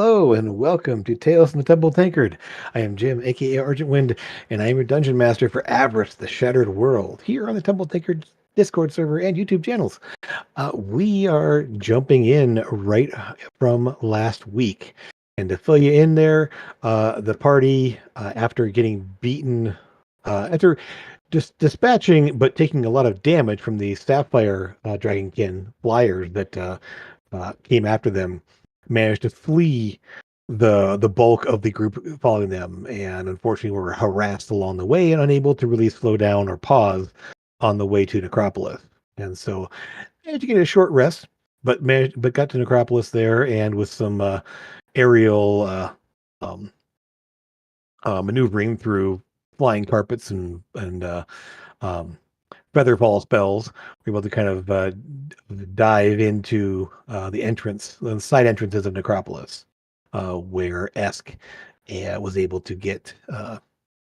Hello and welcome to Tales from the Temple Tankard. I am Jim, aka Argent Wind, and I am your dungeon master for Avress, the Shattered World, here on the Temple Tankard Discord server and YouTube channels. We are jumping in right from last week. And to fill you in there, the party, after getting beaten, after just dispatching but taking a lot of damage from the Sapphire Dragonkin flyers that came after them, managed to flee the bulk of the group following them, and unfortunately were harassed along the way and unable to really slow down or pause on the way to Necropolis. And so managed to get a short rest, but got to Necropolis there, and with some aerial um, maneuvering through flying carpets and um, featherfall spells, we're able to kind of dive into the side entrances of Necropolis, where Esk was able to get the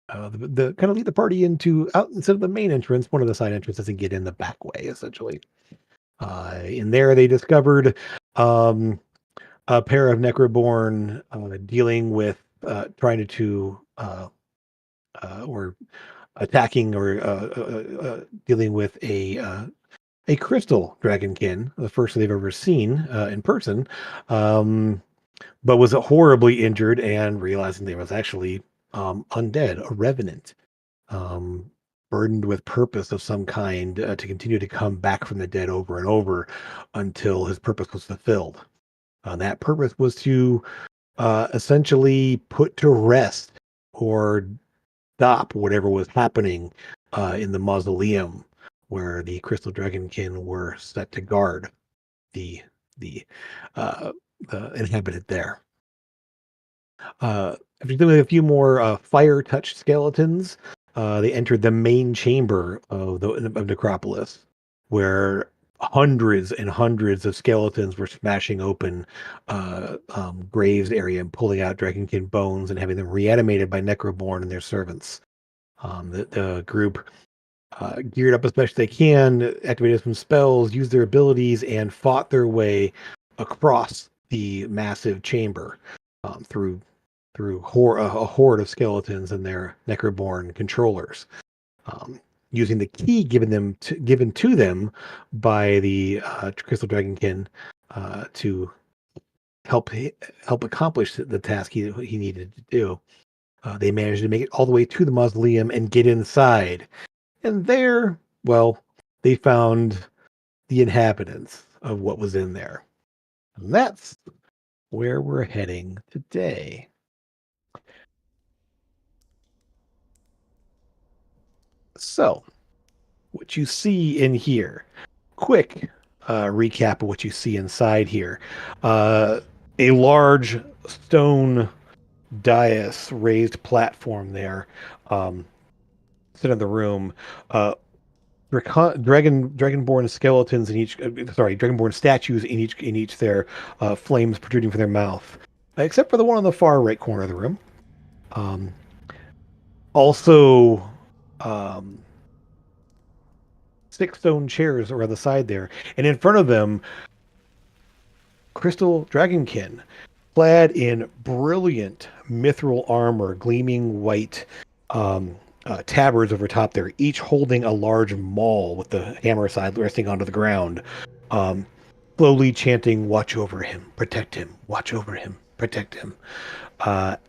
kind of lead the party into out instead of the main entrance, one of the side entrances, and get in the back way, essentially. In there, they discovered um, a pair of Necroborn dealing with trying to or attacking or dealing with a crystal dragonkin, the first they've ever seen in person, but was horribly injured and realizing they was actually undead, a revenant, um, burdened with purpose of some kind to continue to come back from the dead over and over until his purpose was fulfilled. That purpose was to essentially put to rest or stop whatever was happening in the mausoleum where the crystal dragonkin were set to guard the the uh, inhabitant there. After dealing with a few more fire touched skeletons, they entered the main chamber of Necropolis, where hundreds and hundreds of skeletons were smashing open graves area and pulling out dragonkin bones and having them reanimated by Necroborn and their servants. The group geared up as best they can, activated some spells, used their abilities, and fought their way across the massive chamber through a horde of skeletons and their Necroborn controllers, using the key given to them by the Crystal Dragonkin to help accomplish the task he needed to do. They managed to make it all the way to the mausoleum and get inside. And there, well, they found the inhabitants of what was in there. And that's where we're heading today. So, what you see in here, quick recap of what you see inside here. A large stone dais raised platform there, center of the room. Dragonborn skeletons in each, Dragonborn statues in each there, flames protruding from their mouth, except for the one on the far right corner of the room. Um, also, um, six stone chairs around the side there, and in front of them, Crystal Dragonkin, clad in brilliant mithril armor, gleaming white tabards over top there, each holding a large maul with the hammer side resting onto the ground, um, slowly chanting, "Watch over him, protect him, watch over him, protect him,"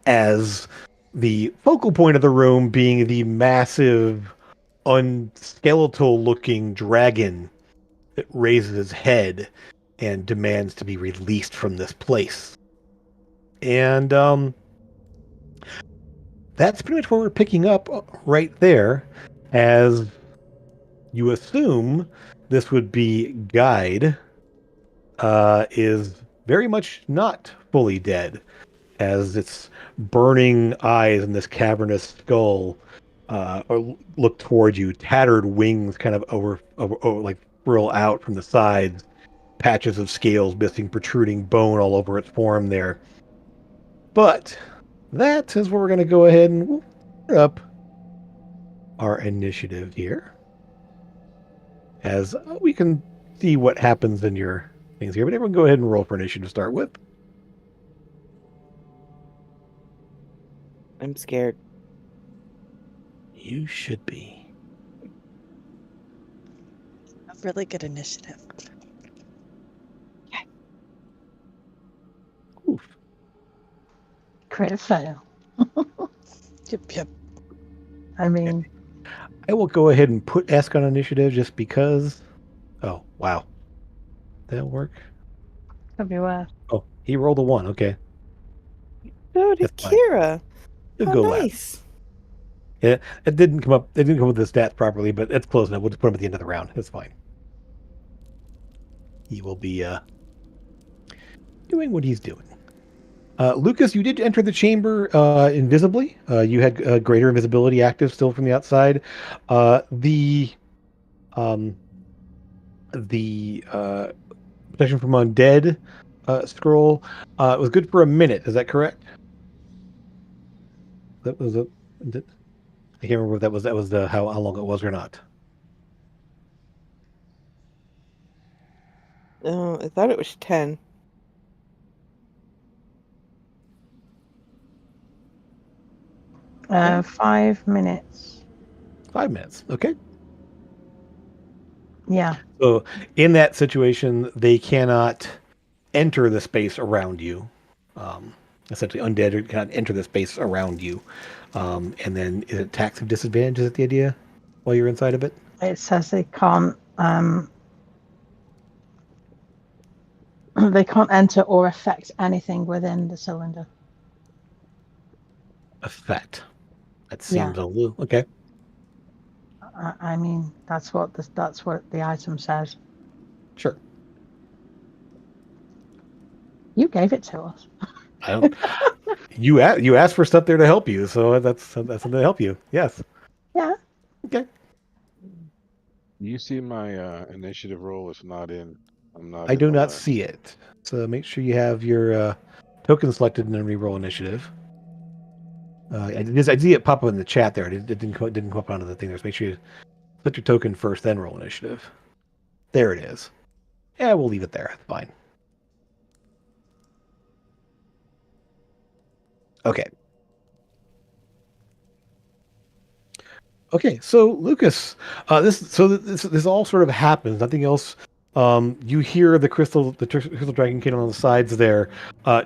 as the focal point of the room being the massive, unskeletal-looking dragon that raises his head and demands to be released from this place. And that's pretty much where we're picking up right there, as you assume this would be Guide, is very much not fully dead, as its burning eyes and this cavernous skull look toward you, tattered wings kind of over like swirl out from the sides, patches of scales missing, protruding bone all over its form there. But that is where we're going to go ahead and we'll put up our initiative here, as we can see what happens in your things here. But everyone go ahead and roll for initiative to start with. I'm scared. You should be. A really good initiative. Oof. Crit fail. Yep. I mean, I will go ahead and put Ask on initiative just because. Oh, wow. That'll work. could be worse. Oh, he rolled a 1. Okay. So did That's fine. Kira. He'll How go last. nice. Yeah, it didn't come up. It didn't come up with the stats properly, but it's close enough. We'll just put him at the end of the round. It's fine. He will be doing what he's doing. Lucas, you did enter the chamber invisibly. You had greater invisibility active still from the outside. The protection from undead scroll was good for a minute. Is that correct? That was a. I can't remember if that was the how long it was or not. Oh, I thought it was 10. Okay. 5 minutes. 5 minutes. Okay. Yeah. So in that situation, they cannot enter the space around you. Essentially, undead cannot enter the space around you. And then is it attacks of disadvantage? Is that the idea? While you're inside of it, It says they can't they can't enter or affect anything within the cylinder. effect. That seems Yeah. a little okay. I mean, that's what the item says. Sure. You gave it to us. I don't. You asked for stuff there to help you, so that's something to help you. Yes. Yeah. Okay. You see my initiative roll is not in. I'm not. I in do the not list. see it. So make sure you have your token selected and then reroll initiative. I see it pop up in the chat there. It didn't come up onto the thing there. So make sure you put your token first, then roll initiative. There it is. Yeah, we'll leave it there. It's fine. Okay. Okay, so Lucas, this all sort of happens. Nothing else. You hear the crystal dragon king on the sides there,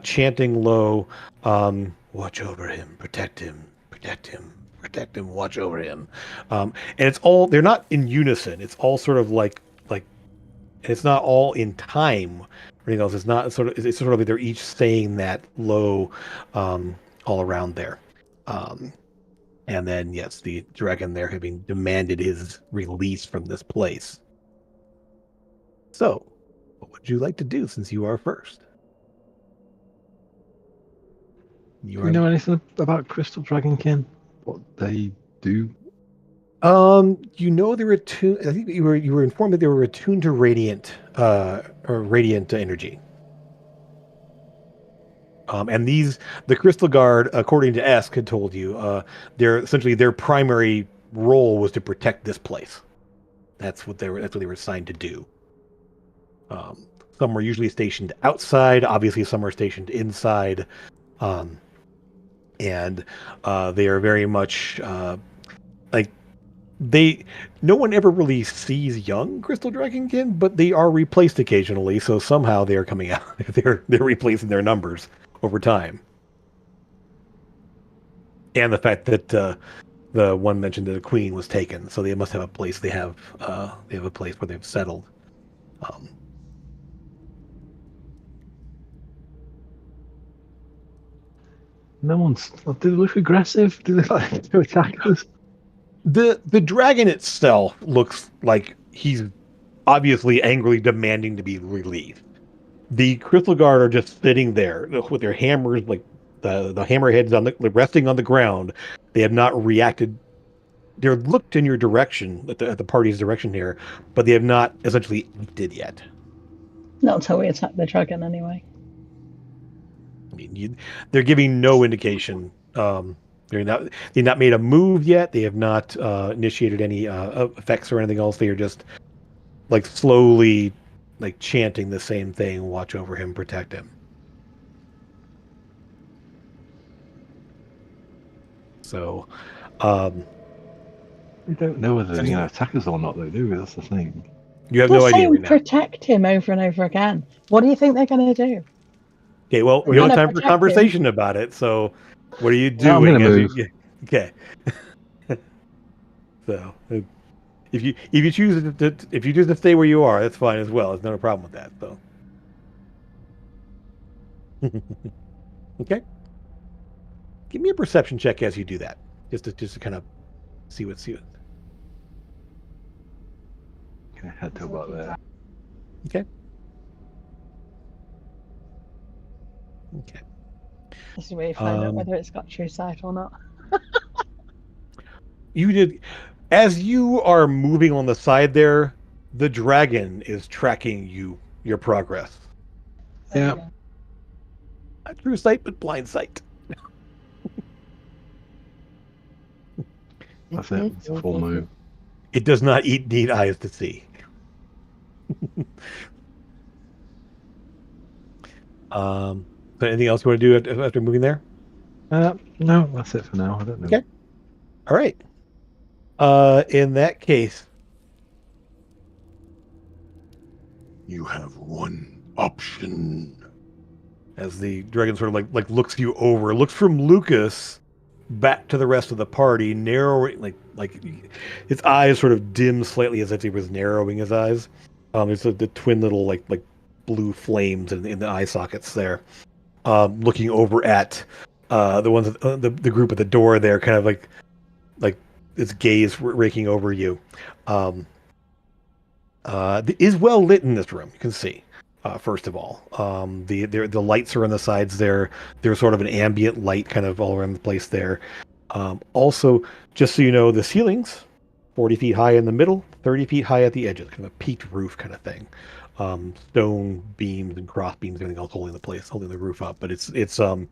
chanting low, "Watch over him, protect him, protect him, protect him, watch over him." And it's all they're not in unison. It's all sort of like, and it's not all in time. Or anything else. It's sort of like they're each saying that low, all around there. And then, yes, the dragon there having demanded his release from this place. So, what would you like to do since you are first? Do we know anything about Crystal Dragonkin? What they do? You know they were attuned. I think you were informed that they were attuned to radiant or radiant energy. And the Crystal Guard, according to Esk, had told you, their primary role was to protect this place. That's what they were assigned to do. Some were usually stationed outside. Obviously, some are stationed inside. And they are very much like no one ever really sees young Crystal Dragonkin, but they are replaced occasionally. So somehow they are coming out. They're replacing their numbers over time. And the fact that the one mentioned that the queen was taken, so they must have a place. They have a place where they've settled. No one's. Do they look aggressive? Do they like to attack us? The dragon itself looks like he's obviously angrily demanding to be released. The Crystal Guard are just sitting there with their hammers, like the hammerheads resting on the ground. They have not reacted. They're looked in your direction at the party's direction here, but they have not essentially acted yet. Not until we attack the dragon, anyway. I mean, they're giving no indication. They've not made a move yet. They have not initiated any effects or anything else. They are just like slowly, like chanting the same thing: "Watch over him, protect him." So, We don't know whether they're going to attack us or not, though, do we? That's the thing. you have They're no idea saying right now. protect him over and over again. What do you think they're going to do? Okay, well, we We're don't have gonna time for protect him. conversation about it. So, what are you Yeah, I'm doing? gonna move. Okay. So, if you choose to stay where you are, that's fine as well. There's not a problem with that. So, okay. Give me a perception check as you do that, just to kind of see what. Can I head to about there? Okay. Okay. This is where you find out whether it's got true sight or not. You did, as you are moving on the side there, the dragon is tracking your progress. Yeah. Not true sight, but blind sight. That's it. It's a full move. It does not need eyes to see. So anything else you want to do after moving there? No, that's it for now. I don't know. Okay. All right. In that case, you have one option. As the dragon sort of like looks you over, looks from Lucas back to the rest of the party, narrowing like its eyes sort of dim slightly as if he was narrowing his eyes. There's the twin little like blue flames in the eye sockets there. Looking over at the ones the group at the door there, kind of like its gaze raking over you. It is well lit in this room. You can see. First of all, the lights are on the sides there. There's sort of an ambient light kind of all around the place there. Also, just so you know, the ceilings, 40 feet high in the middle, 30 feet high at the edges, kind of a peaked roof kind of thing. Stone beams and cross beams, everything else holding the roof up. But so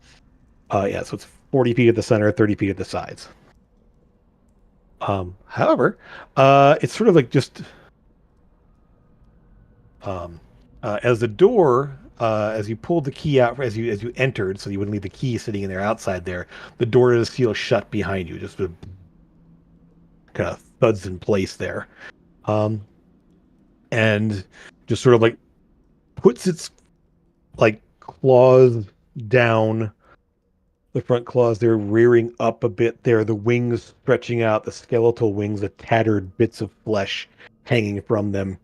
it's 40 feet at the center, 30 feet at the sides. However, it's sort of like just as the door, as you pulled the key out, as you entered, so you wouldn't leave the key sitting in there outside there, the door is sealed shut behind you, just kind of thuds in place there. And just sort of like puts its like claws down, the front claws there rearing up a bit there, the wings stretching out, the skeletal wings, the tattered bits of flesh hanging from them.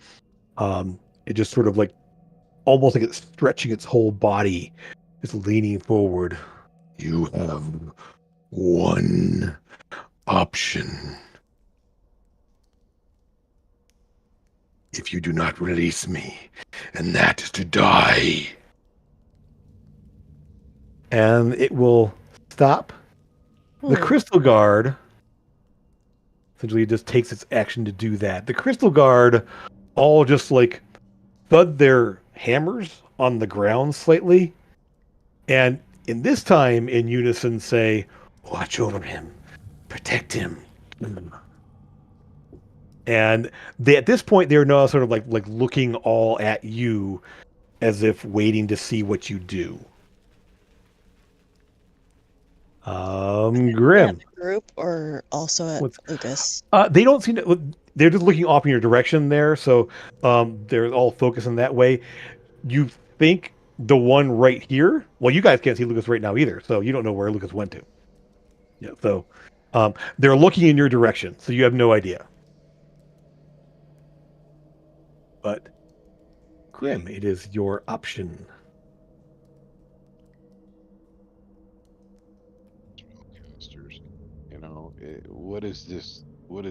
It just sort of like almost like it's stretching its whole body. It's leaning forward. You have one option. If you do not release me, and that is to die. And it will stop. The Crystal Guard essentially just takes its action to do that. The Crystal Guard all just like thud their hammers on the ground slightly, and in this time in unison say, watch over him, protect him. And at this point they're now sort of like looking all at you as if waiting to see what you do. Grim. Group or also at Lucas? They don't seem to. They're just looking off in your direction there, so they're all focusing that way. You think the one right here? Well, you guys can't see Lucas right now either, so you don't know where Lucas went to. Yeah, so they're looking in your direction, so you have no idea. But Grim, it is your option. You know, what is this? What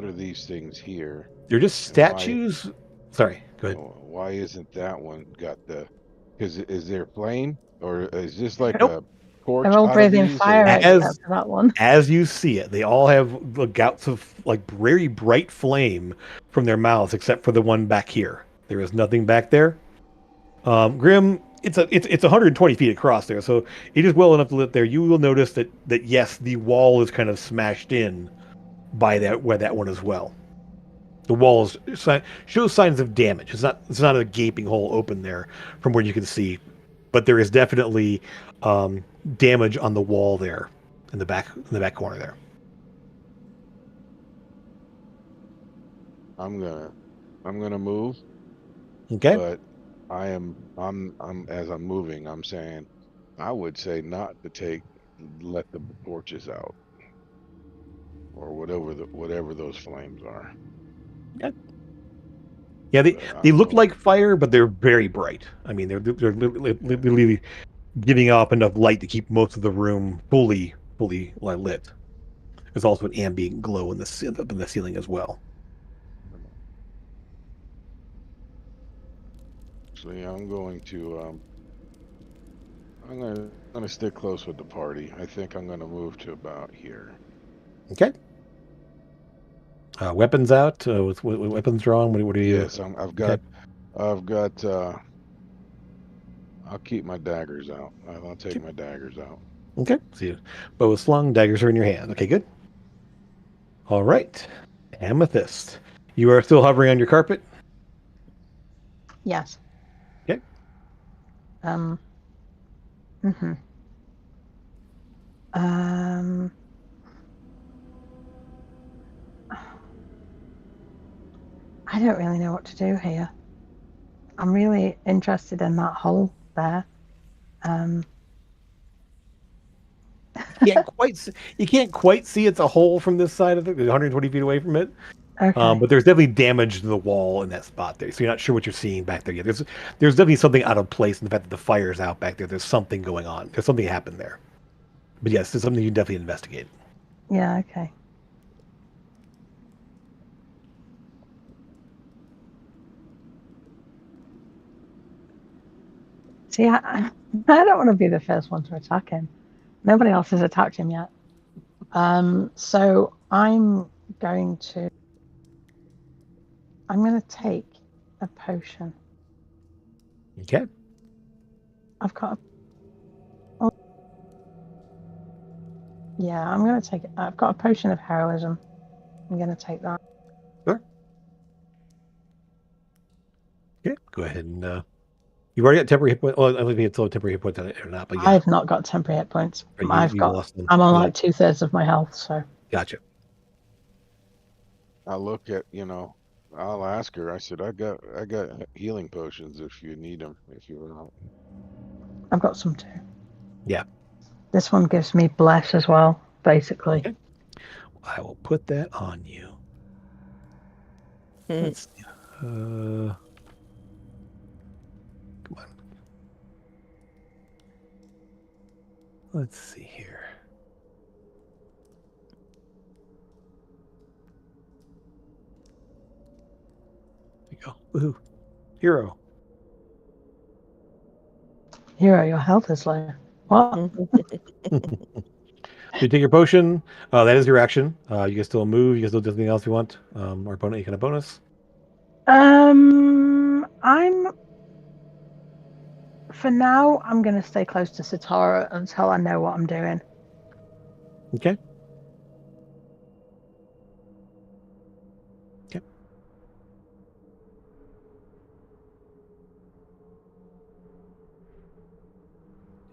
are these things here? They're just statues. Sorry, go ahead. Why isn't that one got the? Is there flame or is this like Nope. a torch? They're all breathing fire except for that one. As you see it, they all have the gouts of like very bright flame from their mouths, except for the one back here. There is nothing back there. Grim, it's 120 feet across there, so it is well enough to lit there. You will notice that yes, the wall is kind of smashed in by that one as well. The wall shows signs of damage. It's not a gaping hole open there from where you can see, but there is definitely damage on the wall there. in the back corner there. I'm gonna move, Okay. but I'm as I'm moving, I'm saying I would say not to let the torches out or whatever those flames are. Yeah, But they I'm look going. like fire, but they're very bright. I mean, they're literally giving off enough light to keep most of the room fully lit. There's also an ambient glow up in the ceiling as well. Actually, I'm gonna stick close with the party. I think I'm gonna move to about here. Okay. Weapons out. With weapons drawn. What are you? Yes, I've Okay. got. I'll keep my daggers out. I'll take my daggers out. Okay. See, bow is slung. Daggers are in your hand. Okay, good. All right. Amethyst. You are still hovering on your carpet. Yes. Okay. Um. I don't really know what to do here. I'm really interested in that hole there. You can't quite see it's a hole from this side of it. 120 feet away from it. Okay. But there's definitely damage to the wall in that spot there, so you're not sure what you're seeing back there yet. There's definitely something out of place in the fact that the fire's out back there. There's something going on. There's something happened there. But yes, it's something you can definitely investigate. Yeah. Okay. See, I don't want to be the first one to attack him. Nobody else has attacked him yet. So I'm going to take a potion. Okay. I've got I'm going to take it. I've got a potion of heroism. I'm going to take that. Sure. Okay. Go ahead and you've already got temporary hit points. Well, I don't think it's all temporary hit points on it or not, but yeah. I've not got temporary hit points. Right, you lost them. I'm on like 2/3 of my health, so. Gotcha. I'll look at, I'll ask her. I said, I got healing potions if you need them, if you want. I've got some too. Yeah. This one gives me bless as well, basically. Okay. I will put that on you. Let's see. Come on. Let's see here. There you go. Woohoo. Hero. Hero, your health is low. What? So you take your potion. That is your action. You can still move. You can still do anything else you want. Or bonus. You can have bonus. For now, I'm going to stay close to Satara until I know what I'm doing. Okay. Okay.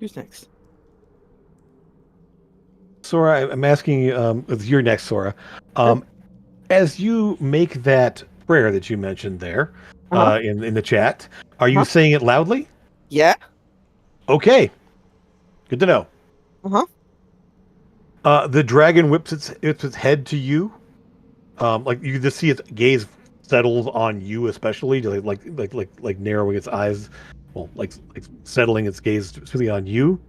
Who's next? Sora, I'm asking you, it's your next, Sora. As you make that prayer that you mentioned there in the chat, are you saying it loudly? Yeah. Okay. Good to know. The dragon whips its head to you. Like you just see its gaze settles on you, especially like narrowing its eyes, well, like settling its gaze specifically on you.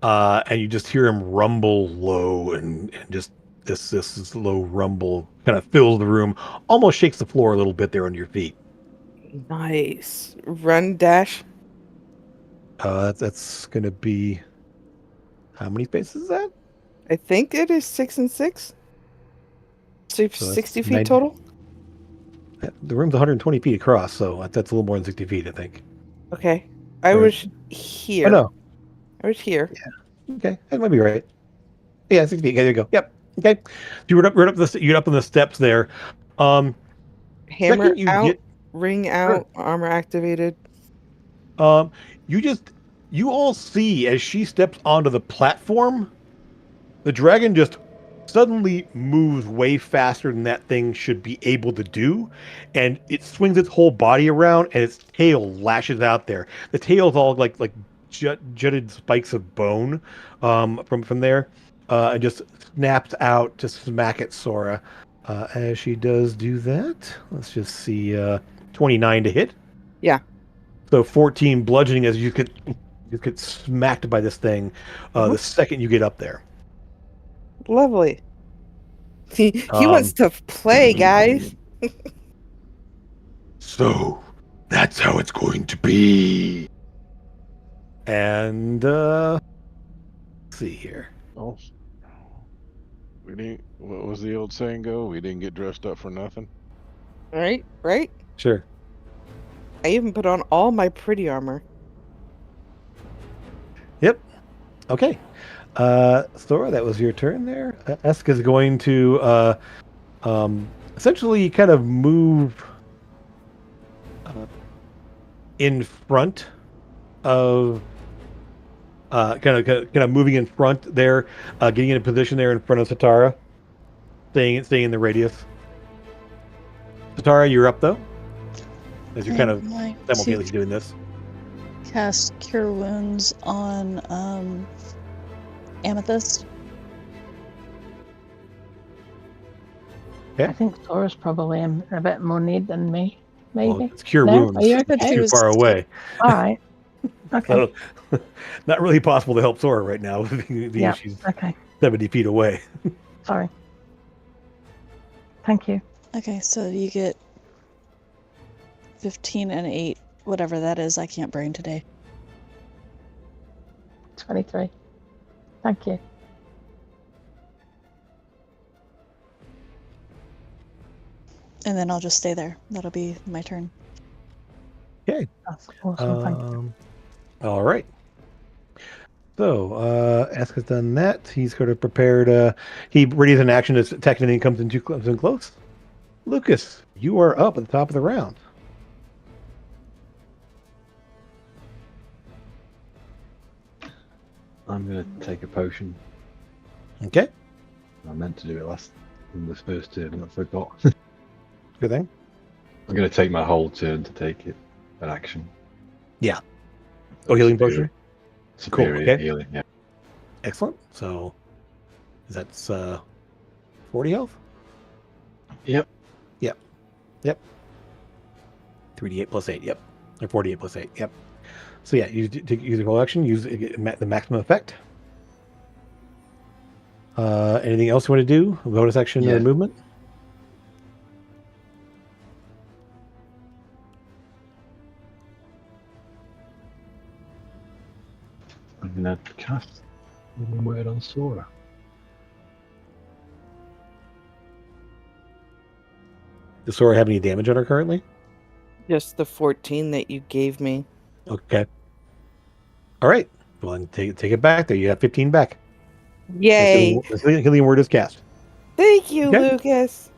And you just hear him rumble low, and just this low rumble kind of fills the room, almost shakes the floor a little bit there under your feet. Nice. Run, dash. That's gonna be, how many spaces is that? I think it is 6 and 6. So 60 feet 90. total? The room's 120 feet across, so that's a little more than 60 feet, I think. Okay. I was here. Oh, no. I was here. Yeah. Okay, that might be right. Yeah, 60 feet. Okay, there you go. Yep. Okay. You were up on the steps there. Hammer out, ring out, armor activated. You you all see as she steps onto the platform, the dragon just suddenly moves way faster than that thing should be able to do, and it swings its whole body around, and its tail lashes out there. The tail's all like jutted spikes of bone from there, and just snaps out to smack at Sora. As she does do that, let's just see, 29 to hit. Yeah. So 14 bludgeoning as you get smacked by this thing the second you get up there. Lovely. He wants to play, guys. So that's how it's going to be. And let's see here. Oh, we didn't. What was the old saying go? We didn't get dressed up for nothing. Right? Sure. I even put on all my pretty armor. Yep. Okay. Sora, that was your turn there. Esk is going to essentially kind of move in front of kind of moving in front there, getting in a position there in front of Satara, staying in the radius. Satara, you're up though, as you're kind of simultaneously doing this. Cast Cure Wounds on Amethyst. Okay. I think Sora's probably in a bit more need than me. Maybe. Well, it's Cure No? Wounds. Are you But okay? she Too was- far away. All right. Okay. So, not really possible to help Sora right now, being Yeah. she's Okay. 70 feet away. Sorry. Thank you. Okay, so you get 15 and 8, whatever that is. I can't brain today. 23. Thank you. And then I'll just stay there. That'll be my turn. Okay. That's awesome. Thank you. All right. So, Ask has done that. He's sort of prepared. He readies an action as attack anything comes in close. Lucas, you are up at the top of the round. I'm going to take a potion. Okay. I meant to do it in the first turn, and I forgot. Good thing. I'm going to take my whole turn to take it, an action. Yeah. Oh, healing potion? Superior okay. healing, yeah. Excellent. So, that's 40 health? Yep. 3d8 plus 8, yep. Or 48 plus 8, yep. So yeah, use the whole action, use the maximum effect. Anything else you want to do? Bonus action or movement? I'm going to cast one word on Sora. Does Sora have any damage on her currently? Just the 14 that you gave me. Okay. All right. Well, then take it back there. You have 15 back. Yay! The healing word is cast. Thank you, Okay. Lucas.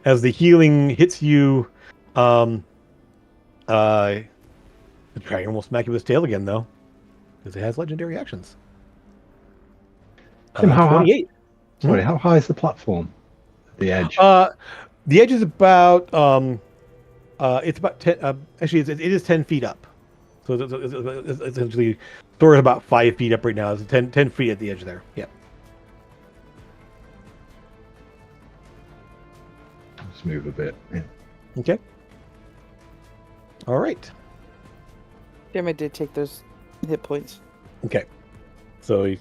As the healing hits you, the dragon will smack you with its tail again, though, because it has legendary actions. Tim, how high- 28. Sorry, how high is the platform? The edge? The edge is about it's about 10. Actually, it is 10 feet up. So it's essentially, Thor is about 5 feet up right now. It's 10 feet at the edge there. Yeah. Let's move a bit. Yeah. Okay. All right. Damn, I did take those hit points. Okay. So you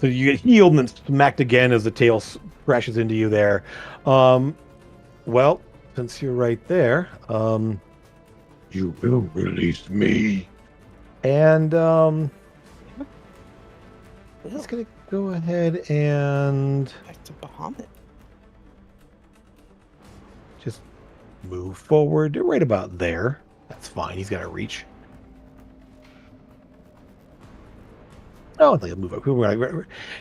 get healed and then smacked again as the tail crashes into you there. Well, since you're right there, you will release me. And it's gonna go ahead and Back to Bahamut. just move forward right about there. That's fine. He's got to reach. Oh, I think he'll move up.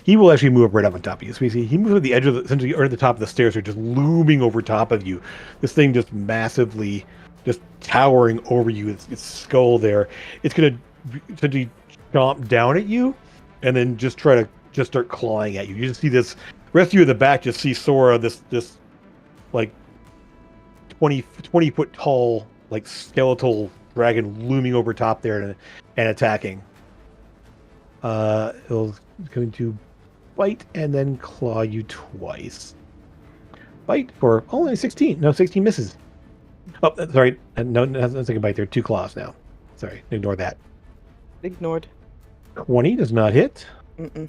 He will actually move up right up on top of you. So you see, he moves at the edge of essentially, or at the top of the stairs, are just looming over top of you. This thing just massively, just towering over you. Its skull there. It's going to essentially stomp down at you, and then just try to just start clawing at you. You just see this. The rest of you in the back just see Sora, this like 20 foot tall, like skeletal dragon looming over top there and attacking. It's going to bite and then claw you twice. Bite for only 16. No, 16 misses. Oh, sorry. No, that's a second bite there. 2 claws now. Sorry, ignore that. Ignored. 20 does not hit. Mm-mm.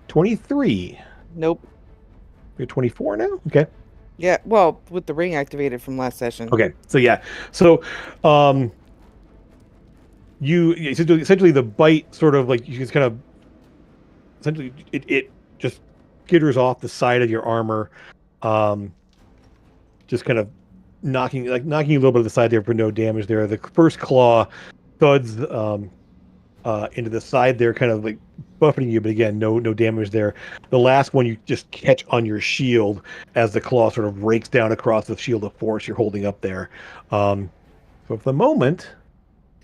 23. Nope. You're 24 now? Okay. Yeah, well, with the ring activated from last session. Okay. So, yeah. So, you essentially the bite sort of like you just kind of essentially it just skitters off the side of your armor, just kind of knocking you a little bit of the side there for no damage there. The first claw thuds into the side there, kind of like buffeting you, but again, no damage there. The last one you just catch on your shield as the claw sort of rakes down across the shield of force you're holding up there. So for the moment,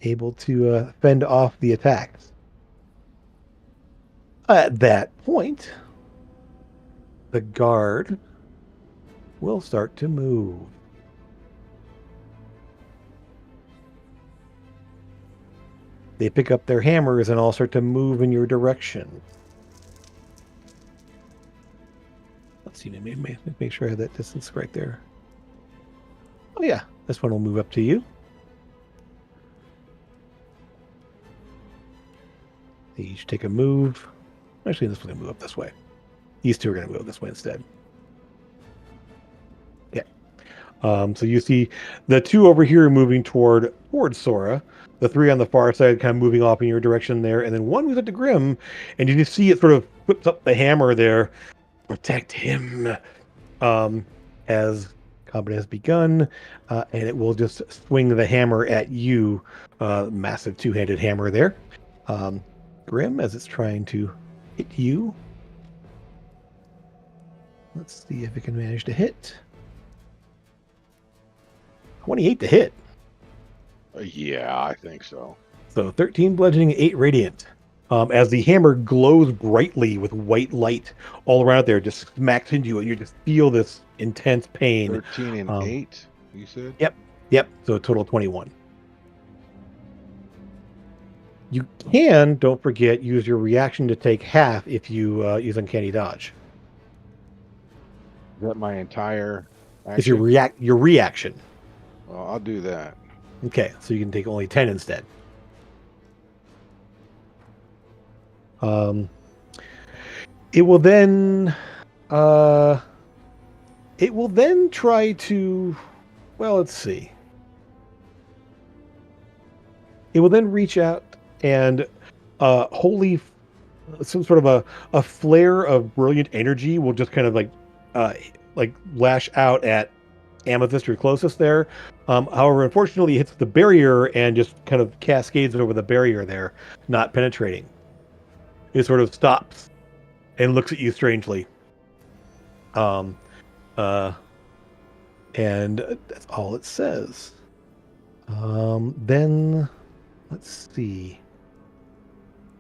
able to fend off the attacks. At that point, the guard will start to move. They pick up their hammers and all start to move in your direction. Let's see, make sure I have that distance right there. Oh yeah, this one will move up to you. They each take a move. Actually, this one's going to move up this way. These two are going to move this way instead. Yeah. So you see the 2 over here moving toward Sora. The 3 on the far side kind of moving off in your direction there. And then 1 moves up to Grim. And you just see it sort of whips up the hammer there. Protect him. As combat has begun. And it will just swing the hammer at you. Massive 2-handed hammer there. Grim, as it's trying to hit you. Let's see if it can manage to hit. 28 to hit. Yeah, I think so. So 13 bludgeoning, 8 radiant. As the hammer glows brightly with white light all around there, just smacks into you, and you just feel this intense pain. 13 and 8, you said? Yep. So a total of 21. You can, don't forget, use your reaction to take half if you use Uncanny Dodge. Is that my entire action? It's your reaction. Well, I'll do that. Okay, so you can take only 10 instead. It will then try to, well, let's see. It will then reach out and some sort of a flare of brilliant energy will just kind of like lash out at Amethyst, your closest there. However, unfortunately, it hits the barrier and just kind of cascades over the barrier there, not penetrating. It sort of stops and looks at you strangely. And that's all it says. Then let's see.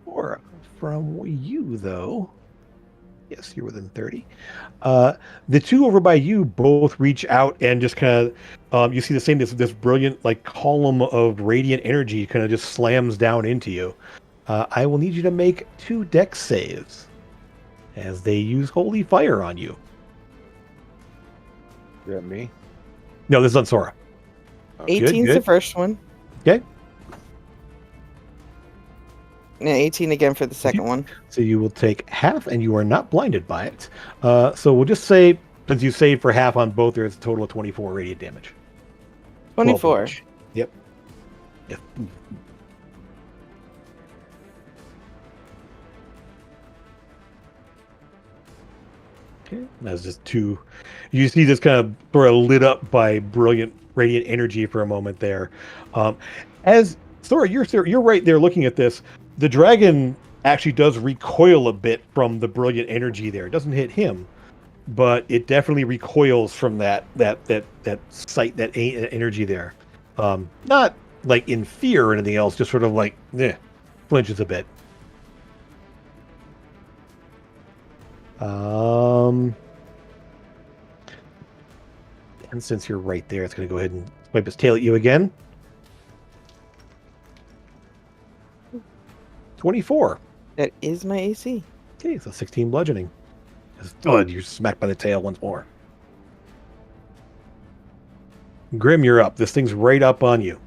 Or from you, though. Yes, you're within 30. The 2 over by you both reach out and just kind of, you see the same, this brilliant like column of radiant energy kind of just slams down into you. I will need you to make 2 dex saves as they use holy fire on you. Is that me? No, this is on Sora. 18's good. the first one. Okay. And 18 again for the second one. So you will take half, and you are not blinded by it. So we'll just say, since you saved for half on both, there's a total of 24 radiant damage. 24. Yep. Okay. That's just 2. You see this kind of sort of lit up by brilliant radiant energy for a moment there. As Sora, you're right there looking at this. The dragon actually does recoil a bit from the brilliant energy there. It doesn't hit him, but it definitely recoils from that sight, that energy there. Not like in fear or anything else, just sort of like, flinches a bit. And since you're right there, it's going to go ahead and swipe its tail at you again. 24. That is my AC. Okay, so 16 bludgeoning. Thud, you're smacked by the tail once more. Grim, you're up. This thing's right up on you.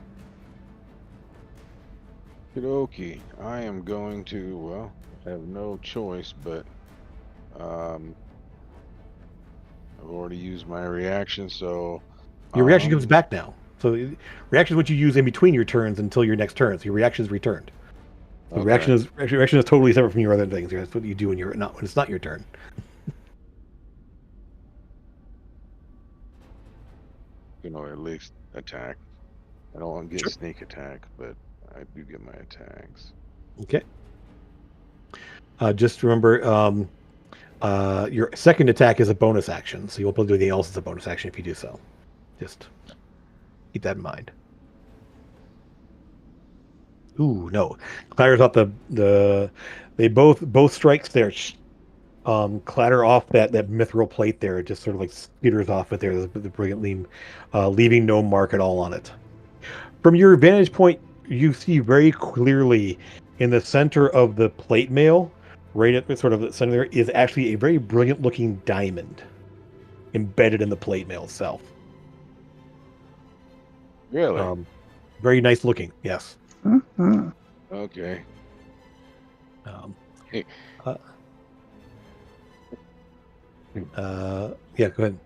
Okey-dokey. I am going to, well, have no choice, but I've already used my reaction, so Your reaction comes back now. So reaction is what you use in between your turns until your next turn. So your reaction is returned. So okay. reaction is totally separate from your other things. That's what you do when it's not your turn. At least attack. I don't want to get sneak attack, but I do get my attacks. Okay. Just remember, your second attack is a bonus action, so you won't be able to do anything else as a bonus action if you do so. Just keep that in mind. Ooh, no. Clatters off they both strikes there clatter off that mithril plate there. It just sort of like skitters off it there, the brilliant beam, leaving no mark at all on it. From your vantage point, you see very clearly in the center of the plate mail, right at the sort of the center there, is actually a very brilliant looking diamond embedded in the plate mail itself. Really? Very nice looking, yes. Mm-hmm. Okay. Hey. Yeah, go ahead.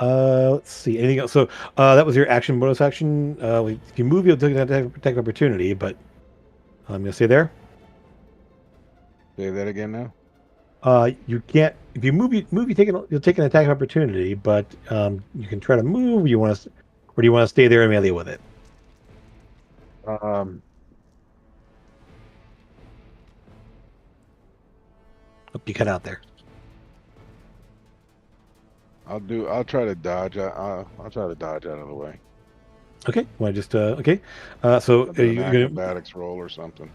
Let's see. Anything else? So that was your action, bonus action. If you move, you'll take an attack opportunity, but I'm going to stay there. Say that again now? You can't. If you move, you'll take an attack opportunity, but you can try to move. Or do you want to stay there and melee with it? You cut out there. I'll try to dodge. I'll try to dodge out of the way. Okay. Want to just okay? So I'll do an you're gonna acrobatics roll or something.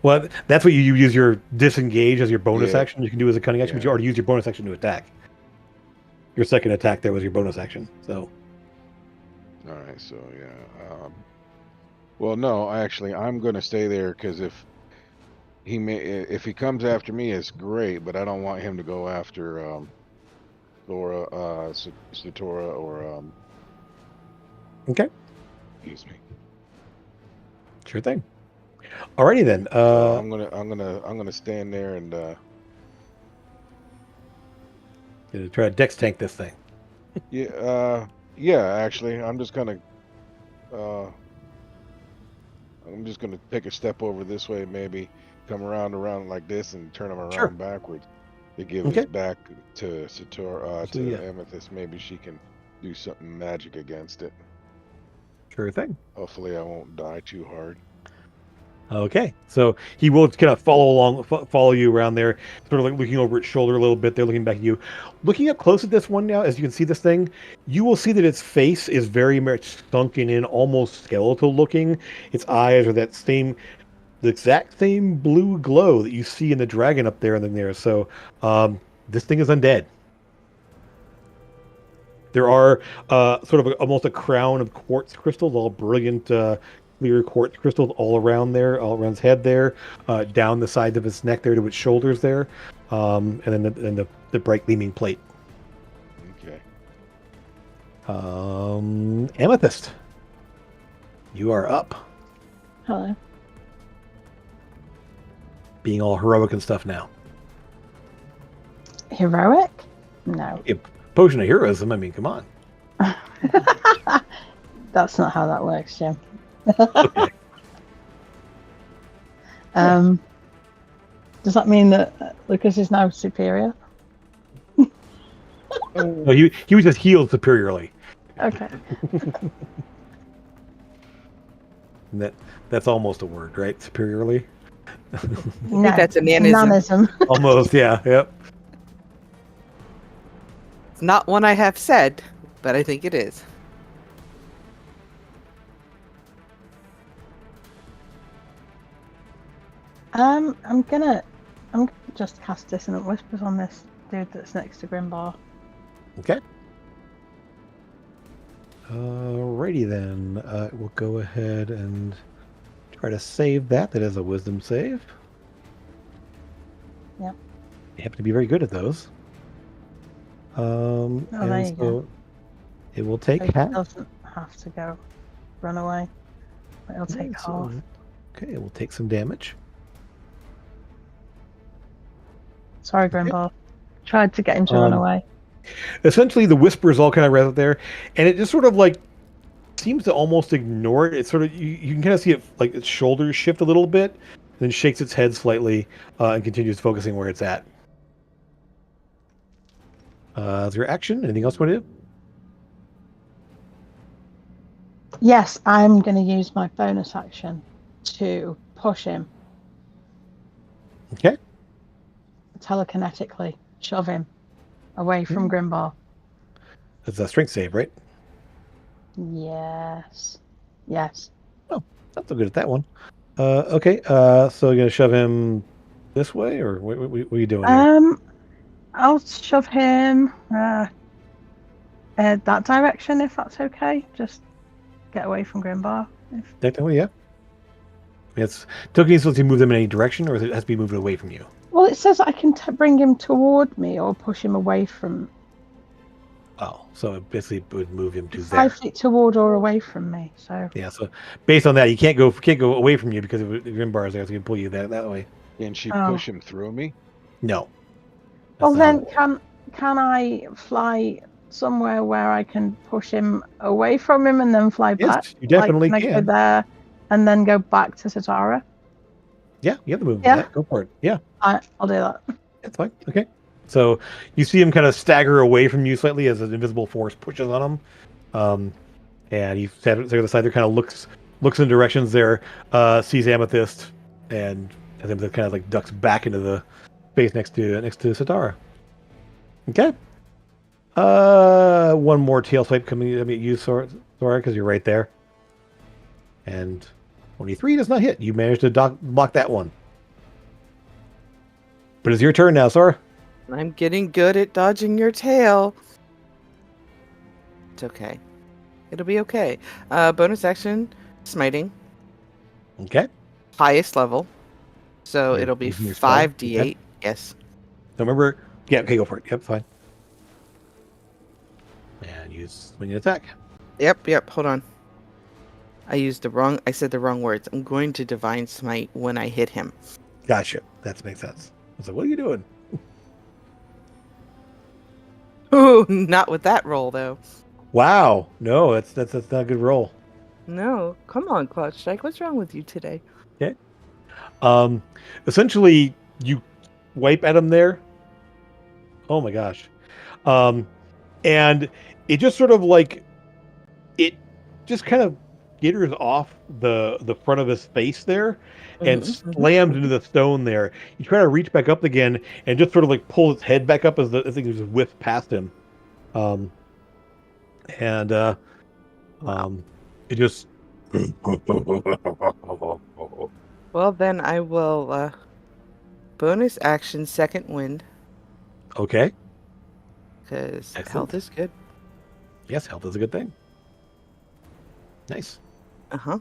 Well, that's what you use your disengage as your bonus Yeah. action. You can do as a cunning action, but you already used your bonus action to attack. Your second attack there was your bonus action. So. All right. So yeah. Well, no. Actually, I'm going to stay there because if he comes after me, it's great, but I don't want him to go after Laura, Satora, or Okay. Excuse me. Sure thing. Alrighty then. I'm gonna stand there and gonna try to dex tank this thing. yeah. Actually, I'm just gonna take a step over this way, maybe come around like this, and turn him around backwards to give his back to Satora, Amethyst. Maybe she can do something magic against it. Sure thing. Hopefully, I won't die too hard. Okay, so he will kind of follow you around there, sort of like looking over its shoulder a little bit. They're looking back at you. Looking up close at this one now, as you can see this thing, you will see that its face is very much sunken in, almost skeletal looking. Its eyes are the exact same blue glow that you see in the dragon up there and then there. So this thing is undead. There are sort of almost a crown of quartz crystals, all brilliant clear quartz crystals all around its head there, down the sides of its neck there to its shoulders there, and then the bright gleaming plate. Okay. Amethyst, you are up. Hello. Being all heroic and stuff now. Heroic? No. A potion of heroism. I mean, come on. That's not how that works, Jim. Okay. Does that mean that Lucas is now superior? No, he was just healed superiorly. Okay. And that's almost a word, right? Superiorly. No, that's a nanism. nanism. Almost, yeah, yep. It's not one I have said, but I think it is. I'm gonna just cast Dissonant Whispers on this dude that's next to Grimbar. Okay. Alrighty then. We'll go ahead and try to save that. That is a wisdom save. Yep. You happen to be very good at those. Oh, there And you so go. it will take It half. doesn't have to go run away. It'll take So- half. Okay, it will take some damage. Sorry, Grimbar. Tried to get him to run away. Essentially, the whispers all kind of right up there, and it just sort of like seems to almost ignore it. It's sort of you can kind of see it like its shoulders shift a little bit, then shakes its head slightly and continues focusing where it's at. Is your action? Anything else you want to do? Yes, I'm going to use my bonus action to push him Okay. telekinetically, shove him away from Grimbar. It's a strength save, right? Yes. Yes. Oh, not so good at that one. Okay. So you're gonna shove him this way, or what are you doing here? I'll shove him that direction if that's okay. Just get away from Grimbar. Technically, yeah. It's token supposed to move them in any direction, or it has to be moved away from you. Well, it says I can bring him toward me or push him away from. Oh, so it basically would move him to 5 there. feet toward or away from me. So Yeah. So based on that, you can't go away from you because the Grimbar is there, so you can pull you that way. Can she Oh. push him through me? No. well, That's then not- can I fly somewhere where I can push him away from him and then fly Yes, back? you definitely can. I go can. there and then go back to Satara? Yeah, you have the move for Yeah. that. Go for it. Yeah. I'll do that. That's fine. Okay. So you see him kind of stagger away from you slightly as an invisible force pushes on him. And he stands there to the side there, kind of looks in directions there, sees Amethyst, and Amethyst kind of like ducks back into the space next to Satara. Okay. One more tail swipe coming at you, Sora, because you're right there. And 23 does not hit. You managed to block that one. But it's your turn now, Sora. I'm getting good at dodging your tail. It's okay. It'll be okay. Bonus action, smiting, Okay. highest level. So You're it'll be using your spell? 5d8. Okay. Yes. So remember, yeah, okay, go for it. Yep, fine. And use swing and attack. Yep. Hold on. I said the wrong words. I'm going to divine smite when I hit him. Gotcha. That makes sense. I was like, what are you doing? Ooh, not with that roll though. Wow. No, that's not a good roll. No, come on, Cloud Strike. What's wrong with you today? Okay. Essentially, you wipe at him there. Oh my gosh. And it just sort of like it just kind of jitters off the front of his face there and slams into the stone there. You try to reach back up again and just sort of like pull his head back up as the thing just whiffs past him. It just Well, then I will bonus action second wind okay. because Excellent. health is good. Yes, health is a good thing. Nice. Uh-huh.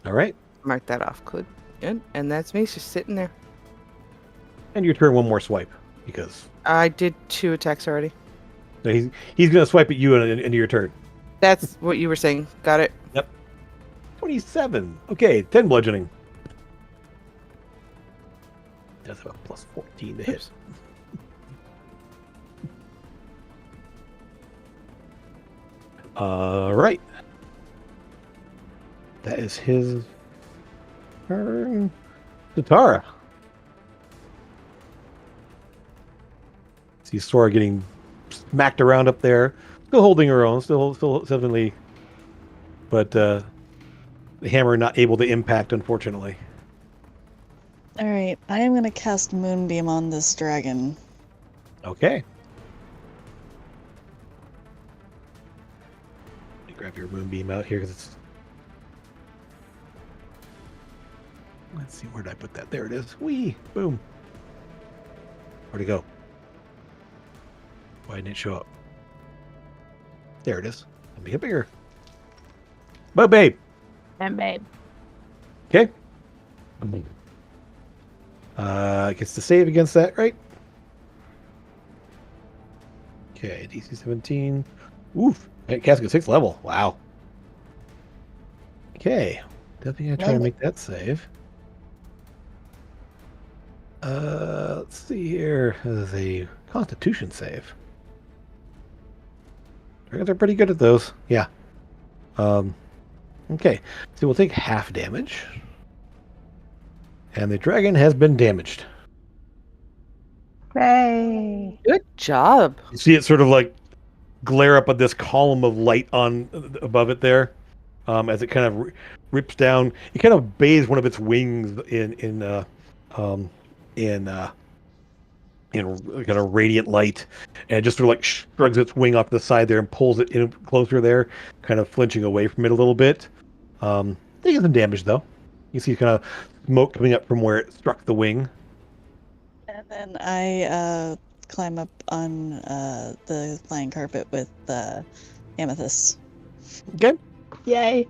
All right. Mark that off. Good. And that's me just sitting there. And your turn, one more swipe because I did 2 attacks already. no, he's going to swipe at you into your turn. That's what you were saying. Got it. 27. Okay, 10 bludgeoning. That's about plus 14 to hit. All right. That is his turn. Zatara. See Sora getting smacked around up there. Still holding her own. Still definitely. But the hammer not able to impact, unfortunately. Alright, I am going to cast Moonbeam on this dragon. Okay. Let me grab your moonbeam out here because it's. Let's see, where did I put that? There it is. Whee! Boom. Where'd it go? Why didn't it show up? There it is. Let me get bigger. But babe. And babe. Okay. Gets to save against that, right? Okay, DC 17. Oof. Cast at 6th level. Wow. Okay. Definitely gonna try to make that save. Let's see here. This is a Constitution save. Dragons are pretty good at those. Yeah. Okay. So we'll take half damage. And the dragon has been damaged. Yay! Good job. You see it sort of like glare up at this column of light on above it there, as it kind of rips down. It kind of bathes one of its wings in kind of radiant light, and it just sort of like shrugs its wing off to the side there and pulls it in closer there, kind of flinching away from it a little bit. Taking some damage though. You see kind of smoke coming up from where it struck the wing. And then I climb up on the flying carpet with Amethyst. Okay. Yay!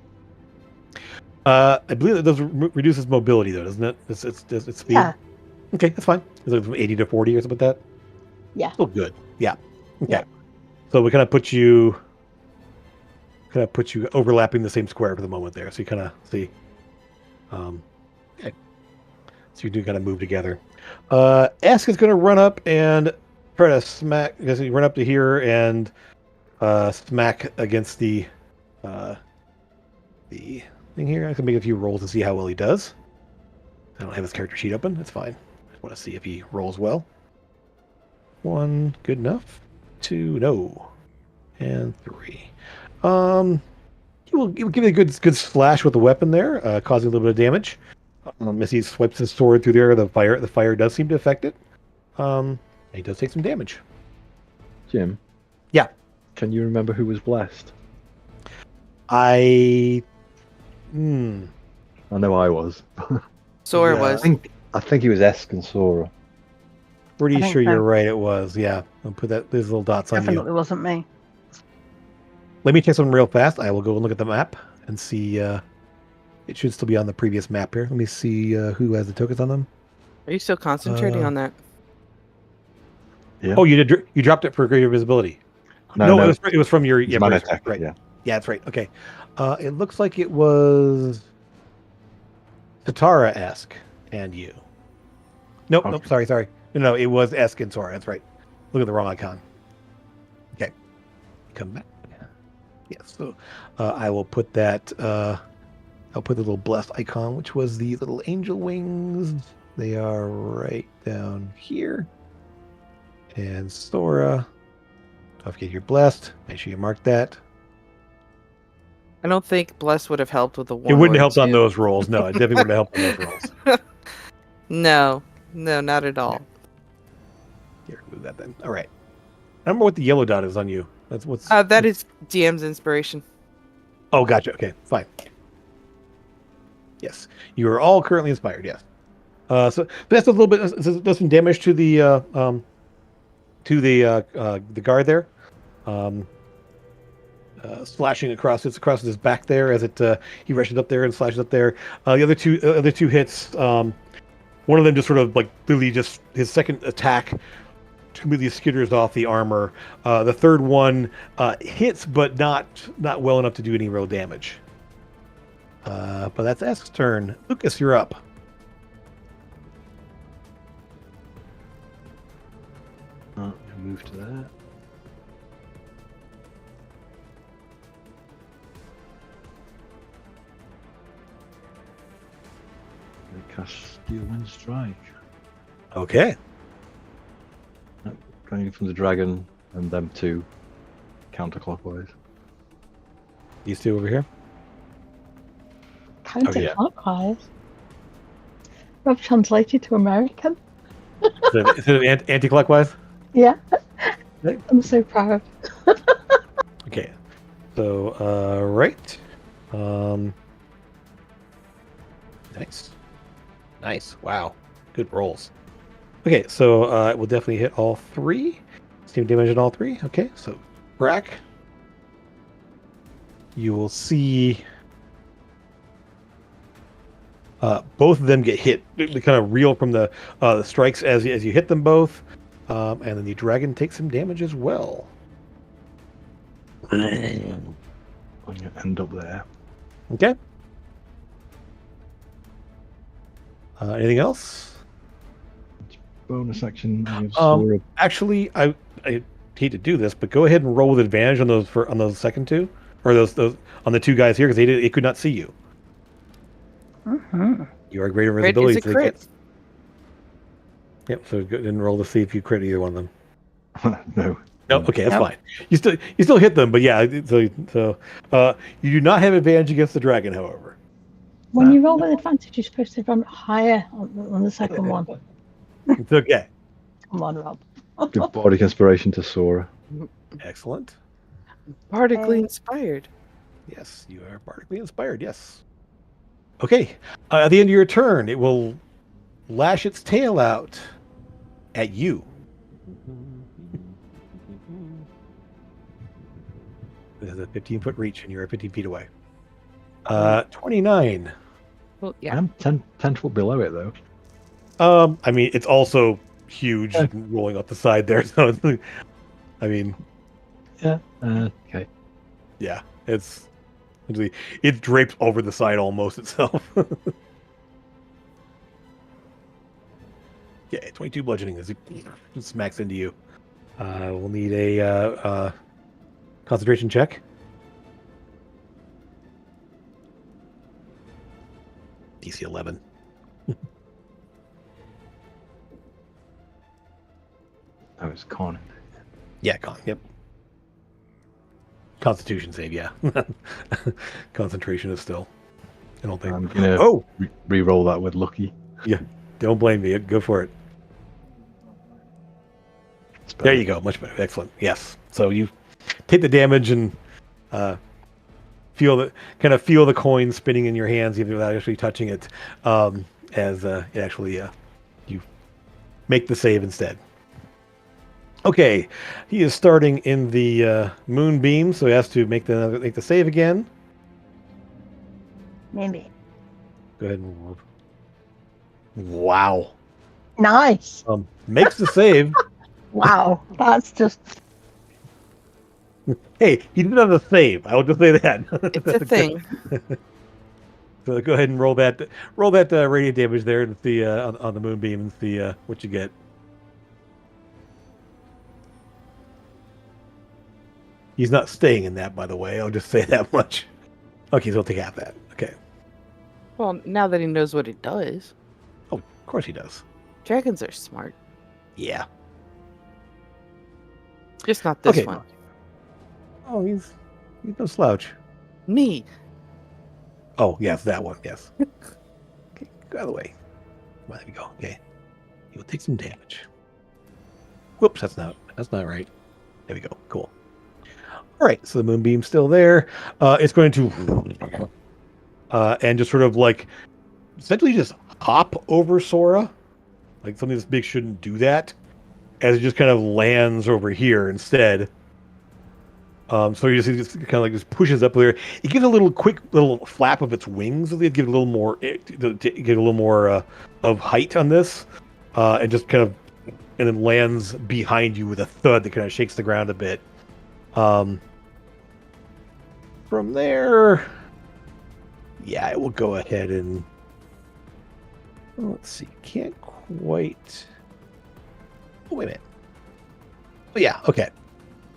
I believe that does reduces mobility though, doesn't it? It's speed. Yeah. Okay, that's fine. Is it from 80 to 40 or something like that? Yeah. Still good. Yeah. Okay. Yeah. So we kind of put you overlapping the same square for the moment there. So you kind of see. Okay. So you do kind of move together. Ask is going to run up and try to smack. I guess you run up to here and smack against the thing here. I can make a few rolls to see how well he does. I don't have his character sheet open. That's fine. I just want to see if he rolls well. 1, good enough. 2, no. And 3. He will give you a good slash with the weapon there, causing a little bit of damage. As he swipes his sword through there, the fire does seem to affect it. He does take some damage. Jim? Yeah. Can you remember who was blessed? I know I was. Sora Yeah. was. I think he was Esk and Sora. pretty I think sure so. you're right. It was. Yeah. I'll put those little dots on you. Definitely wasn't me. Let me check something real fast. I will go and look at the map and see. It should still be on the previous map here. Let me see who has the tokens on them. Are you still concentrating on that? Yeah. Oh, you did. You dropped it for greater visibility. No, It was from your it's mana brace, attack, right? yeah. Yeah, that's right. Okay. It looks like it was Tatara-esque and you. Nope. Okay. Nope. Sorry. No, it was Esk and Sora. That's right. Look at the wrong icon. Okay. Come back. Yes. So I will put that. I'll put the little blessed icon, which was the little angel wings. They are right down here. And Sora. Don't forget you're blessed. Make sure you mark that. I don't think Bless would have helped with the one. It wouldn't word have helped on too. those rolls. No, it definitely wouldn't have helped on those rolls. No, not at all. Here, move that then. All right. I remember what the yellow dot is on you. That's what's. That is DM's inspiration. Oh, gotcha. Okay, fine. Yes, you are all currently inspired. Yes. So that's a little bit. Does some damage to the guard there. Slashing across his back there as it he rushes up there and slashes up there. The other two hits. One of them just sort of like literally just his second attack completely skitters off the armor. The third one hits, but not well enough to do any real damage. But that's Esk's turn. Lucas, you're up. Move to that. Cast Steel Wind Strike. Okay. Going from the dragon and them two counterclockwise. These two over here. Counterclockwise. Rob translated to American. Is it anti-clockwise? Yeah. Right. I'm so proud. Okay. So, right. Nice. Nice. Wow. Good rolls. Okay, so it will definitely hit all three. Same damage on all three. Okay, so Brack. You will see both of them get hit. They kind of reel from the strikes as you hit them both. And then the dragon takes some damage as well. I'm going to end up there. Okay. Anything else? Bonus action. Give Sora. Actually, I hate to do this, but go ahead and roll with advantage on those second two, or those on the two guys here, because they could not see you. Mm-hmm. You are greater Crit visibility. is a crit. Yep. So go ahead and roll to see if you crit either one of them. No. No, okay, that's Nope. fine. You still hit them, but yeah. So you do not have advantage against the dragon, however. When you roll with advantage, you're supposed to run higher on the second one. It's okay. Come on, Rob. Give bardic inspiration to Sora. Excellent. Bardically inspired. Yes, you are bardically inspired. Yes. Okay. At the end of your turn, it will lash its tail out at you. It has a 15-foot reach, and you're 15 feet away. 29. Well, yeah. I'm 10 foot below it, though. I mean, it's also huge, rolling up the side there. So, I mean, Yeah. Okay. yeah, it's draped over the side almost itself. Yeah, 22 bludgeoning as it smacks into you. We'll need a concentration check. DC 11. Oh, it's con. Yeah, yep. Constitution save, yeah. Concentration is still. I don't think. I'm gonna re-roll that with lucky. Yeah, don't blame me. Go for it. It's There better. you go. Much better. Excellent. Yes. So you take the damage and feel the coin spinning in your hands, even without actually touching it. As it actually you make the save instead. Okay, he is starting in the moonbeam, so he has to make the save again. Maybe. Go ahead and roll. Wow. Nice. Makes the save. Wow. That's just. Hey, he did have a save. I will just say that. It's a thing. So go ahead and roll that radiant damage there and see on the moonbeam and see what you get. He's not staying in that, by the way. I'll just say that much. Okay, so he'll take half that. Okay. Well, now that he knows what it does, Oh, of course he does. dragons are smart. Yeah. Just not this Okay. one. Oh, he's no slouch. Me. Oh, yes, that one. Yes. Okay, go out of the way. Well, there we go. Okay. He will take some damage. Whoops, that's not right. There we go. Cool. All right, so the moonbeam's still there. It's going to and just sort of like essentially just hop over Sora. Like something this big shouldn't do that, as it just kind of lands over here instead. So you just kind of like just pushes up there. It gives a quick little flap of its wings. It gives a little more of height on this, and just kind of and then lands behind you with a thud that kind of shakes the ground a bit. From there, yeah, it will go ahead and let's see. Can't quite. Oh, wait a minute. Oh, yeah. Okay.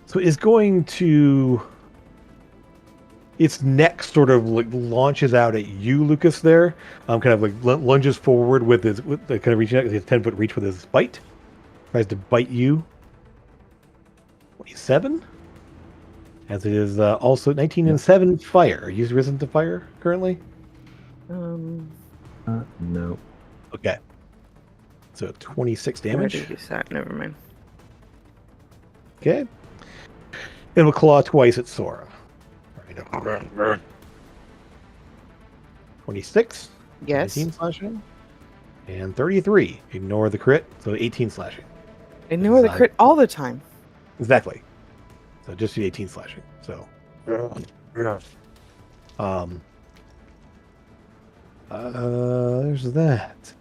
So it's going to. Its neck sort of like launches out at you, Lucas. There, kind of like lunges forward with kind of reaching out. His 10-foot reach with his bite. Tries to bite you. 27. As it is also 19 and 7 fire. Are you risen to fire currently? No. Okay. So 26 I damage. already used that. Never mind. Okay. It will claw twice at Sora. 26. Yes. 19 slashing. And 33. Ignore the crit, so 18 slashing. Ignore the crit all the time. Exactly. So just the 18 slashing. So. There's that.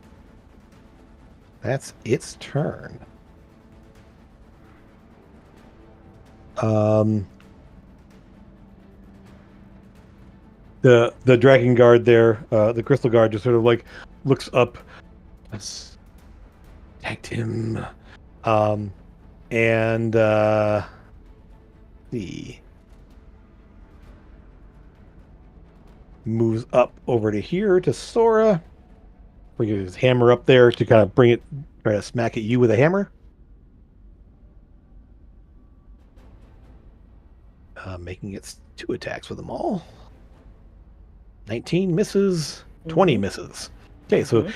That's its turn. The dragon guard there, the crystal guard, just sort of like looks up. Let's protect him. And see. Moves up over to here to Sora. We get his hammer up there to kind of bring it, try to smack at you with a hammer. Making it 2 attacks with them all. 19 misses, 20 misses. Okay, so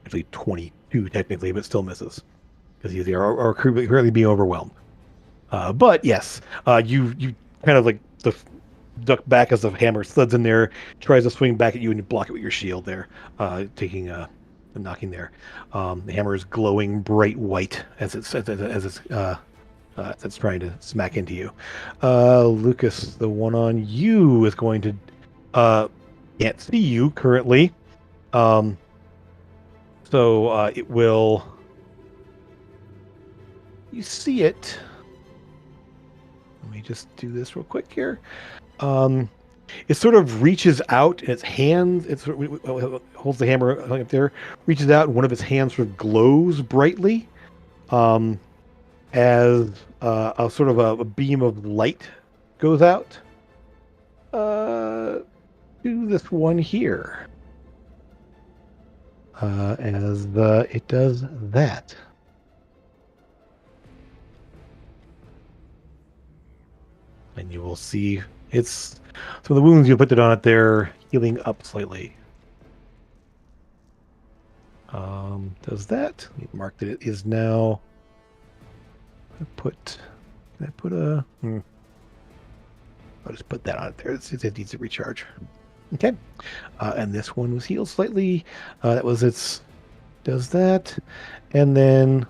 actually 22 technically, but still misses because he's currently being overwhelmed. But yes, you kind of like duck back as the hammer sluds in there, tries to swing back at you, and you block it with your shield there, taking a knocking there. The hammer is glowing bright white as it's trying to smack into you. Lucas, the one on you is going to can't see you currently. So it will. You see it. Let me just do this real quick here. It sort of reaches out in its hands. It holds the hammer up there, reaches out, and one of its hands sort of glows brightly, as a sort of a beam of light goes out to this one here. As it does that. And you will see some of the wounds you put it on it there healing up slightly. Does that? Mark that it is now. I'll just put that on it there. It needs to recharge. Okay. And this one was healed slightly. That was its. Does that. And then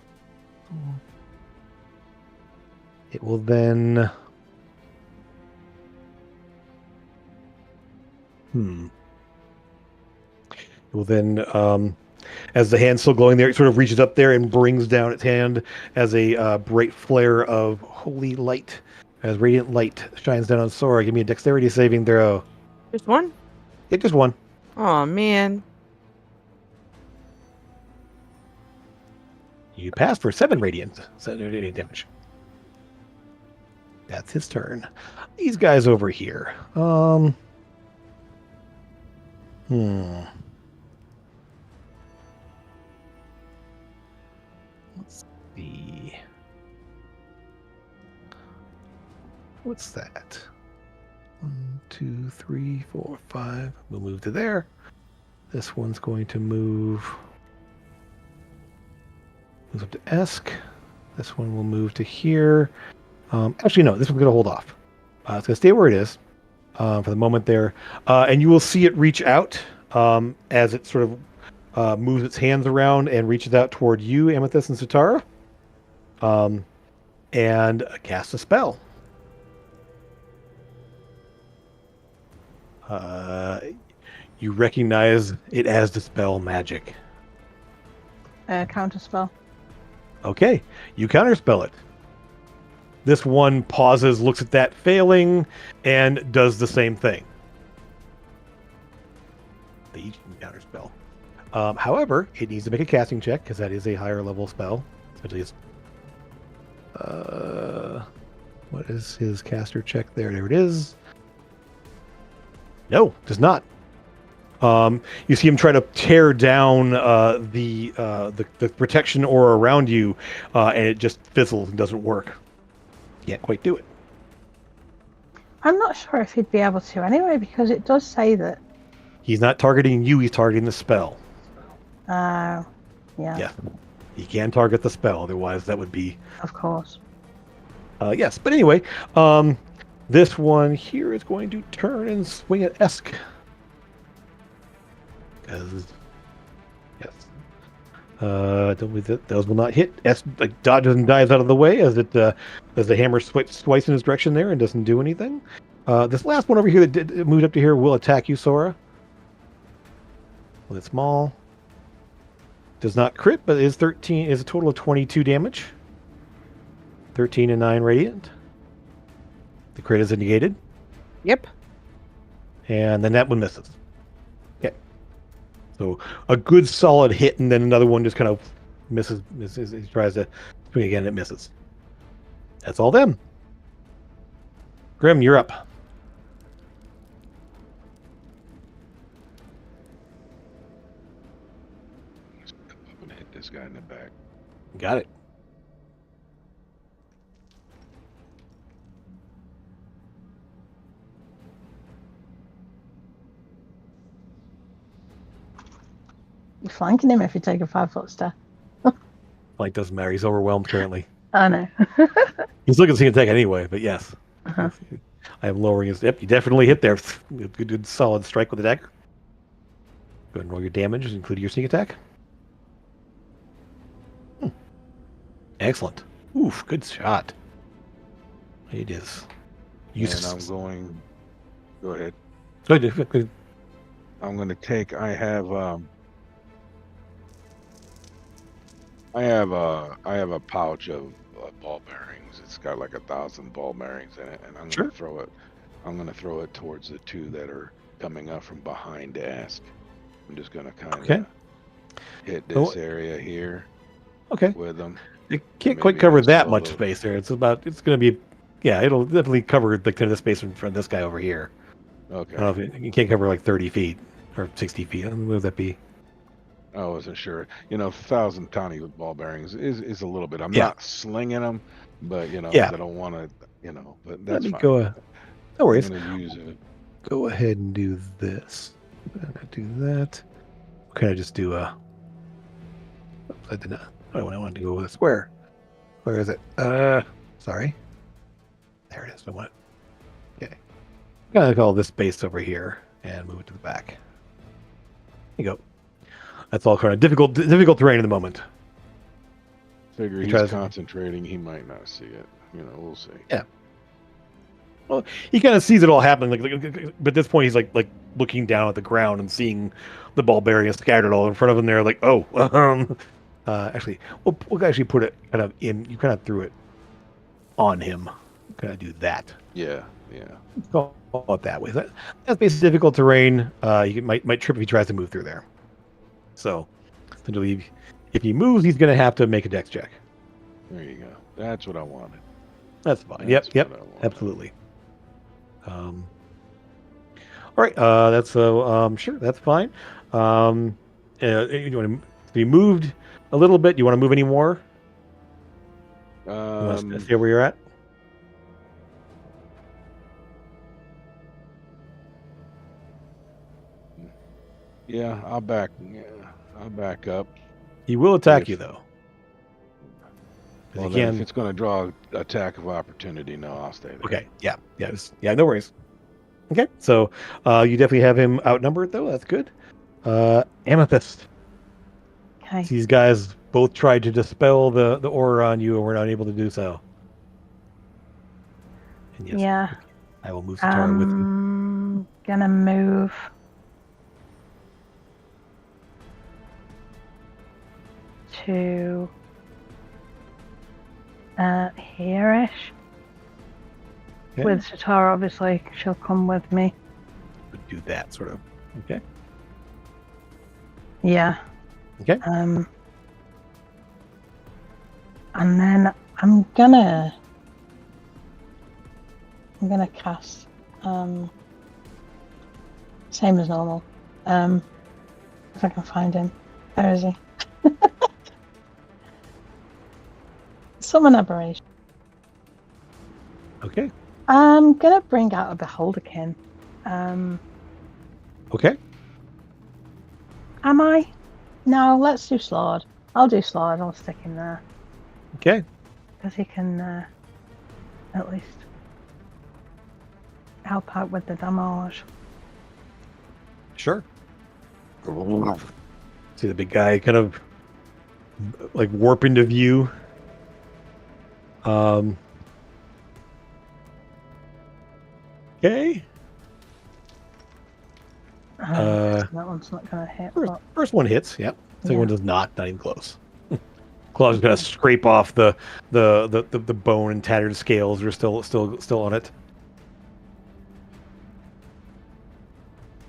it will then. It will then, as the hand's still glowing there, it sort of reaches up there and brings down its hand as a bright flare of holy light, as radiant light shines down on Sora. Give me a dexterity saving throw. Just one? Yeah, just one. Oh man. You pass for 7 radiant damage. That's his turn. These guys over here. Let's see. What's that? 1, 2, 3, 4, 5. We'll move to there. This one's going to move. Moves up to Esk. This one will move to here. Actually, no. This one's going to hold off. It's going to stay where it is. For the moment there. And you will see it reach out as it sort of moves its hands around and reaches out toward you, Amethyst and Sutara, and cast a spell. You recognize it as Dispel Magic. Counterspell. Okay, you counterspell it. This one pauses, looks at that failing, and does the same thing. They each can counterspell. However, it needs to make a casting check, because that is a higher level spell. Essentially, it's... what is his caster check there? There it is. No, does not. You see him try to tear down the protection aura around you, and it just fizzles and doesn't work. Can't quite do it. I'm not sure if he'd be able to anyway, because it does say that. He's not targeting you, he's targeting the spell. Yeah. Yeah. He can target the spell, otherwise that would be... Of course. Yes, but anyway, this one here is going to turn and swing at Esk. Because Don't believe that those will not hit. S like dodges and dives out of the way as as the hammer swipes in his direction there and doesn't do anything. This last one over here that moved up to here will attack you, Sora. Well, it's small. Does not crit, but is 13. Is a total of 22 damage. 13 and 9 radiant. The crit is negated, Yep. and then that one misses. Okay, so a good solid hit, and then another one just kind of misses. He tries to swing again, and it misses. That's all them. Grim, you're up. I'm gonna hit this guy in the back. Got it. You're flanking him if you take a 5-foot step. Like, doesn't matter. He's overwhelmed currently. I know. He's looking to see an attack anyway, but yes. Uh-huh. I am lowering his. Yep, you definitely hit there. Good solid strike with the dagger. Go ahead and roll your damage, including your sneak attack. Excellent. Oof, good shot. It is. And I'm going. Go ahead. Go ahead. I'm going to take. I have a pouch of ball bearings. It's got like 1,000 ball bearings in it, and I'm going to throw it. I'm going to throw it towards the two that are coming up from behind to ask. I'm just going to kind of hit this area here. Okay. With them. It can't quite cover that much space there. It's going to be, it'll definitely cover the kind of space in front of this guy over here. Okay. I don't know if you can't cover like 30 feet or 60 feet. What would that be? I wasn't sure. 1,000 tiny ball bearings is a little bit. I'm not slinging them, but I don't want to. But that's fine. No worries. I'm gonna use it. Go ahead and do this. Do that. Can I just do a? I did not. I wanted to go with a square. Where is it? Sorry. There it is. I want it. Okay. I'm gonna call this base over here and move it to the back. There you go. That's all kind of difficult terrain at the moment. Figure he's concentrating. He might not see it. We'll see. Yeah. Well, he kind of sees it all happening. But at this point, he's like looking down at the ground and seeing the ball bearings scattered all in front of him. There, like, oh, actually, we'll actually put it kind of in. You kind of threw it on him. Kind of do that. Yeah. Call it that way. That's basically difficult terrain. You might trip if he tries to move through there. So, essentially, if he moves, he's going to have to make a dex check. There you go. That's what I wanted. That's fine. Yep. Absolutely. All right. That's sure. That's fine. You want to be moved a little bit? You want to move any more? You want to stay where you're at? Yeah, I'll back up. He will attack you though. Well, then if it's going to draw attack of opportunity, no, I'll stay there. Okay. Yeah. No worries. Okay. So you definitely have him outnumbered though. That's good. Amethyst. Okay. These guys both tried to dispel the aura on you and were not able to do so. And yes, Yeah. I will move Satara with you. I'm gonna move to here-ish. Okay. With Satara, obviously, she'll come with me. Do that sort of. Okay. Yeah. Okay. And then I'm gonna cast same as normal. If I can find him. Where is he? Summon aberration. Okay. I'm gonna bring out a beholderkin. Okay. Am I? No, let's do Slord. I'll do Slord. I'll stick him there. Okay. Because he can at least help out with the damage. Sure. See the big guy kind of like warp into view. Okay. That one's not going to hit. First one hits. Yep. Second one Yeah. does not. Not even close. Claw's gonna scrape off the bone and tattered scales are still on it.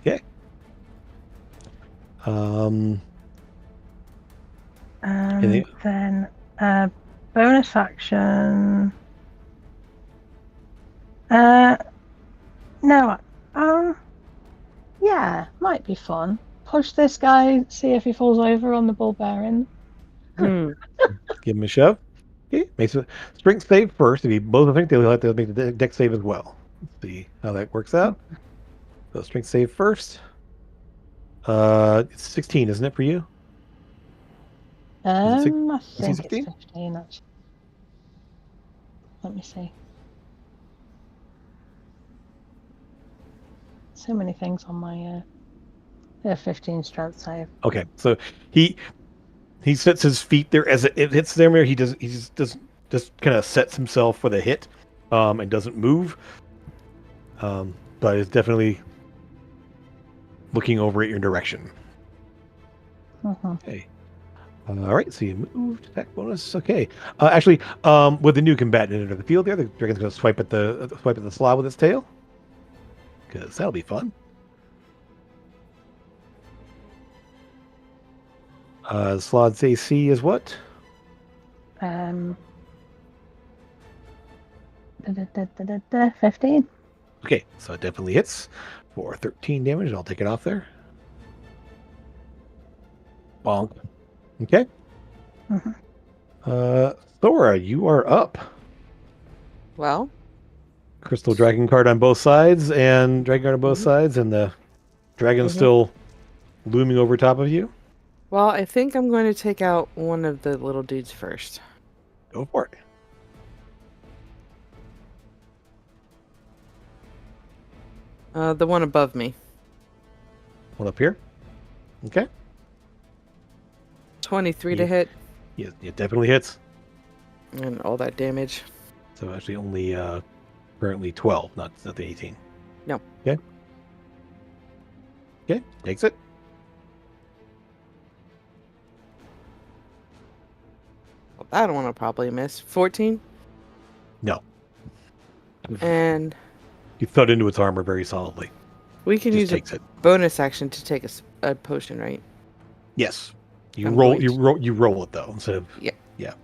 Okay. And then bonus action. No. Yeah, might be fun. Push this guy, see if he falls over on the ball bearing. Give him a shove. Okay. Makes a strength save first. If you both think they'll have to make the deck save as well. Let's see how that works out. So strength save first. It's 16, isn't it for you? I think it's 16? 15. Actually. Let me see. So many things on my 15 strength save. Okay, so he sets his feet there as it hits them. He just kind of sets himself for the hit, and doesn't move. But is definitely looking over at your direction. Okay. All right, so you moved attack bonus. Okay. Actually, with the new combatant into the field there, the dragon's going to swipe at the slob with its tail, because that'll be fun. Slod's AC is what? 15. Okay, so it definitely hits for 13 damage. I'll take it off there. Bonk. Okay. Thora, you are up. Well, Crystal dragon card on both sides, and dragon card on both sides, and the dragon's still looming over top of you. well, I think I'm going to take out one of the little dudes first. Go for it. The one above me. One up here. Okay. 23 to hit, Yeah, it definitely hits. and all that damage. So actually only currently 12, not the 18. No. Okay. Okay, takes it. Well, that one will probably miss. 14, No. and You thud into its armor very solidly. we can Just use a takes it. bonus action to take a potion, right? Yes. You I'm roll. going to- You roll it though instead of. Yeah. Yeah.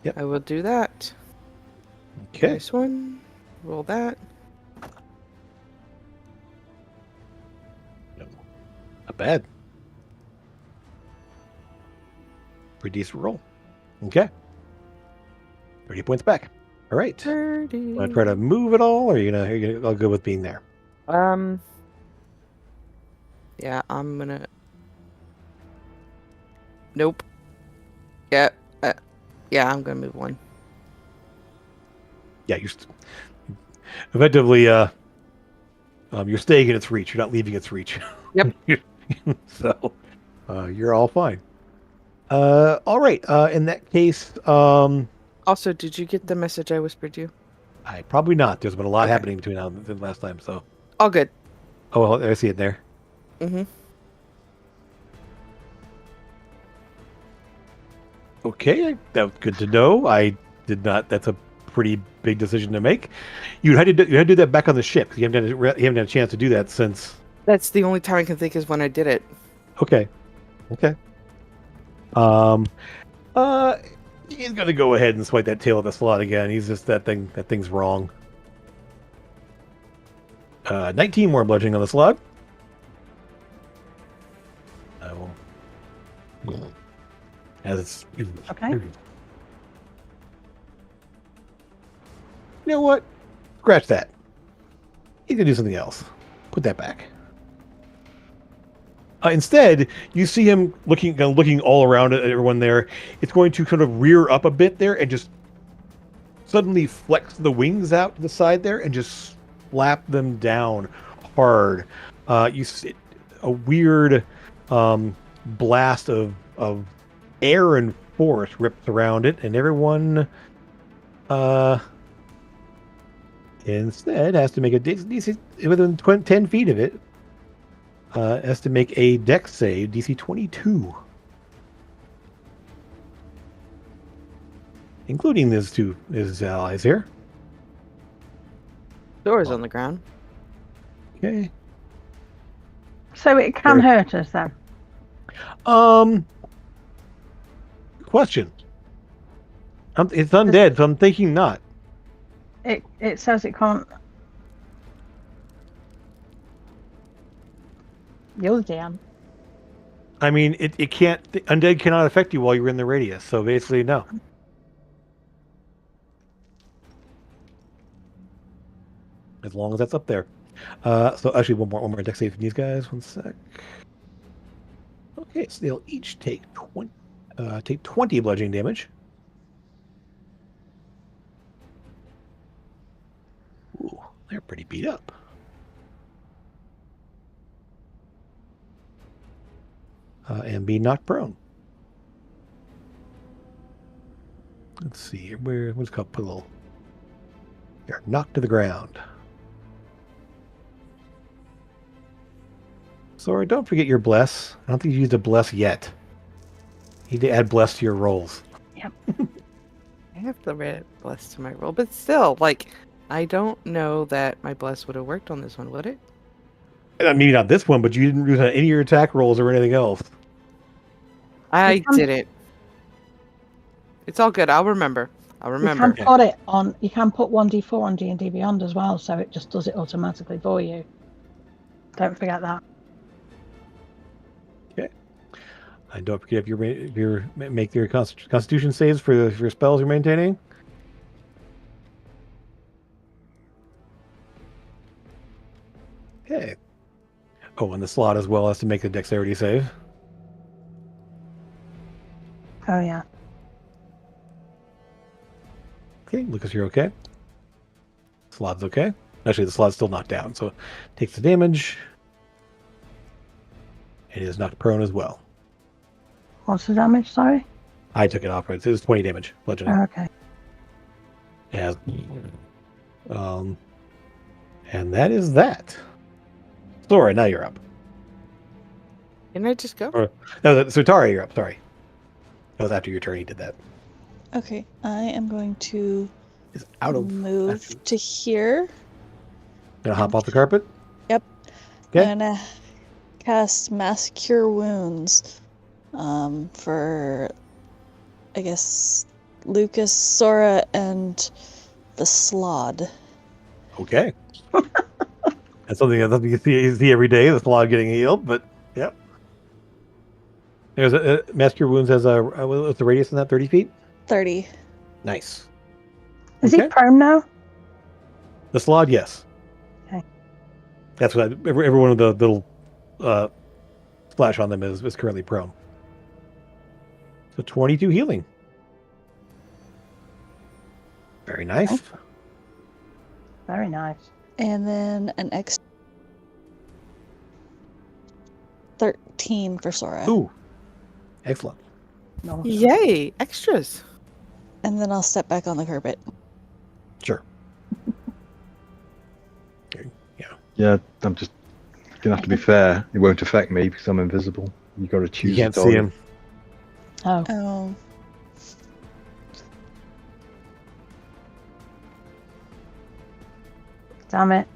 Yep. I will do that. Okay. This one, roll that. Not bad. Pretty decent roll. Okay. 30 points back. All right. 30. Want to try to move at all, or are you gonna all good with being there? Yeah, I'm gonna. Nope. Yeah. Yeah, I'm gonna move one. Yeah, effectively you're staying in its reach. You're not leaving its reach. Yep. So you're all fine. All right. In that case, Also, did you get the message I whispered you? I probably not. There's been a lot happening between now and the last time. So. All good. Oh, well, I see it there. Mm-hmm. Okay, that was good to know. I did not. That's a pretty big decision to make. You had to do that back on the ship. You haven't had a chance to do that since. That's the only time I can think is when I did it. Okay. He's gonna go ahead and swipe that tail of the slot again. He's just that thing's wrong. 19 more bludgeoning on the slot. I will. As it's Okay. You know what? Scratch that. He's gonna do something else. Put that back. Instead, you see him looking all around at everyone there. It's going to kind of rear up a bit there and just suddenly flex the wings out to the side there and just slap them down hard. You see a weird blast of air and force rips around it, and everyone instead has to make a DC within 10 feet of it. Has to make a dex save, DC 22. Including his allies here. Doors on the ground. Okay. So it can hurt us then. Question. It's undead, so I'm thinking not. It says it can't. You're the DM. I mean, it can't. Undead cannot affect you while you're in the radius, so basically, no. As long as that's up there. So actually, one more dex save from these guys. 1 sec. Okay, so they'll each take 20 bludgeoning damage. Ooh, they're pretty beat up. And be knocked prone. Let's see. What's called put a little. You're knocked to the ground. Sora, don't forget your bless. I don't think you used a bless yet. You need to add bless to your rolls. Yep. I have the red bless to my roll, but still, like, I don't know that my bless would have worked on this one, would it? Maybe not this one, but you didn't use any of your attack rolls or anything else. I didn't. It's all good. I'll remember. You can put it on. You can put 1d4 on D&D Beyond as well, so it just does it automatically for you. Don't forget that. Okay. And don't forget if you make your Constitution saves for your spells you're maintaining. Okay. Oh, and the slot as well has to make a dexterity save. Oh yeah. Okay, Lucas, you're okay. Slot's okay. Actually, the slot's still knocked down, so it takes the damage. It is knocked prone as well. What's the damage? Sorry. I took it off. It was 20 damage, bludgeoning. Oh, okay. Yeah. And that is that. Sora, now you're up. Didn't I just go? No, so Tara, you're up. Sorry. That was after your turn. He did that. Okay, I am going to It's out of move to here. Gonna hop off the carpet. Yep. Okay. I'm gonna cast Mass Cure Wounds for, I guess, Lucas, Sora, and the Slod. Okay. That's something you see every day. The slot getting healed, but yep. There's a Master Wounds has what's the radius in that? 30 feet. 30. Nice. Is he prone now? The slot, yes. Okay. That's what every one of the little splash on them is currently prone. So 22 healing. Very nice. Okay. Very nice. And then an extra 13 for Sora. Ooh. Excellent. No. Yay! Extras. And then I'll step back on the carpet. Sure. Okay, yeah. Yeah, I'm just gonna have to be fair. It won't affect me because I'm invisible. You got to choose. You can't a see target. him. Oh. Oh. Damn it.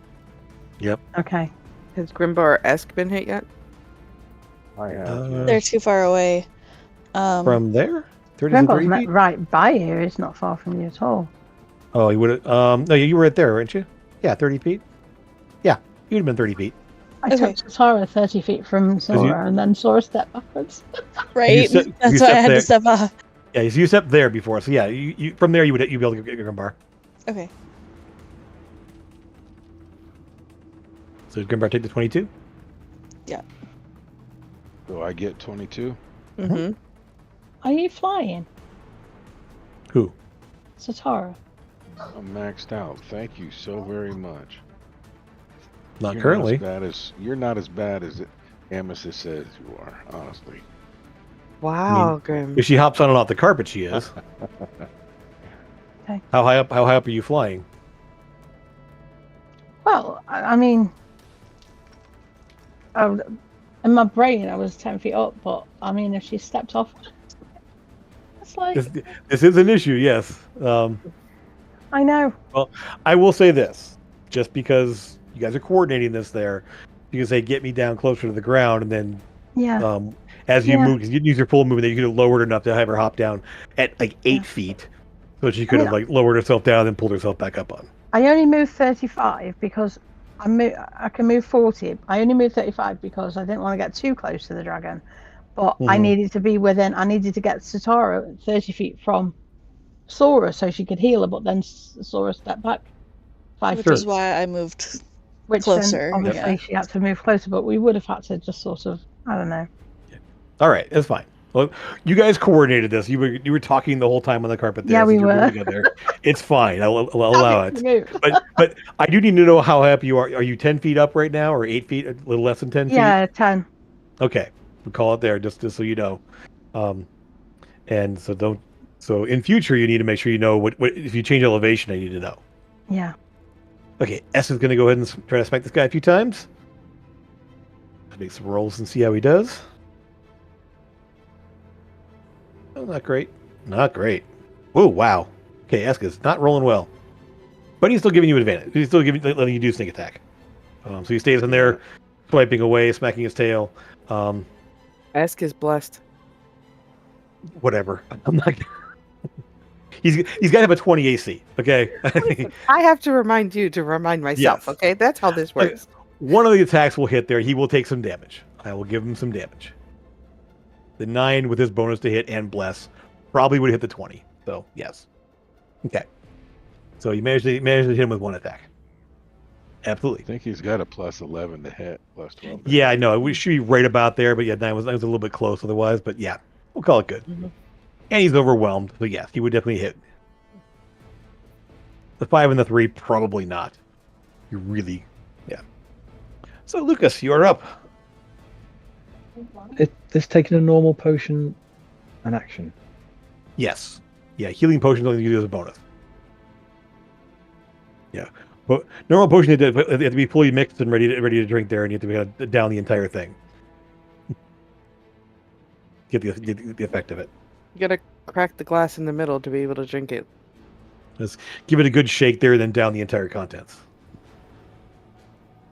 Yep. Okay. Has Grimbar-esque been hit yet? I have. They're too far away. From there? 30 to Grimbal's 30 feet? right by you. It's not far from you at all. Oh, you would have. No, you were right there, weren't you? Yeah, 30 feet. Yeah, you'd have been 30 feet. I Okay. took Sora 30 feet from Sora and then Sora stepped backwards. Right? You That's why I had there. to step off. Yeah, you stepped there before, so yeah, you from there you'd be able to get your Grimbar. Okay. So did Grimbar take the 22? Do I get 22? Mm-hmm. Are you flying? Who? Satara. I'm maxed out. Thank you so very much. Not You're currently. you're not as bad as Amethyst says you are, honestly. Wow, Grim. If she hops on and off the carpet, she is. Okay. How high up? How high up are you flying? Well, I mean, in my brain, I was 10 feet up, but I mean, if she stepped off, it's like This is an issue. Yes. I know. Well, I will say this, just because you guys are coordinating this there, you can say get me down closer to the ground, and then Yeah. as you Yeah. move, because you use your full movement, then you could have lowered her enough to have her hop down at like 8 feet, so she could have like lowered herself down and pulled herself back up on. I only moved 35 because I can move 40. I only moved 35 because I didn't want to get too close to the dragon, but I needed to be within. I needed to get Satara at 30 feet from Sora so she could heal her, but then Sora stepped back 5 Which feet. is why I moved Which closer. then obviously she had to move closer, but we would have had to just sort of, I don't know. All right, that's fine. Well, you guys coordinated this. You were talking the whole time on the carpet there. Yeah, we you're were. Together. It's fine. I'll allow it. Move. But I do need to know how high up you are. Are you 10 feet up right now, or 8 feet? A little less than 10 feet. Yeah, 10. Okay, we'll call it there, just so you know. And so don't. So in future, you need to make sure you know what if you change elevation. I need to know. Yeah. Okay, S is going to go ahead and try to smack this guy a few times. Make some rolls and see how he does. Oh, not great. Not great. Oh, wow. Okay, Eska's not rolling well. But he's still giving you advantage. He's still letting you do sneak attack. So he stays in there, swiping away, smacking his tail. Ask is blessed. Whatever. I'm not... He's got to have a 20 AC, okay? I have to remind you to remind myself, Yes. okay? That's how this works. One of the attacks will hit there. He will take some damage. I will give him some damage. The 9 with his bonus to hit and bless probably would hit the 20. So, yes. Okay. So you managed to hit him with one attack. Absolutely. I think he's got a plus 11 to hit, plus 12. Yeah, I know. We should be right about there, but yeah, 9 was a little bit close otherwise. But yeah, we'll call it good. Mm-hmm. And he's overwhelmed. So yes, he would definitely hit. The 5 and the 3, probably not. You really, yeah. So Lucas, you're up. It's taking a normal potion an action. Yes. Yeah, healing potions only you do as a bonus. Yeah. But normal potion they have to be fully mixed and ready to drink there, and you have to down the entire thing. Get the effect of it. You gotta crack the glass in the middle to be able to drink it. Just give it a good shake there, then down the entire contents.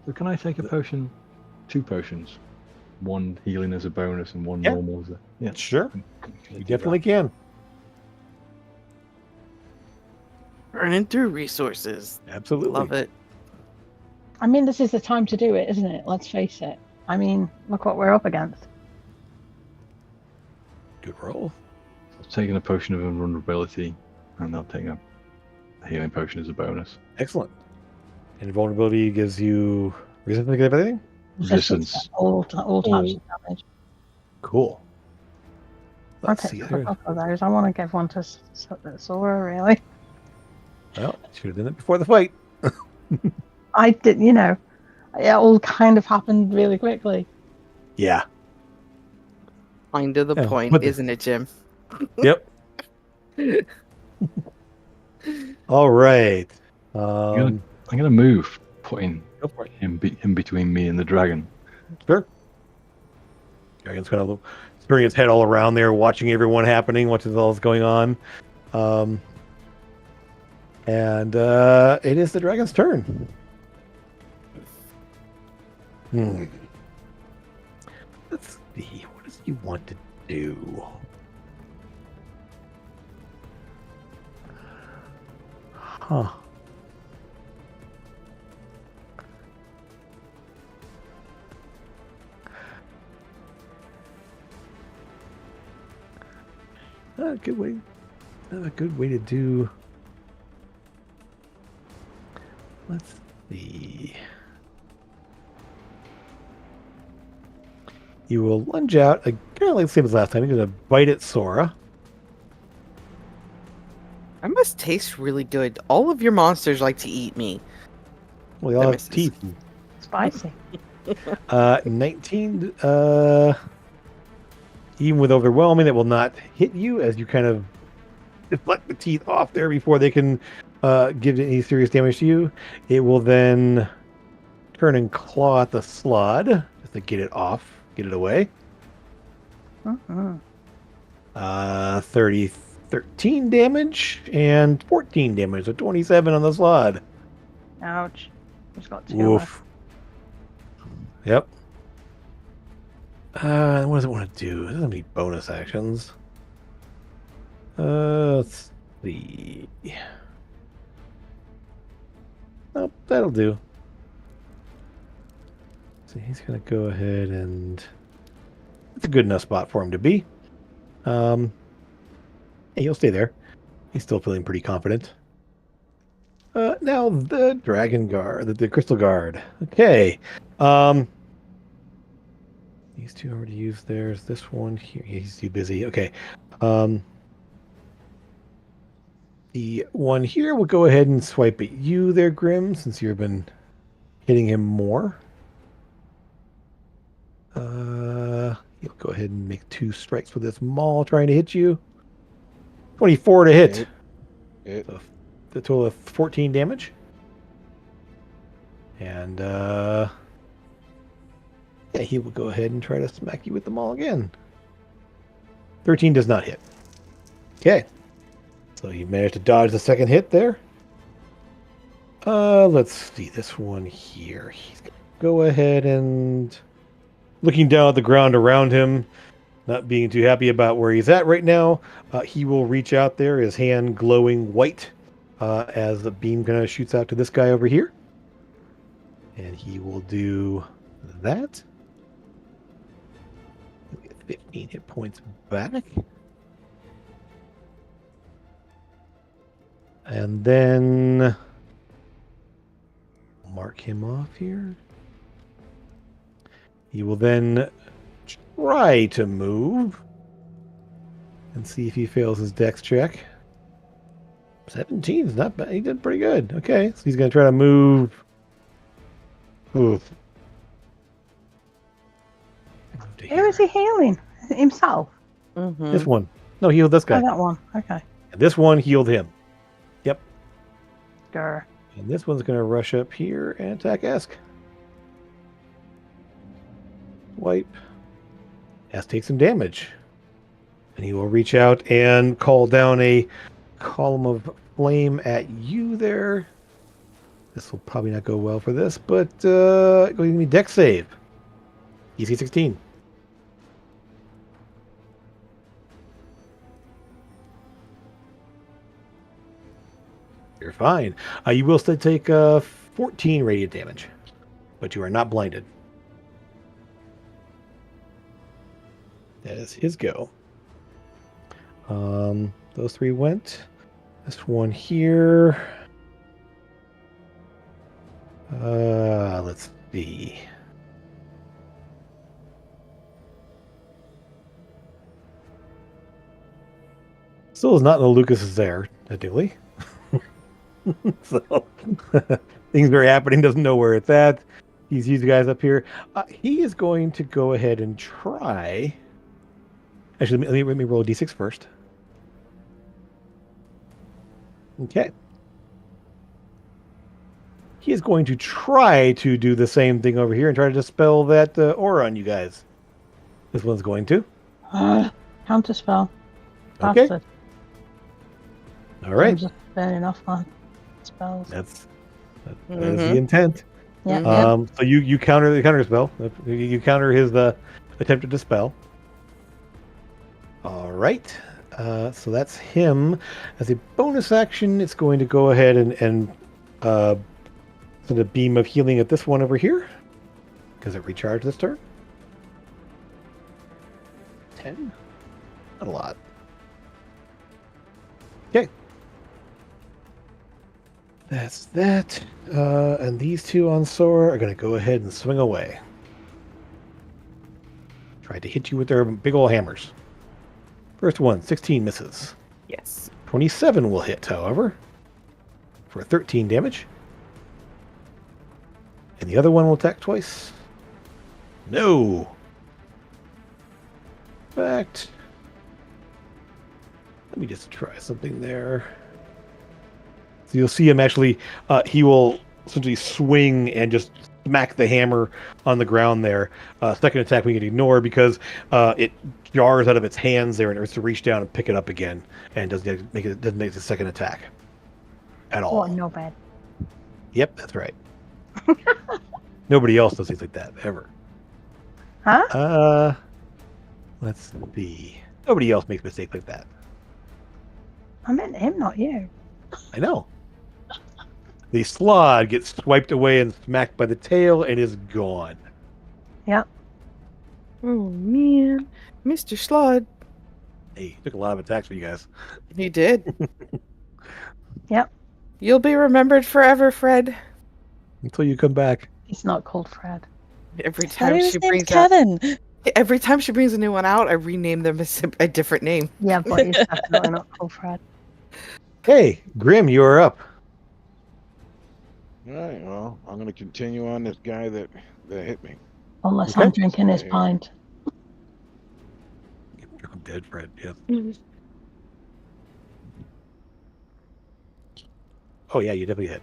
So can I take a potion, 2 potions? One healing as a bonus and one normal as a... Yeah, Sure. Can You definitely can. Burning through resources. Absolutely. Love it. I mean, this is the time to do it, isn't it? Let's face it. I mean, look what we're up against. Good roll. Taking a potion of invulnerability, and I'll take a healing potion as a bonus. Excellent. And vulnerability gives you resistance to everything? Resistance. All types of damage. Cool. I'll Let's take see a here. couple of those. I want to give one to Sora, really. Well, should have done it before the fight. I did, it all kind of happened really quickly. Yeah. Fine to the Yeah, point, but- isn't it, Jim? Yep. All right. I'm gonna move, putting Go for it. him between me and the dragon. Sure. Dragon's kind of turning its head all around there, watching everyone happening, watching all that's going on. And it is the dragon's turn. Let's see. What does he want to do? Huh. Not a good way. Not a good way to do. Let's see. You will lunge out, kind of like the same as last time. You're going to bite at Sora. I must taste really good. All of your monsters like to eat me. Well, they all That have misses. teeth. Spicy. 19. Even with overwhelming, it will not hit you as you kind of deflect the teeth off there before they can give any serious damage to you. It will then turn and claw at the slod just to get it off, get it away. 13 damage and 14 damage, so 27 on the slod. Ouch. Just got 2 left. Oof. Yep. What does it want to do? It doesn't have any bonus actions. Let's see. Nope, that'll do. So he's gonna go ahead and it's a good enough spot for him to be. Hey, he'll stay there. He's still feeling pretty confident. Now the Dragon Guard, the Crystal Guard. Okay. These two already used theirs. This one here, he's too busy. Okay. The one here will go ahead and swipe at you there, Grim, since you've been hitting him more. He'll go ahead and make 2 strikes with this maul trying to hit you. 24 to hit. So the total of 14 damage. And yeah, he will go ahead and try to smack you with the maul again. 13 does not hit. Okay. So you managed to dodge the second hit there. Let's see this one here. He's gonna go ahead and looking down at the ground around him, not being too happy about where he's at right now. He will reach out there, his hand glowing white, as the beam kind of shoots out to this guy over here. And he will do that. He'll get 15 hit points back. And then mark him off here. He will then try to move and see if he fails his dex check. 17 is not bad. He did pretty good. Okay, so he's going to try to move. Oof. Who is he healing? Himself? This one. No, he healed this guy. Oh, that one. Okay. And this one healed him. Yep. Grr. And this one's going to rush up here and attack Esk. Wipe. Esk takes some damage. And he will reach out and call down a column of flame at you there. This will probably not go well for this, but going to be dex save. EC 16. You're fine. You will still take 14 radiant damage, but you are not blinded. That is his go. Those 3 went. This one here. Let's see. Still is not no Lucas is there, technically. So things are happening, doesn't know where it's at. He's these guys up here. He is going to go ahead and try. Actually, let me roll a d6 first. Okay. He is going to try to do the same thing over here and try to dispel that aura on you guys. This one's going to. Counter spell. Okay. Bastard. All right. I'm just burning off my spells. That is the intent. Yeah. So you counter the counter spell. You counter his attempted dispel. All right. So that's him. As a bonus action, it's going to go ahead and send a beam of healing at this one over here. Because it recharged this turn. 10. Not a lot. Okay. That's that. And these 2 on Sora are going to go ahead and swing away. Try to hit you with their big old hammers. First one, 16 misses. Yes. 27 will hit, however, for 13 damage. And the other one will attack twice. No. fact, let me just try something there. So you'll see him actually, he will essentially swing and just smack the hammer on the ground there. Second attack we can ignore because it jars out of its hands there and it's to reach down and pick it up again and doesn't make the second attack at all. Oh, no bad. Yep, that's right. Nobody else does things like that ever. Huh? Let's see. Nobody else makes mistakes like that. I meant him, not you. I know. The slod gets swiped away and smacked by the tail and is gone. Yep. Oh man, Mr. Slod. Hey, took a lot of attacks for you guys. He did. Yep. You'll be remembered forever, Fred. Until you come back. He's not called Fred. Every I thought time he she was named brings out, Kevin. every time she brings a new one out, I rename them a different name. Yeah, but he's definitely not called Fred. Hey, Grim, you are up. All right, well, I'm going to continue on this guy that hit me. Unless Okay. I'm drinking his Yeah. pint. I'm dead, Fred. Yes. Oh yeah, you definitely hit.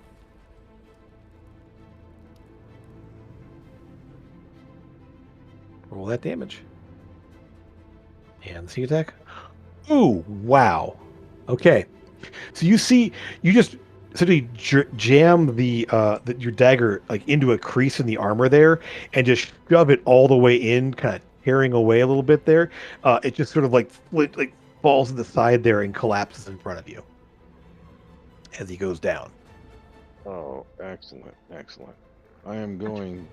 Roll that damage. And sneak attack. Ooh, wow. Okay. So you just essentially jam your dagger like into a crease in the armor there, and just shove it all the way in, kind of tearing away a little bit there. It just sort of like falls to the side there and collapses in front of you as he goes down. Oh, excellent, excellent. I am going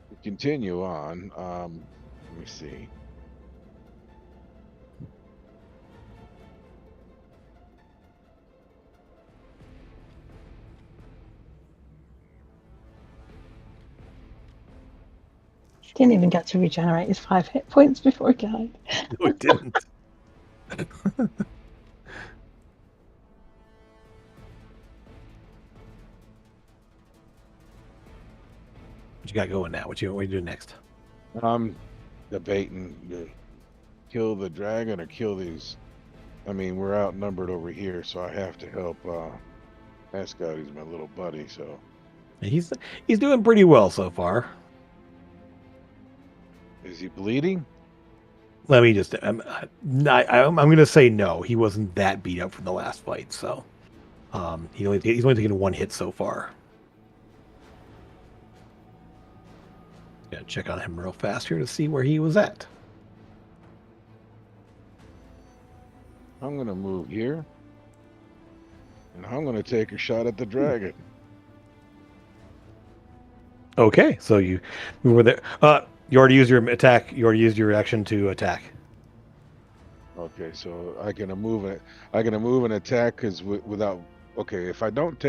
to continue on. Let me see. Didn't even get to regenerate his 5 hit points before he died. No, it didn't. What you got going now? What you doing next? I'm debating to kill the dragon or kill these. I mean, we're outnumbered over here, so I have to help Ascot. He's my little buddy, so He's doing pretty well so far. is he bleeding? Let me just. I'm going to say no. He wasn't that beat up from the last fight, so he's only taken one hit so far. Gotta check on him real fast here to see where he was at. I'm gonna move here, and I'm gonna take a shot at the dragon. Okay, so you were there. You already used your attack. You already used your action to attack. Okay, so I can move it. I can move and attack because without. Okay, if I don't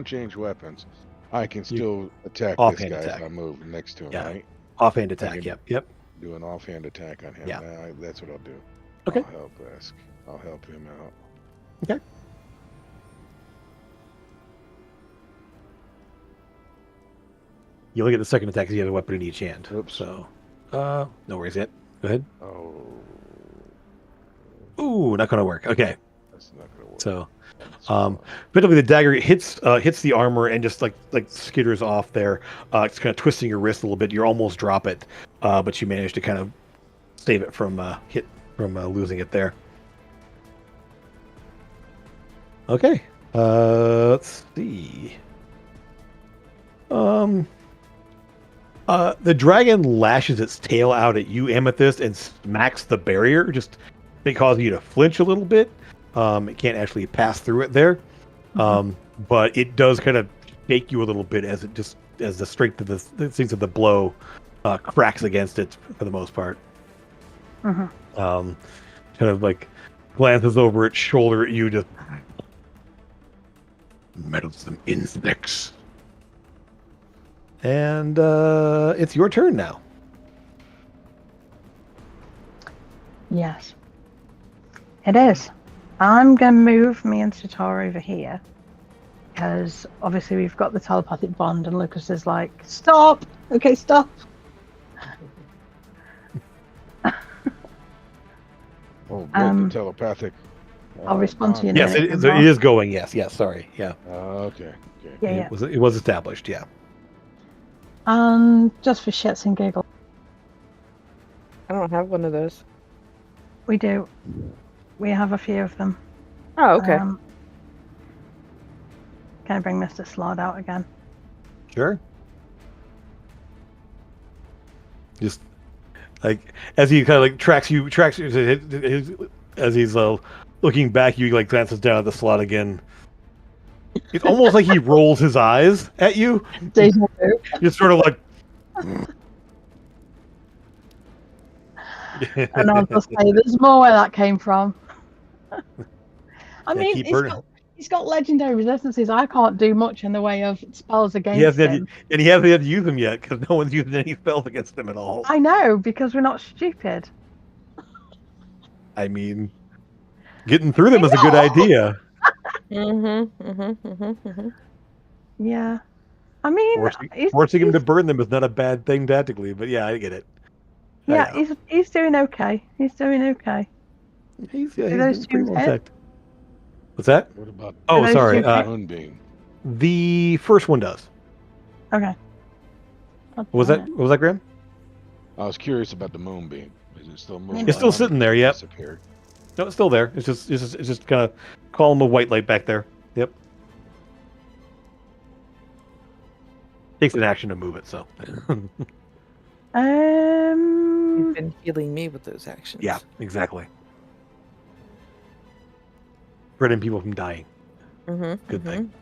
change weapons, I can still attack this offhand guy attack. if I move next to him, Yeah. right? Offhand attack. can- Yep. Do an offhand attack on him. Yeah. That's what I'll do. Okay. I'll help him out. Okay. You only get the second attack because you have a weapon in each hand. Oops. So, no worries yet. Go ahead. Oh, Ooh, not gonna work. Okay. that's not gonna work. So, That's fine. Eventually the dagger hits the armor and just like skitters off there. It's kind of twisting your wrist a little bit. You almost drop it, but you manage to kind of save it from losing it there. Okay. Let's see. The dragon lashes its tail out at you, Amethyst, and smacks the barrier. Just they cause you to flinch a little bit. It can't actually pass through it there, but it does kind of shake you a little bit as the strength of the things of the blow cracks against it for the most part. Mhm. Kind of like glances over its shoulder at you, just meddlesome insects. And it's your turn now. Yes. It is. I'm going to move me and Satara over here. Because obviously we've got the telepathic bond and Lucas is like, stop! Okay, stop! Oh, good. The telepathic. I'll respond to you. Yes, in a it minute. is going. Yes, yes. Sorry. Yeah. Okay. Yeah. It was established. Yeah. And just for shits and giggles, I don't have one of those. we do. We have a few of them. Oh, okay. Can I bring Mr. Slod out again? Sure. Just like as he kind of like tracks as he's looking back, you like glances down at the slot again. It's almost like he rolls his eyes at you. Deja vu. Just sort of like. And I'll just say, there's more where that came from. I mean, keep burning. he's got legendary resistances. I can't do much in the way of spells against He hasn't him. and he hasn't had to use them yet because no one's using any spells against him at all. I know, because we're not stupid. I mean, getting through them is a good idea. Yeah. I mean, Forcing him to burn them is not a bad thing tactically, but yeah, I get it. Yeah, he's doing okay. He's doing okay. He's those pretty two well hit? attacked. What's that? What about Oh, those sorry. two hit? Moonbeam? The first one does. Okay. What was that, Graham? I was curious about the Moonbeam. Is it still moving? It's still around? sitting there. Yep. Disappeared. No, it's still there. It's just kind of column of white light back there. Yep. Takes an action to move it, so. You've been healing me with those actions. Yeah, exactly. Preventing people from dying. Good thing.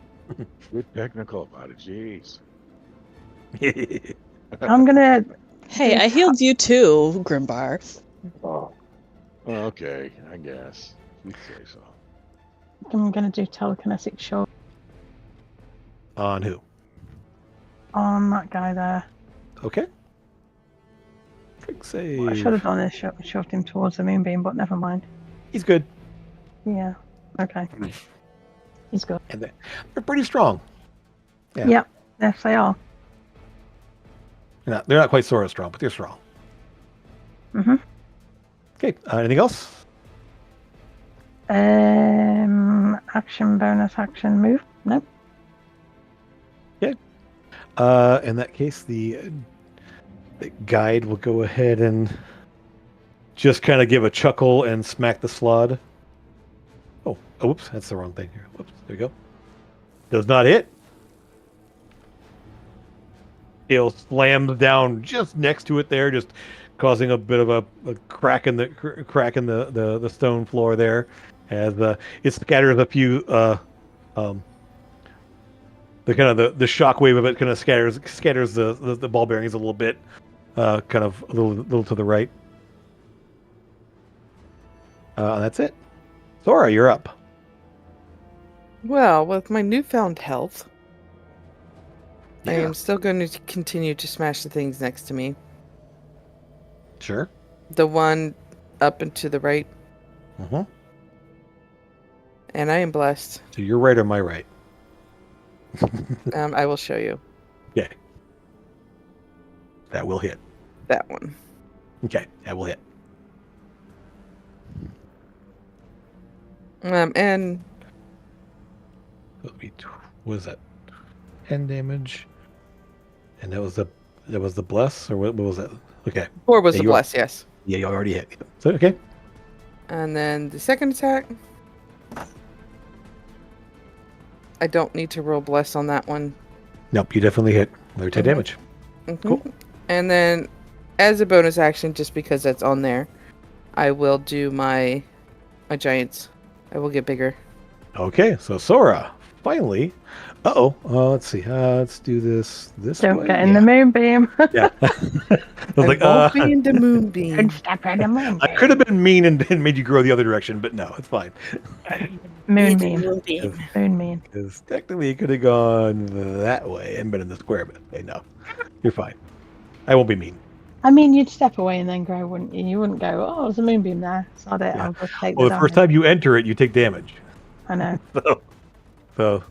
Good technical about it. Jeez. I'm gonna. Hey, I healed you too, Grimbar. Oh, okay. I guess you'd say so. I'm gonna do telekinetic shot On who? on that guy there. Okay. Quick save. What I should have done is shoved him towards the moonbeam, but never mind. He's good. Yeah. Okay. He's good. And they're pretty strong. Yeah. Yep. Yes, they are. They're not quite Sora strong, but they're strong. Mhm. Okay. Anything else? Action, bonus, action, move. Nope. In that case, the guide will go ahead and just kind of give a chuckle and smack the slod. Oh, whoops, that's the wrong thing here. Whoops, there we go. Does not hit. Tail slams down just next to it there, just causing a bit of a crack in the stone floor there, as it scatters a few the shockwave of it kind of scatters the ball bearings a little bit, kind of a little to the right. And that's it. Sora, you're up. Well, with my newfound health, I Yeah. am still going to continue to smash the things next to me. Sure. The one up and to the right, Mm-hmm. and I am blessed. So you're right or my right? I will show you Okay. That will hit. that one. Okay, that will hit. And What is that? 10 damage. And that was the bless, or what was that? Okay. 4 was Yeah, the you are- bless, yes. Yeah, you already hit. So okay. And then the second attack, I don't need to roll bless on that one. Nope, you definitely hit. Another 10 Okay. damage. Cool. And then, as a bonus action, just because that's on there, I will do my giants. I will get bigger. Okay, so Sora, finally. Let's see. Let's do this Don't way. get in the moonbeam. Yeah. I was like, won't be in the moonbeam. Don't step in the moonbeam. I could have been mean and made you grow the other direction, but no, it's fine. Moonbeam. Moonbeam. Moonbeam. Because technically you could have gone that way and been in the square, but okay, no. You're fine. I won't be mean. I mean, you'd step away and then grow, wouldn't you? You wouldn't go, oh, there's a moonbeam there. Sod it, Yeah. I'll just take Well, the first damage. time you enter it, you take damage. I know. So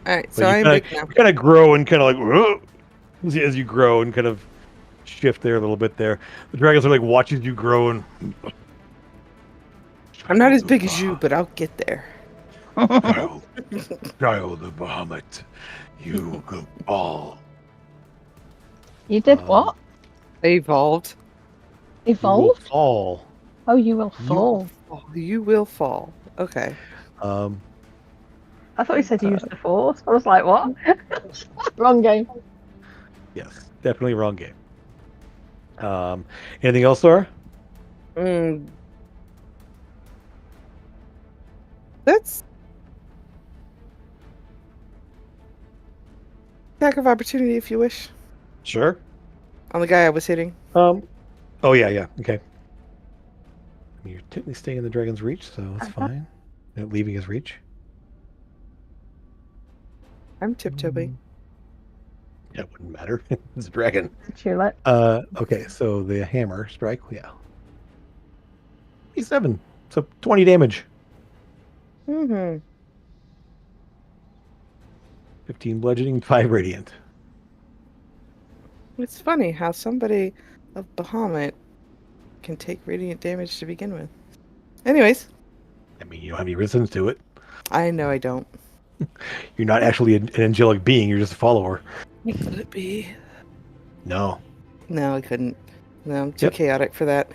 Alright, so but I'm big now. you kind of grow and kind of like, "Whoa," as you grow and kind of shift there a little bit there. The dragon sort of like watches you grow and I'm not as big as you, but I'll get there. Child of Bahamut, you will fall. You did what? I evolved. You will Evolve? fall. Oh, you will You- fall. Oh, you will fall. Okay. I thought you said you used the force. I was like, what? Wrong game. Yes, definitely wrong game. Anything else, Laura? That's attack of opportunity if you wish. Sure. On the guy I was hitting. Oh yeah. Okay. You're technically staying in the dragon's reach, so it's fine. Not leaving his reach. I'm tiptoeing. That wouldn't matter. It's a dragon. Tulip. Okay, so the hammer strike, yeah. 7, so 20 damage. 15 bludgeoning, 5 radiant. It's funny how somebody of Bahamut can take radiant damage to begin with. Anyways. I mean, you don't have any resistance to it. I know I don't. You're not actually an angelic being, you're just a follower. Could it be? No. No, I couldn't. No, I'm too Yep. chaotic for that.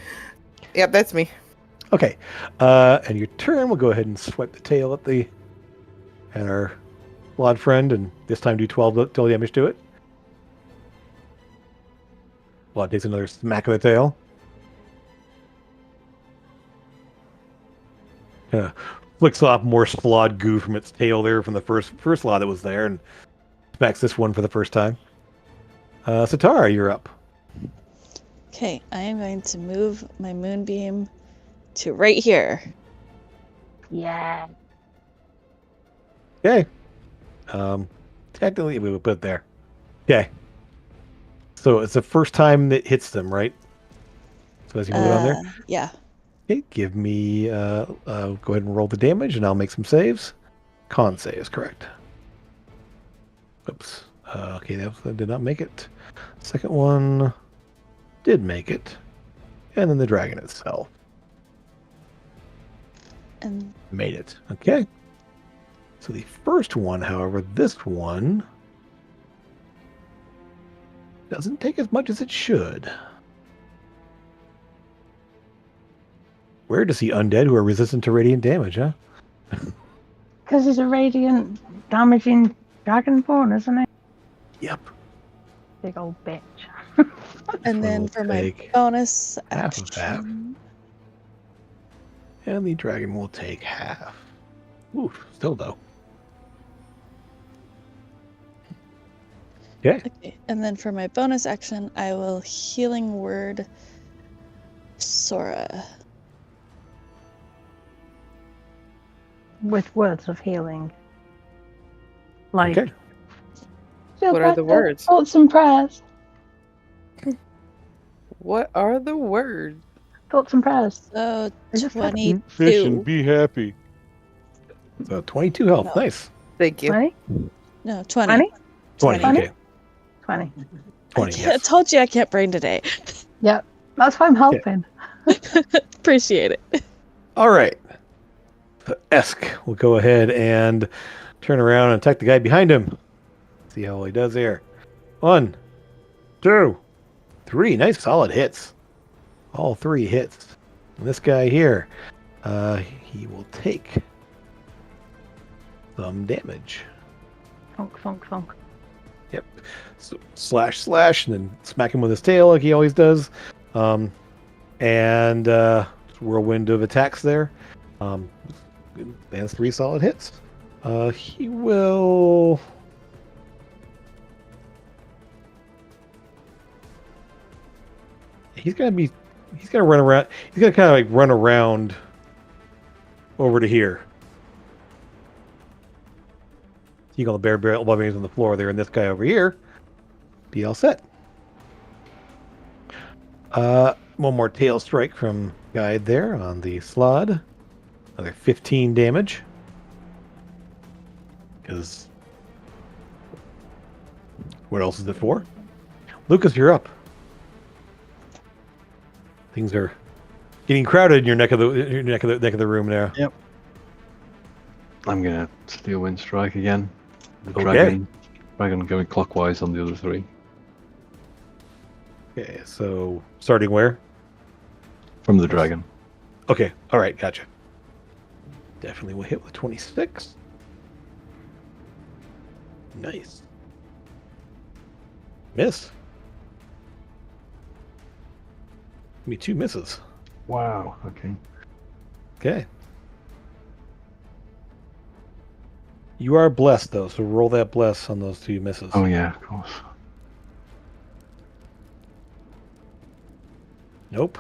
Yep, that's me. Okay, and your turn, we'll go ahead and swipe the tail at our blood friend, and this time do 12 damage to it. Blood takes another smack of the tail. Flicks off more flawed goo from its tail there from the first lot that was there, and smacks this one for the first time. Satara, you're up. Okay, I am going to move my moonbeam to right here. Yeah. Okay. Technically, we would put it there. Okay. So it's the first time that hits them, right? So as you move it on there. Yeah. Okay, give me. Go ahead and roll the damage, and I'll make some saves. Con saves, correct. Oops. Okay, that did not make it. Second one did make it, and then the dragon itself And made it. Okay. So the first one, however, this one doesn't take as much as it should. Where to see undead who are resistant to radiant damage, huh? Because he's a radiant damaging dragonborn, isn't he? Yep. Big old bitch. and then We'll for my take bonus half of that. action, And the dragon will take half. Oof, still though. Okay. okay, and then for my bonus action, I will healing word Sora. With words of healing. Like, Okay. feel What are the better, words? Thoughts and prayers. What are the words? Thoughts and prayers. So Is it Fish 22. and be happy. So 22 health. No. Nice. Thank you. 20? No, 20. 20? 20. 20? Okay. 20. 20. I Yes. told you I can't brain today. Yep. That's why I'm helping. Appreciate it. All right. So Esk will go ahead and turn around and attack the guy behind him. See how well he does there. 1, 2, 3. Nice solid hits. All 3 hits. And this guy here, he will take some damage. Thunk, thunk, thunk. Yep. So slash, and then smack him with his tail like he always does. And whirlwind of attacks there. That's 3 solid hits. He will. He's gonna run around. He's gonna kind of like run around over to here. You got the bear barbarians on the floor there, and this guy over here. Be all set. One more tail strike from Guide there on the slod. Another 15 damage. Because what else is it for? Lucas, you're up. Things are getting crowded in your neck of the room there. Yep. I'm gonna steal wind strike again. The Okay. dragon going clockwise on the other 3. Okay, so starting where? From the dragon. Okay, all right, gotcha. Definitely will hit with 26. Nice. Miss. Give me 2 misses. Wow. Okay. Okay. You are blessed though, so roll that bless on those 2 misses. Oh yeah, of course. Nope.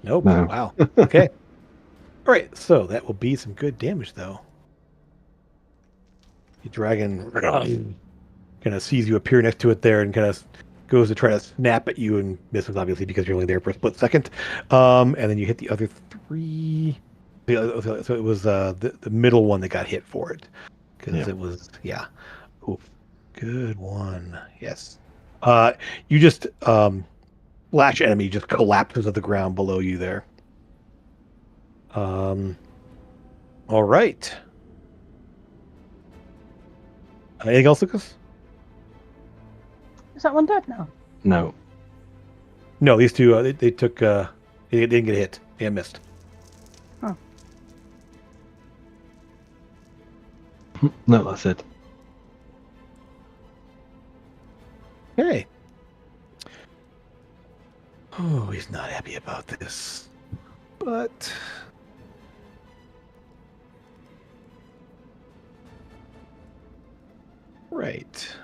Nope. No. Wow. Okay. All right, so that will be some good damage though. The dragon kind of sees you appear next to it there and kind of goes to try to snap at you and misses, obviously, because you're only there for a split second. And then you hit the other 3. So it was the middle one that got hit for it. Because it was, yeah. Oof. Good one. Yes. You just, Lash enemy just collapses to the ground below you there. All right. Anything else, Lucas? Is that one dead now? No. No, these 2 they took they didn't get hit. They missed. Oh. No, that's it. Okay. Oh, he's not happy about this. But right.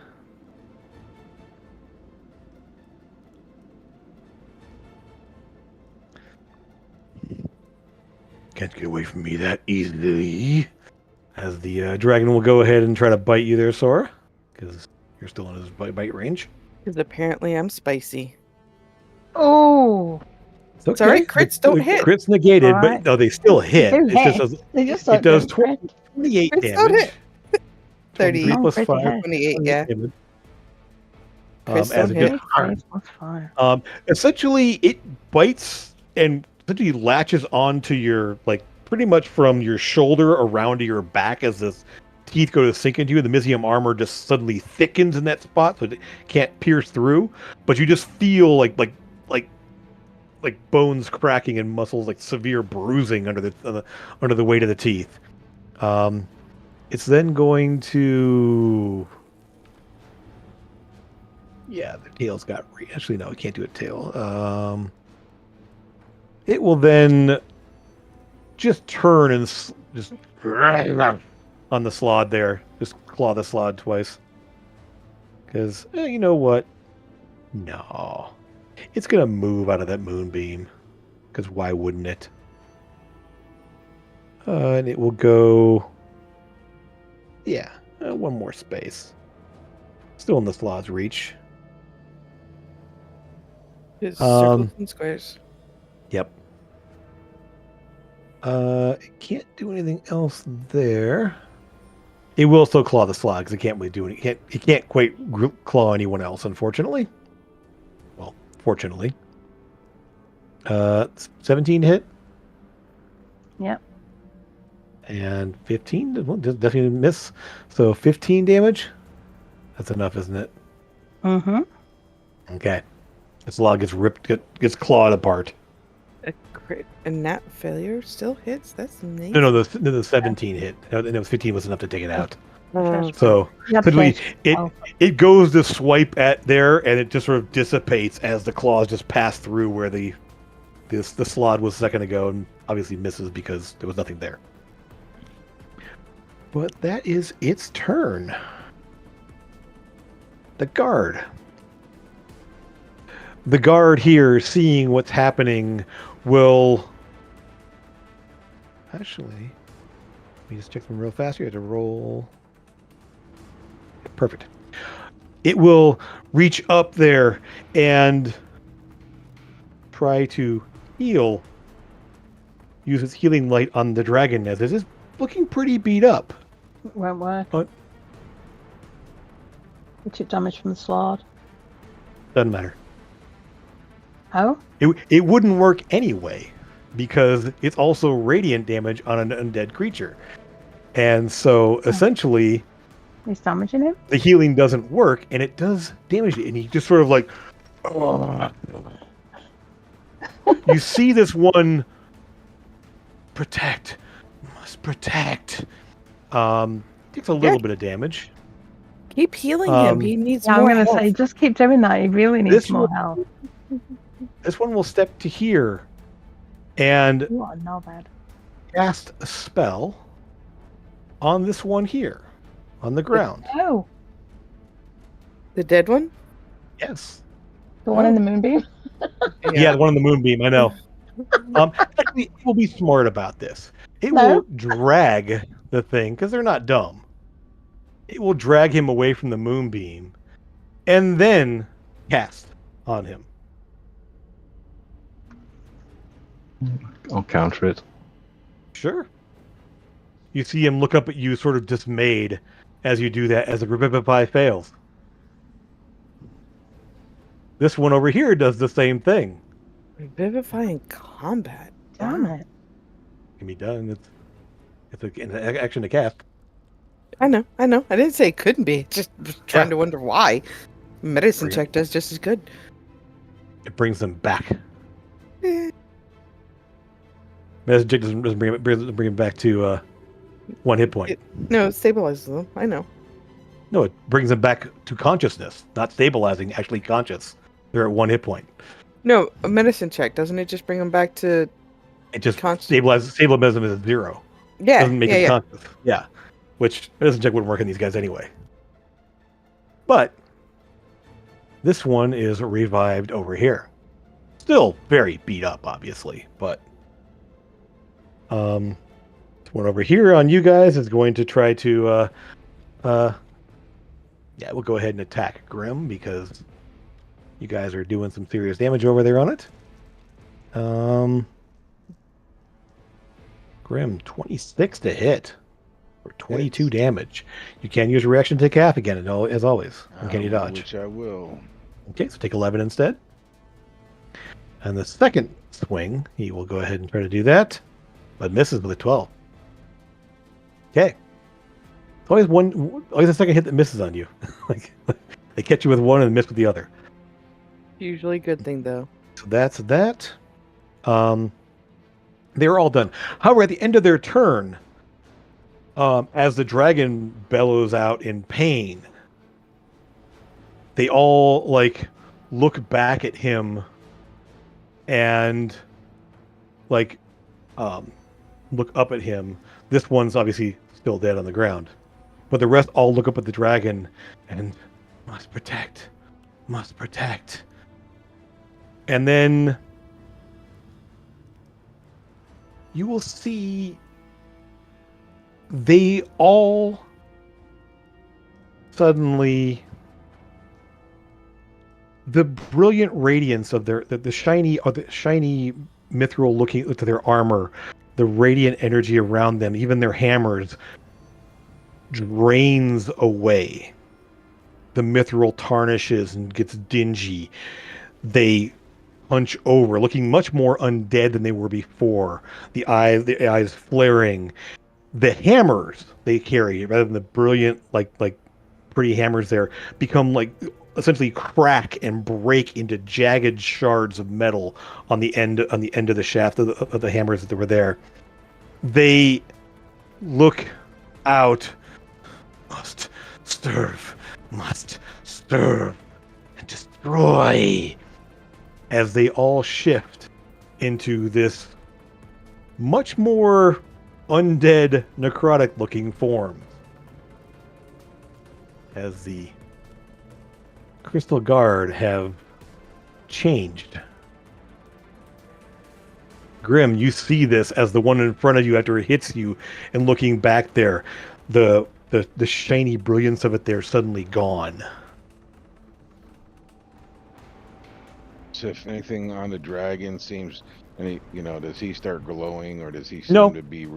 Can't get away from me that easily. As the dragon will go ahead and try to bite you there, Sora, because you're still in his bite range. Because apparently I'm spicy. Oh, It's okay. Sorry, crits don't hit. Crits negated, All but right. no, they still hit. They do It's just hit. does, They just it does don't crit. 28 Crits don't damage. hit. 23 Oh, plus pretty 5. high. 28, yeah. Damage. Crits As don't it hit. gets 5 plus 5. essentially it bites and essentially latches onto your, like, pretty much from your shoulder around to your back as the teeth go to sink into you. The Mysium armor just suddenly thickens in that spot so it can't pierce through, but you just feel like bones cracking and muscles, like severe bruising under the weight of the teeth. It's then going to, yeah, the tail's got actually no, it can't do a tail. It will then just turn and just on the slod there, just claw the slod twice. Because you know what? No, it's gonna move out of that moonbeam. Because why wouldn't it? And it will go. Yeah, one more space. Still in the slot's reach. Just circles and squares. Yep. It can't do anything else there. It will still claw the slot because it can't really do it. It can't quite claw anyone else, unfortunately. Well, fortunately. 17 hit. Yep. And 15, well, definitely miss. So 15 damage. That's enough, isn't it? Mm-hmm. Okay. This log gets ripped, gets clawed apart. A crit and nat failure still hits? That's amazing. No, the 17 hit. And it was 15 was enough to take it out. Oh, So Yep, it goes to swipe at there, and it just sort of dissipates as the claws just pass through where the slot was a second ago, and obviously misses because there was nothing there. But that is its turn. The guard. The guard here, seeing what's happening, will actually. Let me just check them real fast. You have to roll. Perfect. It will reach up there and try to heal. Use its healing light on the dragon as it is looking pretty beat up. Won't work. What? We took damage from the slot. Doesn't matter. Oh, It wouldn't work anyway because it's also radiant damage on an undead creature. And so essentially he's damaging him. the healing doesn't work and it does damage it. And he just sort of like, "Ugh." You see this one must protect. Takes a little bit of damage. Keep healing him. He needs Yeah, I'm more gonna health. say, just keep doing that. He really needs This more one- help. This one will step to here and What a knobhead. cast a spell on this one here, on the ground. Oh, The dead one? Yes. the one in the moonbeam. Yeah, the one on the moonbeam, I know. Actually, it will be smart about this. It No. will drag the thing, because they're not dumb. It will drag him away from the moonbeam and then cast on him. I'll counter it. Sure. You see him look up at you sort of dismayed as you do that, as the Revivify fails. This one over here does the same thing. Revivifying combat. Damn Wow. it. Can be done. It's an action to cast. I know. I didn't say it couldn't be. Just was trying Yeah. to wonder why. Medicine Bring it. check does just as good. It brings them back. Eh. Medicine check doesn't bring him back to 1 hit point. No, it stabilizes them. I know. No, it brings them back to consciousness, not stabilizing, actually conscious. They're at 1 hit point. No, a medicine check. Doesn't it just bring them back to... It just Conscious. stabilizes is 0. Yeah, Doesn't make yeah, it yeah. conscious. Yeah. Which medicine check wouldn't work on these guys anyway. But this one is revived over here. Still very beat up, obviously, but this one over here on you guys is going to try to yeah, we'll go ahead and attack Grim because you guys are doing some serious damage over there on it. Grim, 26 to hit for 22 damage. You can use your reaction to take half again, as always. And can you dodge? Which I will. Okay, so take 11 instead. And the second swing, he will go ahead and try to do that, but misses with a 12. Okay. It's always a second hit that misses on you. Like they catch you with one and miss with the other. Usually a good thing, though. So that's that. They're all done. However, at the end of their turn, as the dragon bellows out in pain, they all look back at him and look up at him. This one's obviously still dead on the ground, but the rest all look up at the dragon and must protect. And then you will see they all suddenly, the brilliant radiance of the shiny mithril looking to their armor, the radiant energy around them, even their hammers, drains away. The mithril tarnishes and gets dingy. They punch over, looking much more undead than they were before. The eyes flaring. The hammers they carry, rather than the brilliant, pretty hammers there, become essentially crack and break into jagged shards of metal on the end of the shaft of the hammers that were there. They look out. Must serve and destroy, as they all shift into this much more undead, necrotic looking form. As the Crystal Guard have changed. Grim, you see this as the one in front of you after it hits you, and looking back there, the shiny brilliance of it there suddenly gone. So if anything on the dragon seems, does he start glowing or does he seem to be?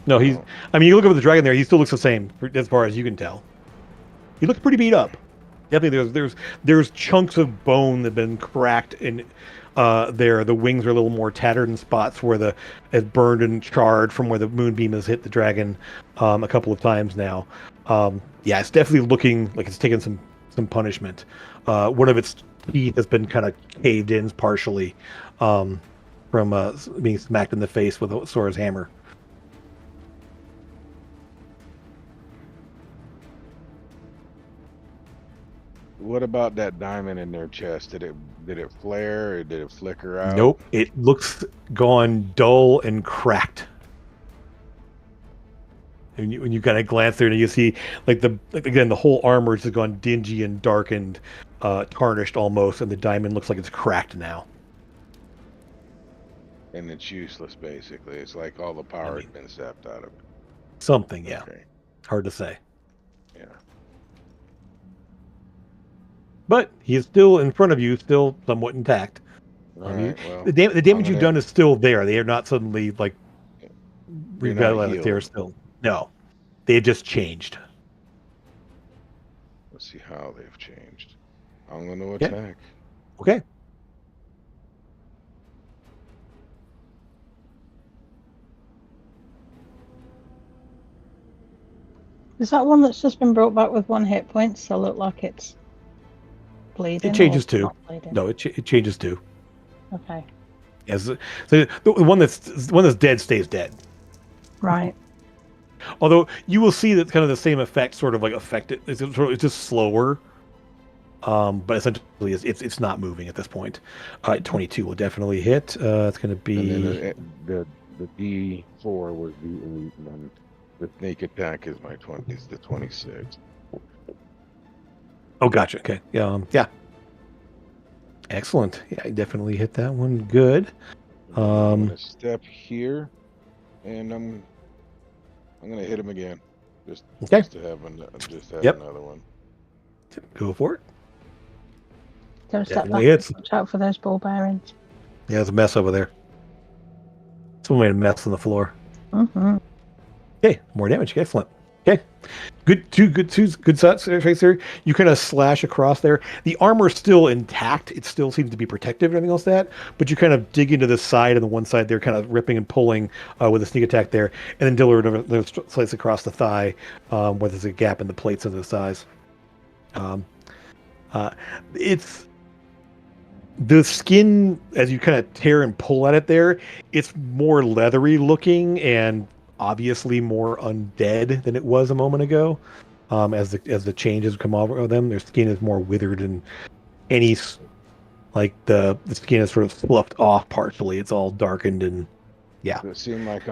No, he's. I mean, you look up at the dragon there; he still looks the same as far as you can tell. He looks pretty beat up. Definitely, there's chunks of bone that have been cracked and there. The wings are a little more tattered in spots where the it's burned and charred from where the moonbeam has hit the dragon a couple of times now. Yeah, it's definitely looking like it's taken some punishment. One of its teeth has been kind of caved in partially from being smacked in the face with Sora's hammer. What about that diamond in their chest? Did it flare or did it flicker out? Nope, it looks gone dull and cracked. And when you kind of glance there, and you see again the whole armor has gone dingy and darkened, tarnished almost, and the diamond looks like it's cracked now. And it's useless, basically. It's like all the power has been sapped out of it. Something, yeah. Okay. Hard to say. Yeah. But he is still in front of you, still somewhat intact. All right, well, the damage you've done is still there. They are not suddenly like revitalized. They are still no. They had just changed. Let's see how they've changed. I'm going to attack. Okay. Is that one that's just been brought back with 1 hit point? So look like it's bleeding. It changes or too. not bleeding? No, it changes too. Okay. As so the one that's dead stays dead. Right. Although you will see that kind of the same effect sort of like affected. It's just slower. But essentially it's not moving at this point. 22 will definitely hit. It's going to be And then the D4 was the elite, and then the sneak attack is the 26. Oh, gotcha. Okay. Yeah. Excellent. Yeah, I definitely hit that one. Good. I'm gonna step here, and I'm gonna hit him again, just to have another one. Go for it. Don't step Definitely back. hits. Watch out for those ball bearings. Yeah, there's a mess over there. Someone made a mess on the floor. Mm-hmm. Okay, more damage. Excellent. Okay, good shots right there. You kind of slash across there. The armor's still intact. It still seems to be protective and everything else but you kind of dig into the side and the one side there, kind of ripping and pulling with a sneak attack there, and then Diller slices across the thigh where there's a gap in the plates of the thighs. It's the skin as you kind of tear and pull at it there. It's more leathery looking and obviously more undead than it was a moment ago. As the changes come over them, their skin is more withered and like the skin is sort of sloughed off partially. It's all darkened and yeah. Does it seem like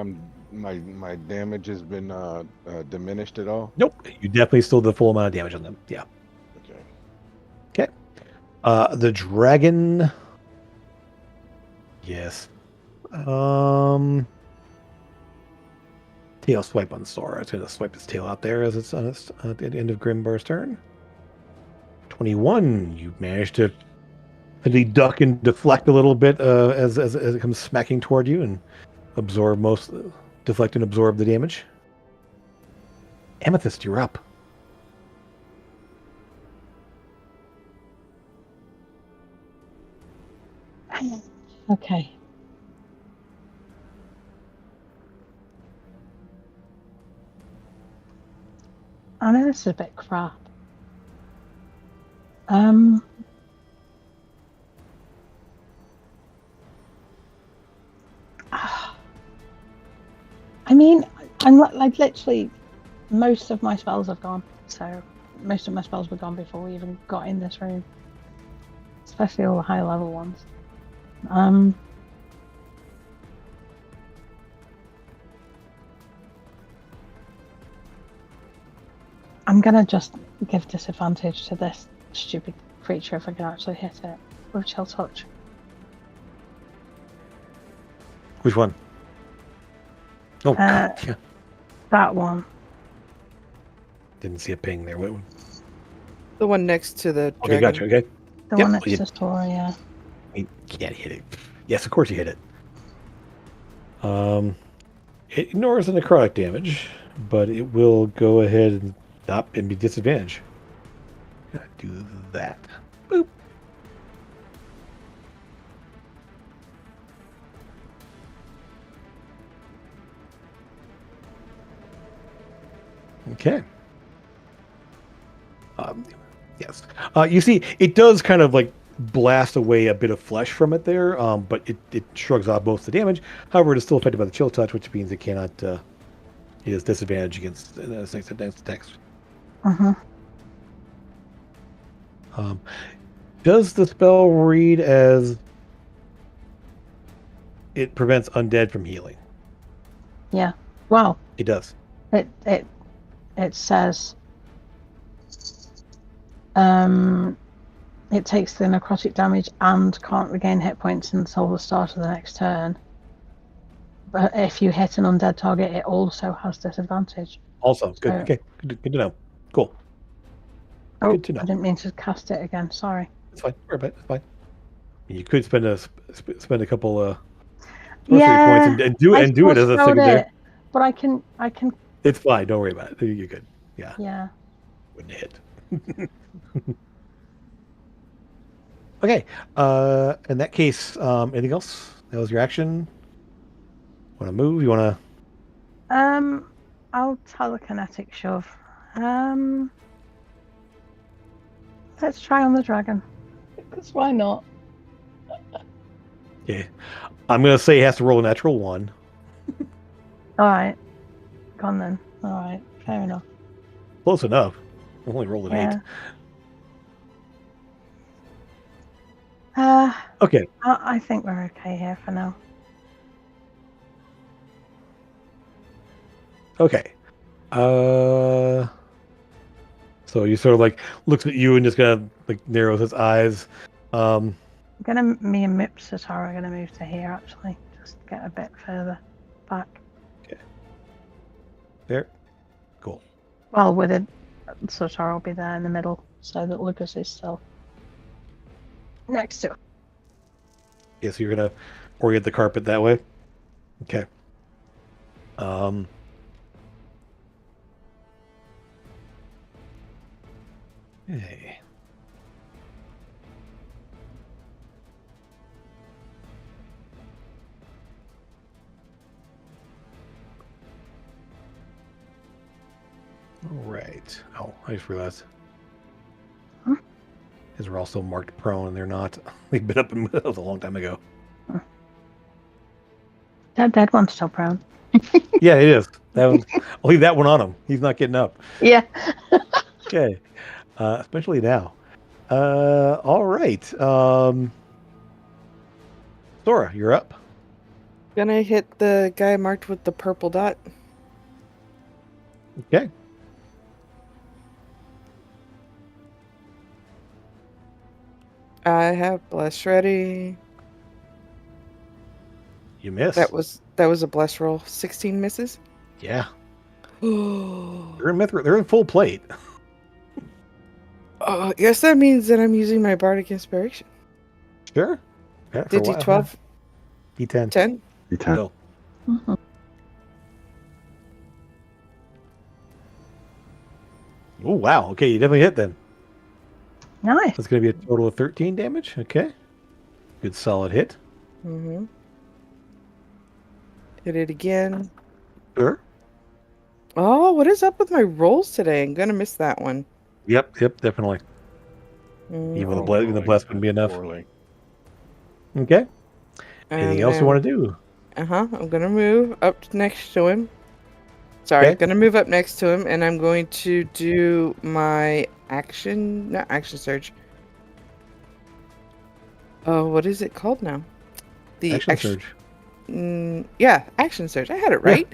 my damage has been diminished at all? Nope, you definitely still the full amount of damage on them. Yeah. Okay. The dragon. Yes. Tail swipe on Sora. It's going to swipe its tail out there as it's on at the end of Grimbar's turn. 21. You managed to duck and deflect a little bit as it comes smacking toward you and deflect and absorb the damage. Amethyst, you're up. Okay. I know this is a bit crap. I mean, I'm like literally most of my spells have gone. So most of my spells were gone before we even got in this room, especially all the high level ones. I'm gonna just give disadvantage to this stupid creature if I can actually hit it with Chill Touch. Which one? Oh, God, yeah. That one. Didn't see a ping there. What one? The one next to the Okay, dragon. gotcha. Okay. The one next to Sora, yeah. You can't hit it. Yes, of course you hit it. It ignores the necrotic damage, but it will go ahead and stop and be disadvantaged. Gotta do that. Boop. Okay. Yes. You see, it does kind of like blast away a bit of flesh from it there, but it shrugs off most of the damage. However, it is still affected by the chill touch, which means it cannot. It is disadvantage against next attacks. Mm-hmm. Does the spell read as it prevents undead from healing? Yeah. Well, It does. it says it takes the necrotic damage and can't regain hit points until the start of the next turn. But if you hit an undead target, it also has disadvantage. Also, good. So- Okay, good to know. Cool. Oh, Good to know. I didn't mean to cast it again. Sorry. It's fine. Don't worry about it. It's fine. You could spend a couple sorcery Yeah, points and do it as a spelled secondary. it, but I can. It's fine. Don't worry about it. You're good. Yeah. Yeah. Wouldn't hit. Okay. In that case, anything else? That was your action. Want to move? You want to? I'll telekinetic shove. Let's try on the dragon. Because why not? Yeah. I'm gonna say he has to roll a natural 1. All right. Gone then. All right. Fair enough. Close enough. Only rolled an 8. Okay. I think we're okay here for now. Okay. So he sort of like looks at you and just kind of like narrows his eyes. Me and Mipsatar are gonna move to here actually, just get a bit further back. Okay. There. Cool. Well, with it, Satar will be there in the middle, so that Lucas is still next to. Yeah, so you're gonna orient the carpet that way. Okay. Hey. All right. Oh, I just realized. Because we're also marked prone, and they're not. They've been up and that was a long time ago. That one's still prone. Yeah, it is. That one, I'll leave that one on him. He's not getting up. Yeah. Okay. Especially now. All right. Sora, you're up. Gonna hit the guy marked with the purple dot. Okay. I have bless ready. You missed. That was a bless roll. 16 misses. Yeah. Oh, They're in full plate. I guess that means that I'm using my bardic inspiration. Sure. Yeah, for Did a while, D12? huh? D10. 10? D10. No. Mhm. Oh, wow. Okay, you definitely hit then. Nice. That's going to be a total of 13 damage. Okay. Good solid hit. Mm-hmm. Hit it again. Sure. Oh, what is up with my rolls today? I'm gonna miss that one. Yep, definitely. Mm, Even the Oh, even the boy, bless wouldn't be enough. poorly. Okay. Anything else you want to do? I'm gonna move up next to him. Sorry, Okay. gonna move up next to him, and I'm going to do my not action surge. Oh, what is it called now? The Action surge. Yeah, action surge. I had it right.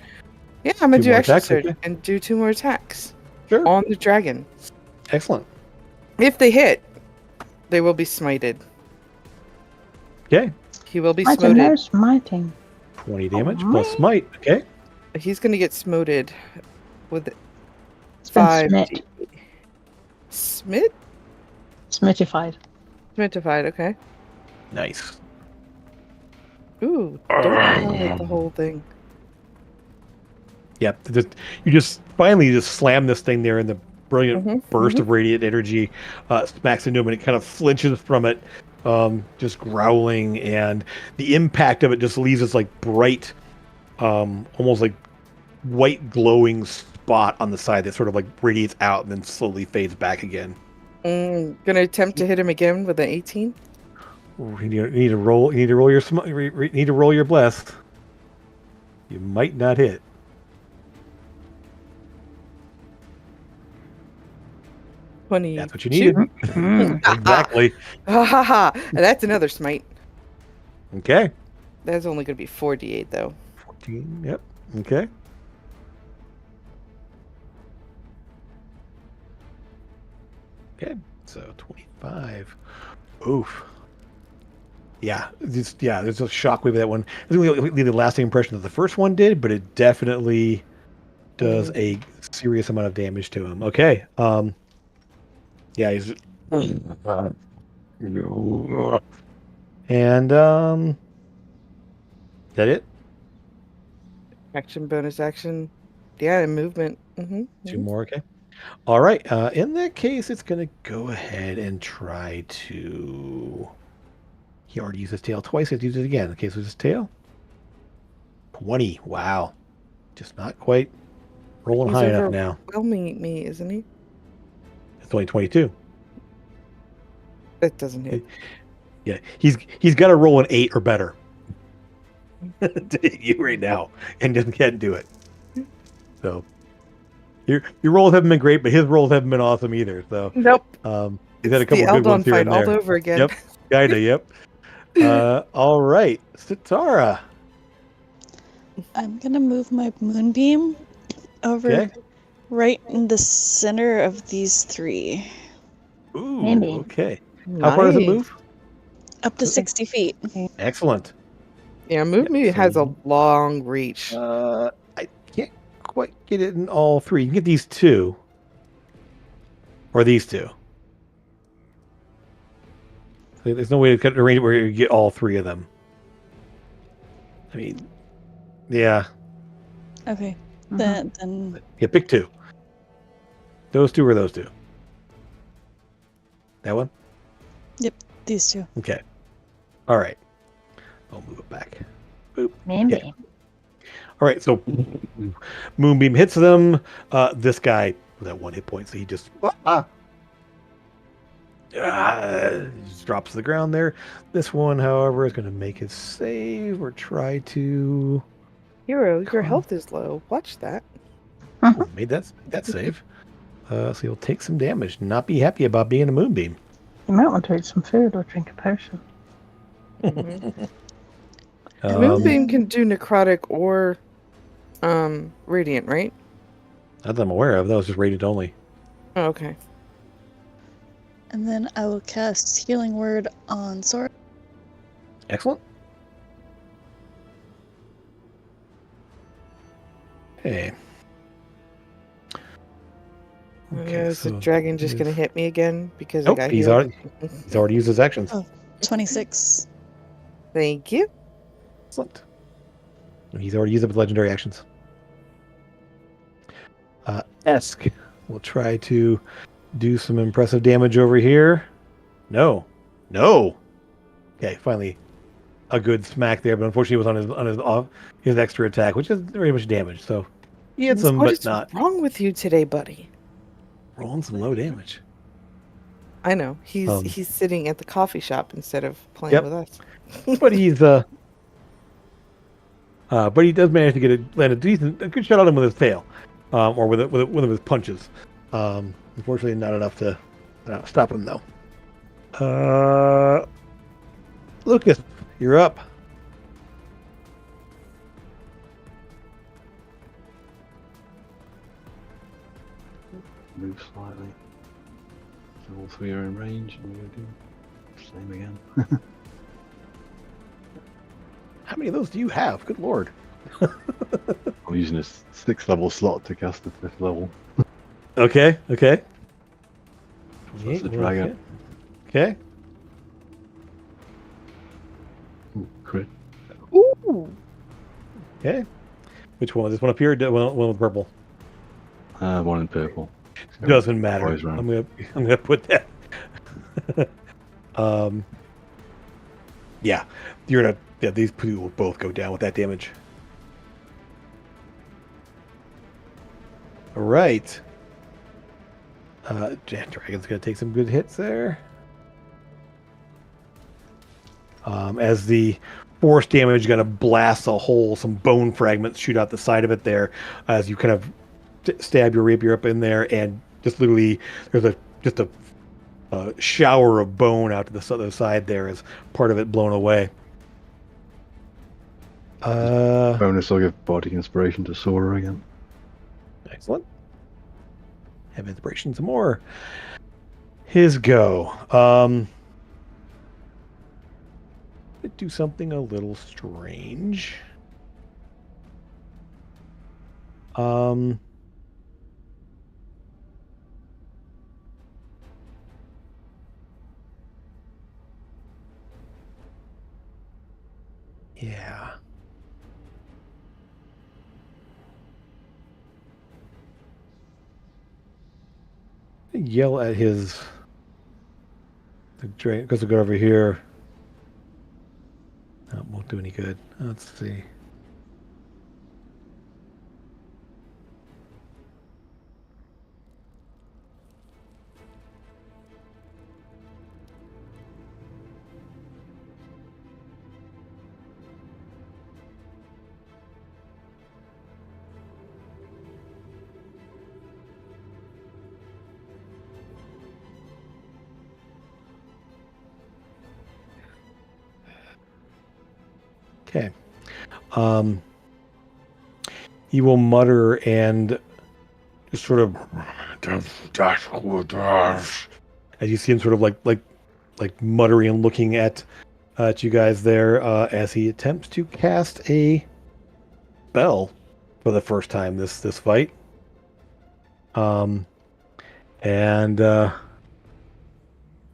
Yeah, I'm gonna 2 do more action attacks, surge okay. and do 2 more attacks Sure. on the dragon. Excellent. If they hit, they will be smited. Okay. He will be I don't know, smoted. smiting. 20 damage plus smite. Okay. He's gonna get smoted with It's been 5. smit. Smit? Smitified. Smitified, okay. Nice. Ooh, don't hit the whole thing. Yep. You just finally just slam this thing there, and the brilliant Mhm, burst of radiant energy smacks into him, and it kind of flinches from it, just growling, and the impact of it just leaves this like bright, almost like white glowing spot on the side that sort of like radiates out and then slowly fades back again. Gonna attempt to hit him again with an 18. You need to roll. You need to roll your need to roll your bless. You might not hit. That's what you needed. Exactly. Ha ha ha! That's another smite. Okay. That's only gonna be 4d8 though. 14. Yep. Okay. Okay. So 25. Oof. Yeah. There's a shockwave of that one. It doesn't really leave the lasting impression that the first one did, but it definitely does a serious amount of damage to him. Okay. Yeah, he's and is that it? Action, bonus action. Yeah, and movement. Two more, okay. All right. In that case, it's gonna go ahead and try to. He already used his tail twice. He has to use it again. Okay, so his tail. 20. Wow. Just not quite rolling He's high enough now. Overwhelming me, isn't he? It's only 22. That doesn't hit. Yeah, he's got to roll an 8 or better to hit you right now, and just can't do it. So your rolls haven't been great, but his rolls haven't been awesome either. So Nope. He's had a couple of good ones here and there. All over again. Yep, kinda. Yep. All right, Sitara. I'm gonna move my moonbeam over right in the center of these three. Ooh, Handy. okay. How far does it Nice. move? Up to 60 feet. Excellent. Yeah, movement has a long reach. I can't quite get it in all three. You can get these two. Or these two. There's no way to cut the range where you get all three of them. I mean, yeah. Okay. Mhm. Then Yeah, pick two. Those two or those two? That one? these two. Okay. All right. I'll move it back. Boop. Maybe. All right, so Moonbeam hits them. This guy with that 1 hit point, so he just just drops to the ground there. This one, however, is going to make his save or try to. Hero, your health is low. Watch that. Oh, made that save. So he'll take some damage. Not be happy about being a Moonbeam. You might want to eat some food or drink a potion. Moonbeam can do necrotic or radiant, right? Not that I'm aware of. That was just radiant only. Oh, okay. And then I will cast Healing Word on Sora. Excellent. Hey. Is the dragon just going to hit me again because Nope, I got he's healed? already used his actions. Oh. 26. Thank you. Excellent. He's already used up his legendary actions. Esk will try to do some impressive damage over here. No. Okay, finally a good smack there, but unfortunately it was on his extra attack, which is very much damage. So he hits him, What but is not wrong with you today, buddy? rolling some low damage. I know he's sitting at the coffee shop instead of playing Yep. with us. But he's but he does manage to land a good shot on him with his tail, or with one of his punches. Unfortunately, not enough to stop him though. Lucas, you're up. Move slightly. So all three are in range, and we're going to do the same again. How many of those do you have? Good lord. I'm using a 6th level slot to cast the 5th level. Okay. That's the dragon. Okay. Ooh, crit. Ooh. Okay. Which one? This one up here? Or one with purple? One in purple. So Doesn't matter. always round. I'm gonna put that. Yeah. These two will both go down with that damage. All right. Dragon's going to take some good hits there. As the force damage going to blast a hole, some bone fragments shoot out the side of it there as you kind of stab your rapier up in there, and just literally there's just a shower of bone out to the other side there as part of it blown away. Bonus, I'll give body inspiration to Sora again. Excellent. Have inspiration some more. His go. Do something a little strange. Yeah. Yell at his because we'll go over here. That won't do any good. Let's see. Okay. He will mutter and just sort of as you see him sort of like muttering and looking at you guys there as he attempts to cast a spell for the first time this fight. And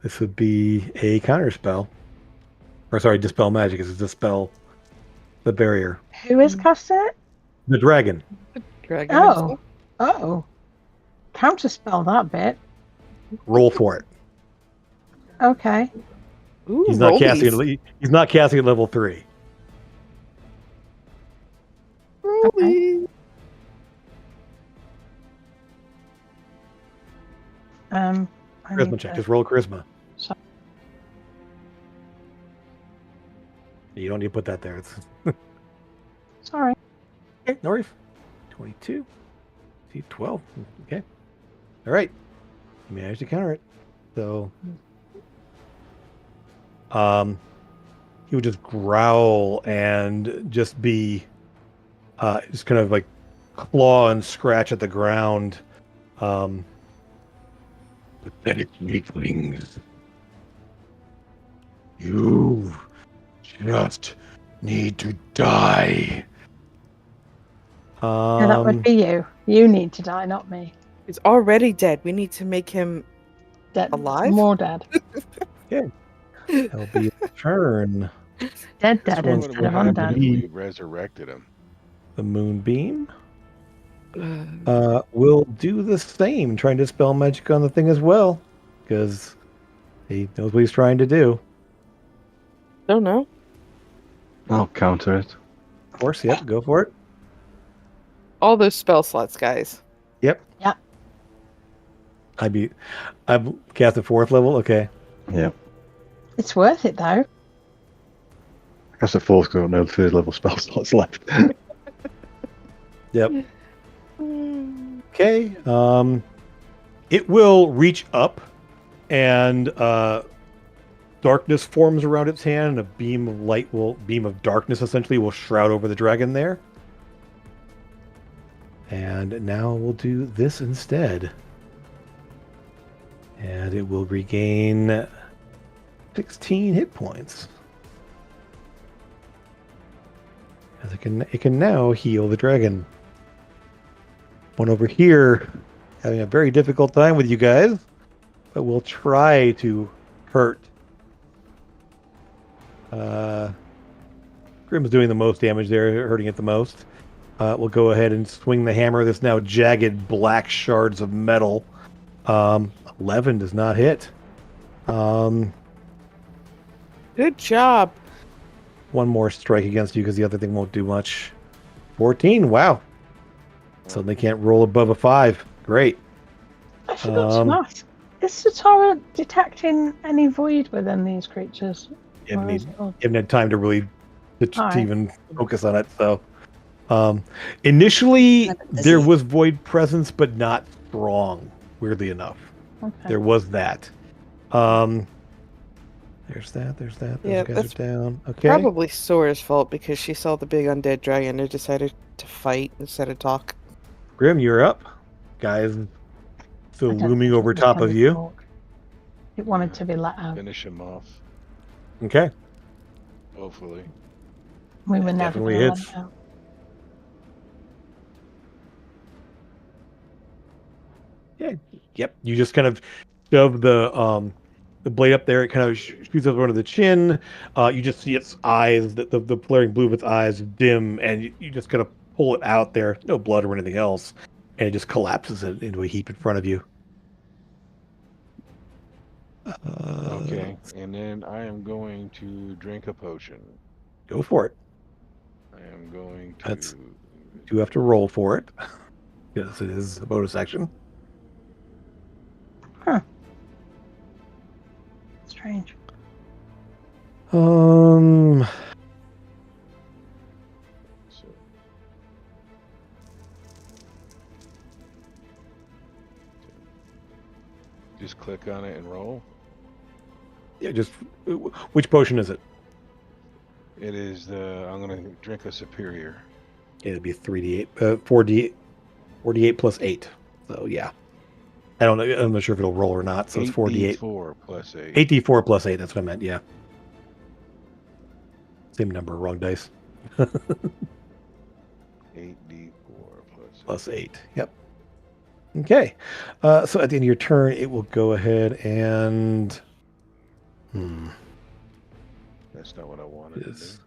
this would be a counter spell. Or sorry, dispel magic is dispel the barrier. Who is casting it? The dragon. Dragon. Oh. Counterspell that bit. Roll for it. Okay. Ooh, He's not rollies. casting. He's not casting at level 3. Rollies. I Charisma need check. to- Just roll charisma. So- You don't need to put that there. It's Sorry. okay. No worries. 22. See 12. Okay. All right. You managed to counter it. So, he would just growl and just be, just kind of like claw and scratch at the ground. Pathetic weaklings. You just need to die. Yeah, that would be you. You need to die, not me. He's already dead. We need to make him Dead. alive? More dead. That'll be a turn. Dead What one's instead would of happen undead. if we resurrected him? The moonbeam will do the same, trying to dispel magic on the thing as well, because he knows what he's trying to do. Don't know. I'll counter it. Of course, yep, go for it. All those spell slots, guys. Yep. Yeah. I've cast at 4th level. Okay. Yeah. It's worth it though. That's the fourth, got no third level spell slots left. Yep. Okay. It will reach up, and darkness forms around its hand, and a beam of darkness essentially will shroud over the dragon there. And now we'll do this instead. And it will regain 16 hit points. As it can now heal the dragon. One over here having a very difficult time with you guys, but we'll try to hurt. Grim's doing the most damage there, hurting it the most. We'll go ahead and swing the hammer. That's now jagged black shards of metal. 11 does not hit. Good job. One more strike against you because the other thing won't do much. 14. Wow. So they can't roll above a 5. Great. I forgot to ask. Is Satara detecting any void within these creatures? You Or is it all- haven't had time to really to Alright. even focus on it. So initially I'm there busy. was void presence, but not strong, weirdly enough. Okay. There was that. There's that. Those Yeah, guys that's are down. Okay. Probably Sora's fault because she saw the big undead dragon and decided to fight instead of talk. Grim, you're up. Guys still I don't looming think over it was top gonna of you. talk. It wanted to be let out. Finish him off, Okay. hopefully. We were never Definitely going to let hits. it out. Yeah. Yep. You just kind of shove the blade up there. It kind of shoots up under the chin. You just see its eyes, the flaring blue of its eyes dim, and you just kind of pull it out there. No blood or anything else, and it just collapses it into a heap in front of you. Okay, and then I am going to drink a potion. Go for it. I am going to. That's- You have to roll for it. Yes, it is a bonus action. Strange. So, just click on it and roll. Yeah, just which potion is it? It is the. I'm going to drink a superior. It'd be 3d8, 4d8 plus 8. So yeah, I don't know. I'm not sure if it'll roll or not. So it's 4d8. 4 plus 8. 8d4 plus 8. That's what I meant. Yeah. Same number. Wrong dice. 8d4 Plus 8. Yep. Okay. So at the end of your turn, it will go ahead and. That's not what I wanted to do. Is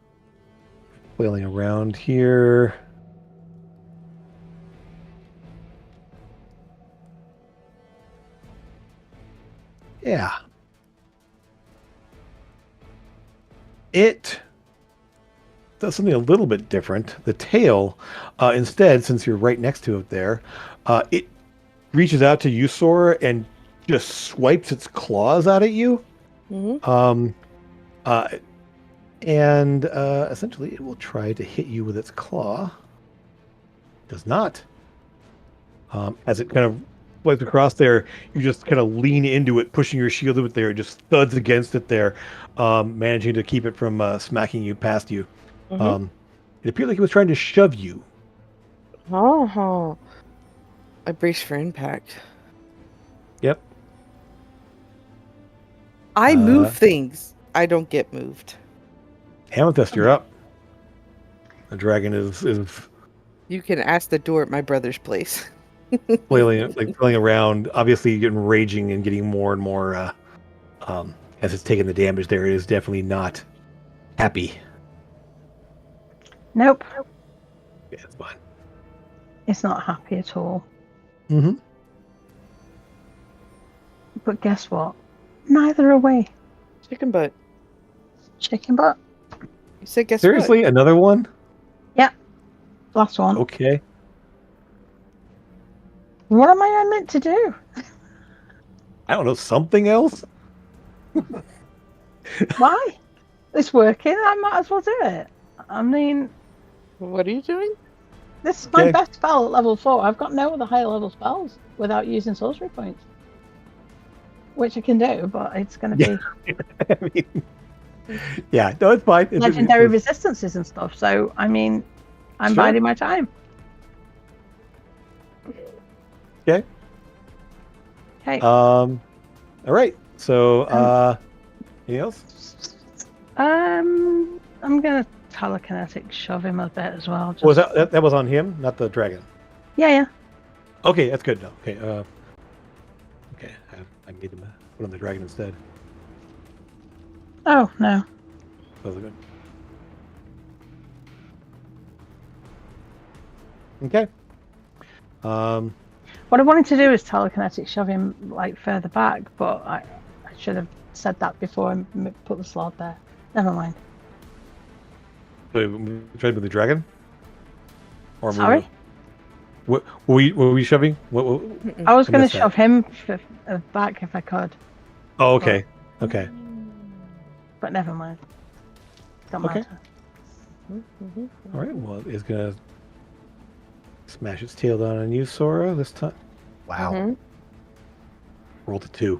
flailing around here. Yeah. It does something a little bit different. The tail, instead, since you're right next to it there, it reaches out to you, Sora, and just swipes its claws out at you. Mm-hmm. And essentially, it will try to hit you with its claw. Does not. As it kind of swipes across there, you just kind of lean into it, pushing your shield with there. It just thuds against it there, managing to keep it from smacking you past you. Mm-hmm. It appeared like it was trying to shove you. Oh, I brace for impact. Yep. I move things. I don't get moved. Amethyst, you're up. The dragon is You can ask the door at my brother's place. flailing around, obviously getting raging and getting more and more as it's taking the damage there. It is definitely not happy. Nope. Yeah, it's fine. It's not happy at all. Mm-hmm. But guess what? Neither are we. Chicken butt. Chicken butt. You said guess Seriously, another one? Last one. Okay. What am I meant to do? I don't know, something else? Why? It's working. I might as well do it. I mean, what? What are you doing? this is my Okay. best spell at level 4. I've got no other higher level spells without using sorcery points. Which I can do, but it's going to be I mean, yeah, no, it's fine. legendary resistances and stuff. So, I mean, I'm Sure. biding my time. Okay. Okay. All right. So, anything else? I'm going to telekinetic shove him a bit as well. Just... Was that was on him, not the dragon? Yeah. Okay, that's good. No, okay. Okay, I made him put on the dragon instead. Oh, no. That was good. Okay. What I wanted to do is telekinetic shove him like further back, but I should have said that before I put the slot there. Never mind. So we tried with the dragon? Or Sorry? What were we shoving? I was I going to missed that. shove him back if I could, Oh, okay. Okay. but never mind. Don't Okay. matter. All right. Well, it's gonna smash its tail down on you, Sora. This time. Wow. Mhm. Rolled a 2.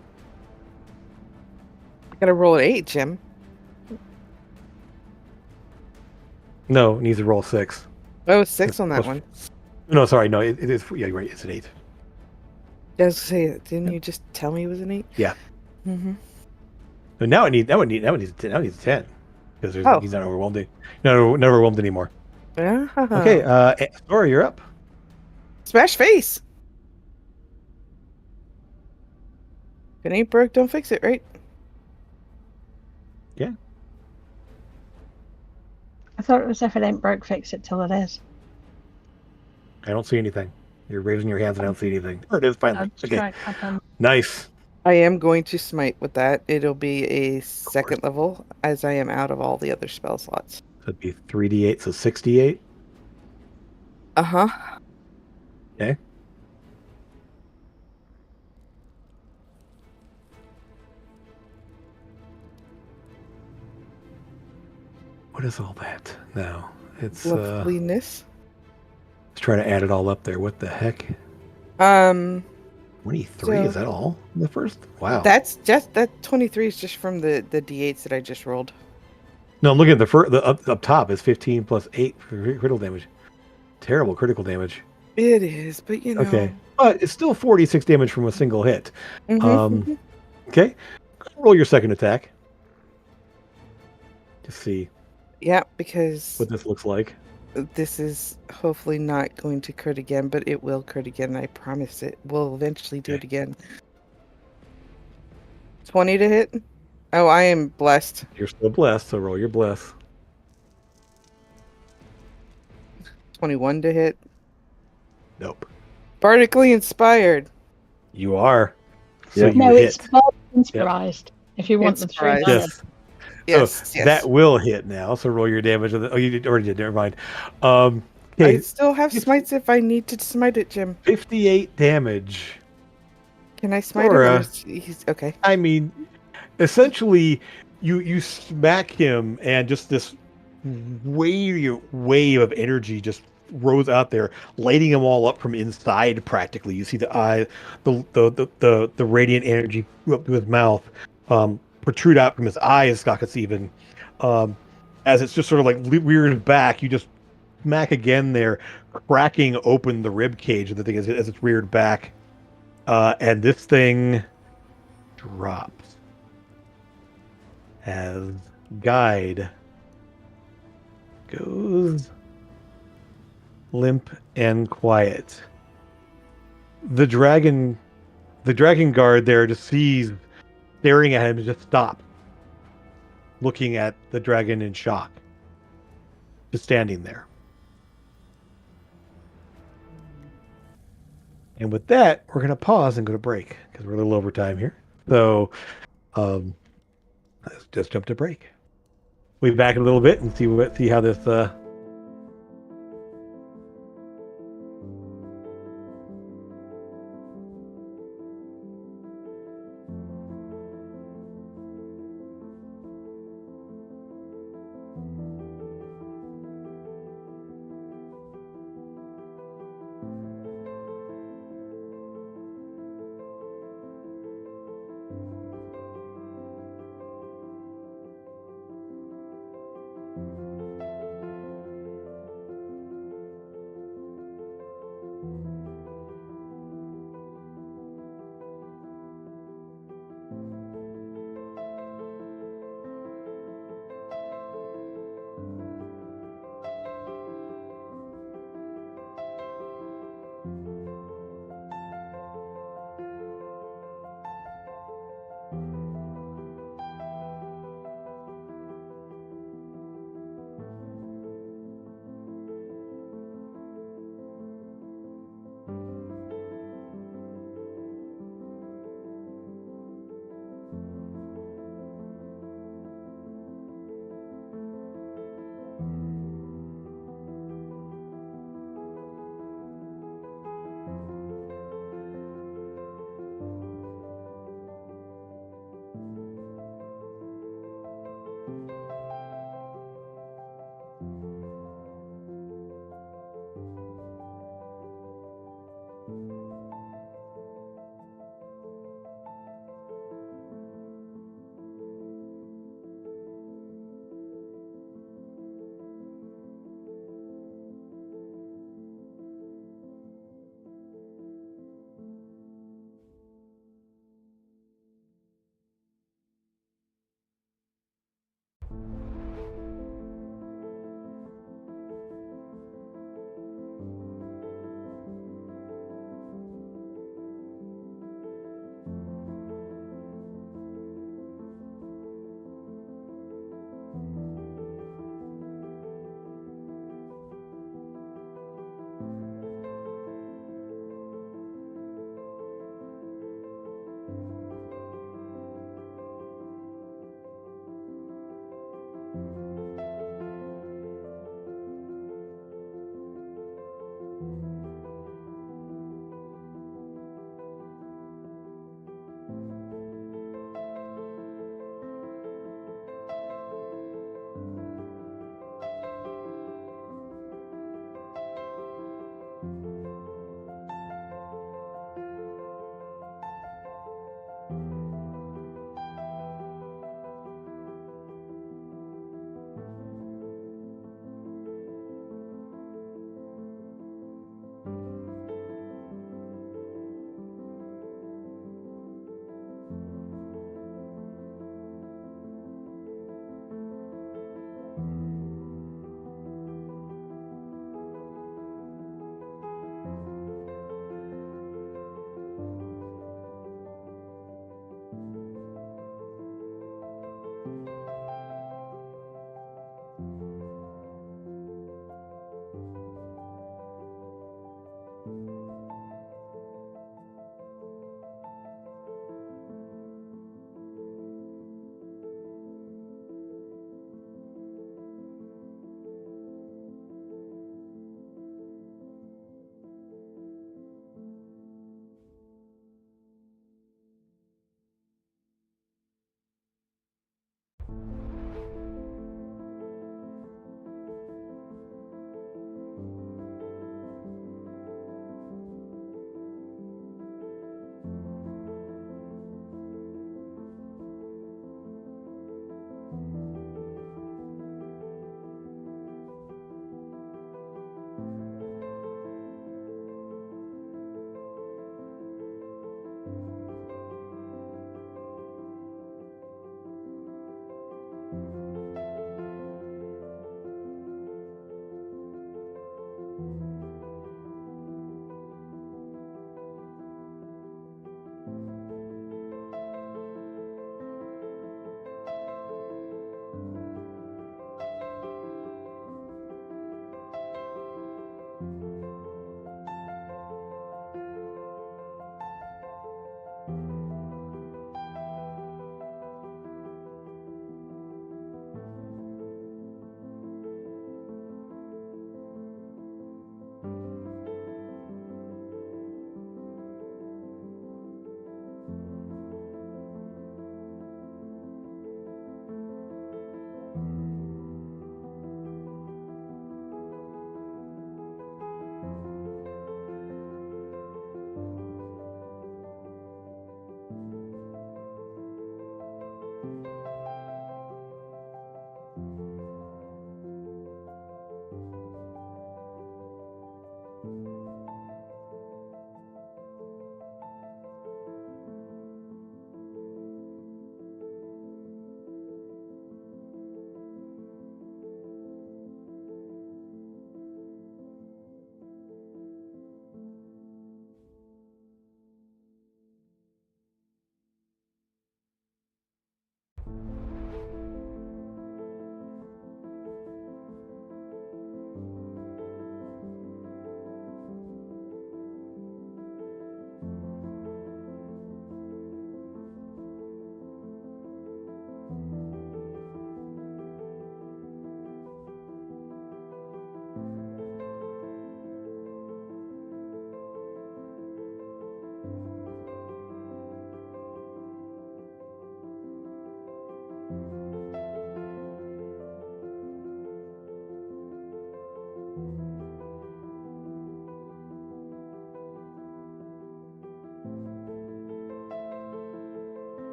I gotta roll an 8, Jim. No, it needs to roll 6. Oh, 6 on that Plus- one. No, sorry. No, it is. Yeah, you're right. It's an 8. I was gonna say, didn't you just tell me it was an 8? Yeah. Mm-hmm. But now it needs a 10 because Oh. he's not overwhelmed. Not overwhelmed anymore. Okay. Sora, you're up. Smash face. If it ain't broke, don't fix it, right? Yeah. I thought it was if it ain't broke, fix it till it is. I don't see anything. You're raising your hands and I don't see anything. There it is, finally. I'll Okay. try it happen. Nice. I am going to smite with that. It'll be a second level as I am out of all the other spell slots. That'd be 3d8, so 68. Uh-huh. Okay. What is all that now? It's Loveliness. let's try to add it all up there. What the heck? 23, So- is that all? The first? Wow. That's just that 23 is just from the d8s that I just rolled. No, I'm looking at the up top is 15 plus 8 for critical damage. Terrible critical damage. It is, but you know. Okay. But it's still 46 damage from a single hit. Mhm. Okay. Roll your second attack. To see Yeah, because what this looks like. this is hopefully not going to crit again, but it will crit again. I promise it will eventually do it again. 20 to hit. Oh, I am blessed. You're still blessed, so roll your bless. 21 to hit. Nope. Bardically inspired. You are. So Yeah. you No, hit. it's not inspirized. If you want the 3 Inspired. mana. Yes. Yes, So yes. that will hit now. So roll your damage. Oh, you already did. Never mind. I Okay. still have smites if I need to smite it, Jim. 58 damage. Can I smite him? Sora. Or he's okay. I mean, essentially, you smack him, and just this wave of energy just rose out there, lighting him all up from inside. Practically, you see the eye, the radiant energy up to his mouth, protrude out from his eyes. Sockets even, as it's just sort of like rears back. You just smack again there, cracking open the rib cage of the thing as it's reared back, and this thing drops as guide goes limp and quiet. The dragon guard there just sees, staring at him, and just stop, looking at the dragon in shock, just standing there. And with that, we're going to pause and go to break because we're a little over time here. So, let's just jump to break. We'll be back in a little bit and see how this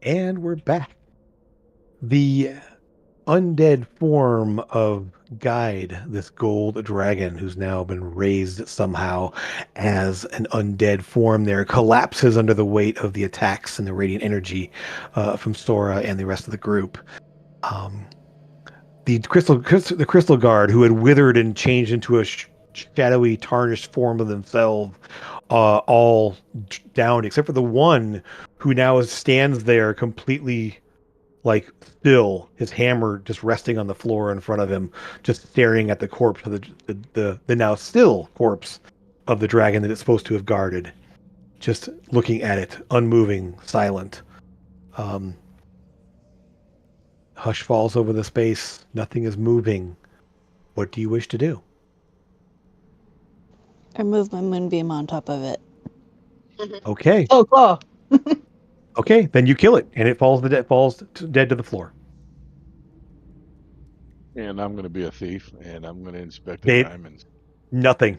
And we're back. The undead form of Guide, this gold dragon who's now been raised somehow as an undead form there, collapses under the weight of the attacks and the radiant energy from Sora and the rest of the group. The crystal guard, who had withered and changed into a shadowy, tarnished form of themselves, all down, except for the one who now stands there completely like still, his hammer just resting on the floor in front of him, just staring at the corpse of the now still corpse of the dragon that it's supposed to have guarded, just looking at it, unmoving, silent. Hush falls over the space. Nothing is moving. What do you wish to do? I move my moonbeam on top of it. Okay. Oh, claw. Okay, then you kill it, and it falls dead to the floor. And I'm going to be a thief, and I'm going to inspect They- the diamonds. Nothing.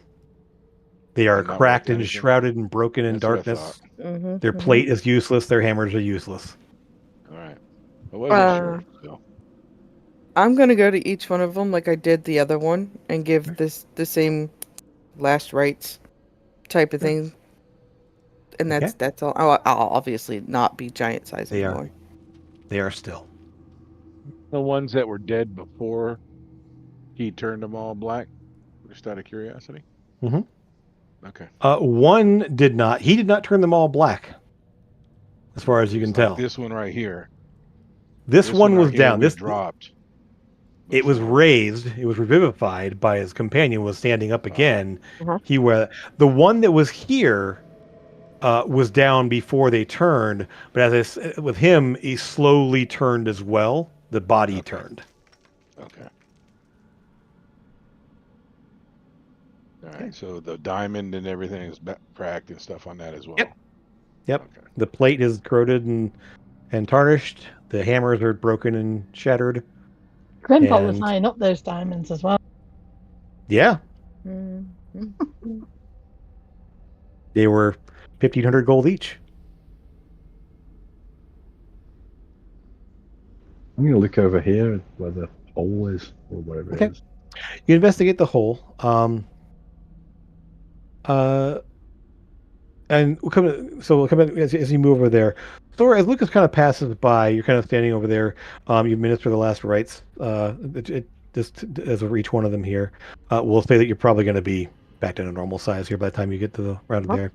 They are They're not cracked worth and anything? shrouded and broken in That's what I darkness. Mm-hmm, Their plate is useless. Their hammers are useless. All right. I wasn't sure. So. I'm gonna go to each one of them like I did the other one and give this the same last rites type of thing. And that's all. I'll obviously not be giant size They anymore. They are still. The ones that were dead before he turned them all black, just out of curiosity? Mhm. Okay. One did not. He did not turn them all black, as far as you can It's like tell. this one right here. This one was right here down. we This dropped. It was before. raised. It was revivified by his companion. Was standing up again. Uh-huh. The one that was here was down before they turned. But with him, he slowly turned as well. The body turned. Okay. All right. So the diamond and everything is cracked and stuff on that as well. Yep. Okay. The plate is corroded and tarnished. The hammers are broken and shattered. Grimpold was And- eyeing up those diamonds as well. Yeah, Mm-hmm. they were 1,500 gold each. I'm going to look over here where the hole is, or whatever Okay. it is. You investigate the hole. And we'll come in as you move over there. Thor, as Lucas kind of passes by, you're kind of standing over there. You administer the last rites. Just as for each one of them here, we'll say that you're probably going to be back down to normal size here by the time you get to the round Huh? there.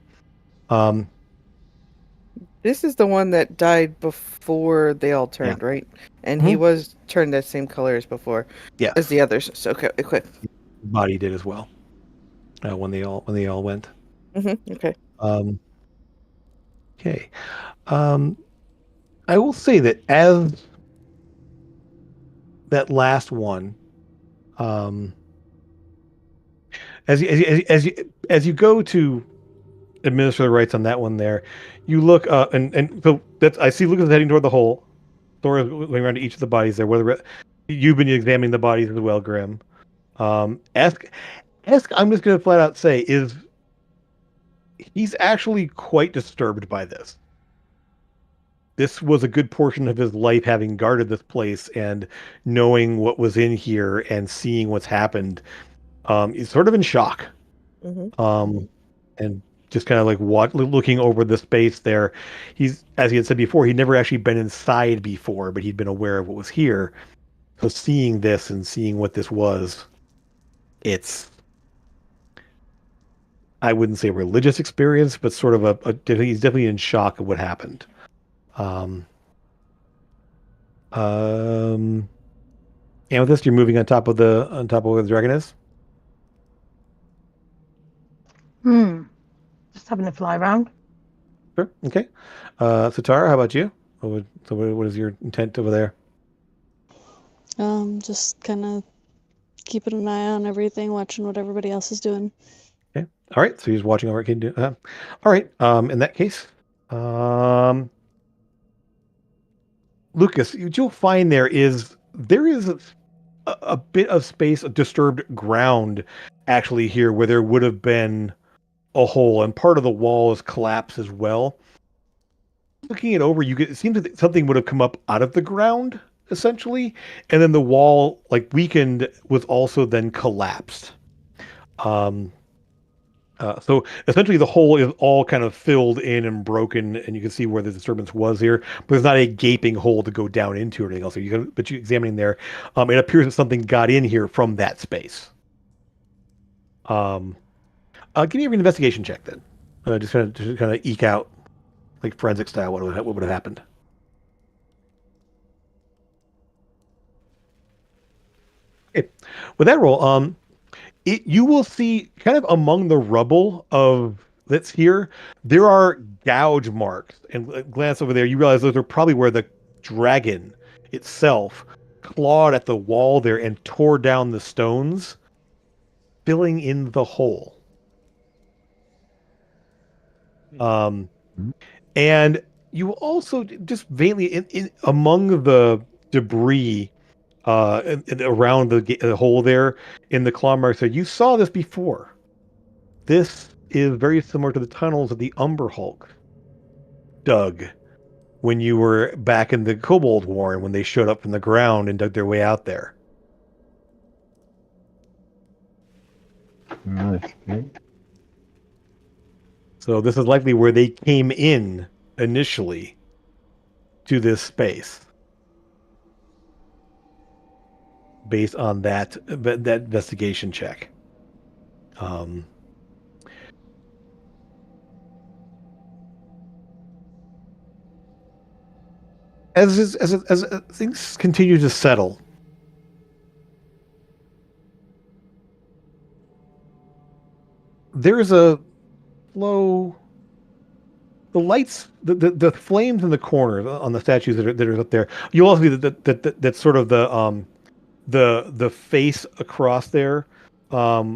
This is the one that died before they all turned, right? And he was turned that same color as before, Yeah, as the others. So quick. body did as well. When they all went. Mm-hmm. Okay. Okay. I will say that as that last one, as you go to administer the rights on that one there, you look and so that's I see Lucas heading toward the hole. Thor is going around to each of the bodies there. Whether you've been examining the bodies as well, Grim. Ask. I'm just going to flat out say he's actually quite disturbed by this. This was a good portion of his life, having guarded this place and knowing what was in here and seeing what's happened. He's sort of in shock. Mm-hmm. And just kind of like looking over the space there. He's, as he had said before, he'd never actually been inside before, but he'd been aware of what was here. So seeing this and seeing what this was, I wouldn't say a religious experience, but sort of he's definitely in shock of what happened. And with this, you're moving on top of where the dragon is. Just having a fly around. Sure. Okay. So Tara, how about you? What is your intent over there? Just kind of keeping an eye on everything, watching what everybody else is doing. Okay. All right. So you're just watching over. All right. In that case, Lucas, you'll find there is a bit of space, a disturbed ground, actually here where there would have been a hole, and part of the wall is collapsed as well. looking it over, it seems that something would have come up out of the ground essentially, and then the wall like weakened was also then collapsed. So essentially the hole is all kind of filled in and broken, and you can see where the disturbance was here, but there's not a gaping hole to go down into or anything else. So but you examining there, it appears that something got in here from that space. Give me an investigation check then. Just kind of eke out, like forensic style, what would have happened. Okay. With that roll, you will see kind of among the rubble that's here, there are gouge marks. And glance over there, you realize those are probably where the dragon itself clawed at the wall there and tore down the stones, filling in the hole. And you also just vaguely in among the debris around the hole there in the claw mark. So you saw this before. This is very similar to the tunnels of the Umber Hulk dug when you were back in the Kobold War and when they showed up from the ground and dug their way out there. Right. So this is likely where they came in initially to this space. Based on that investigation check. As things continue to settle, there's a flow. The lights, the flames in the corners on the statues that are up there. You'll also see that sort of the face across there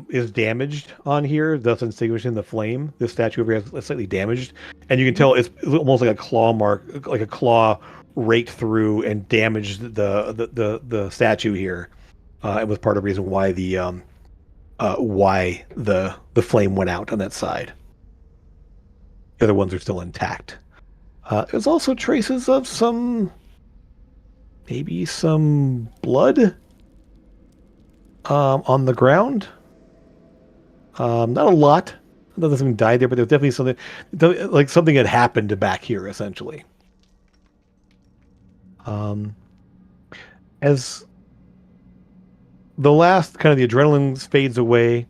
is damaged on here, thus extinguishing the flame. This statue over here is slightly damaged, and you can tell it's almost like a claw mark, like a claw raked through and damaged the statue here. It was part of the reason why the flame went out on that side. The other ones are still intact. There's also traces of maybe some blood on the ground. Not a lot. Nothing died there, but there's definitely something, like something had happened back here, essentially. As the last kind of the adrenaline fades away,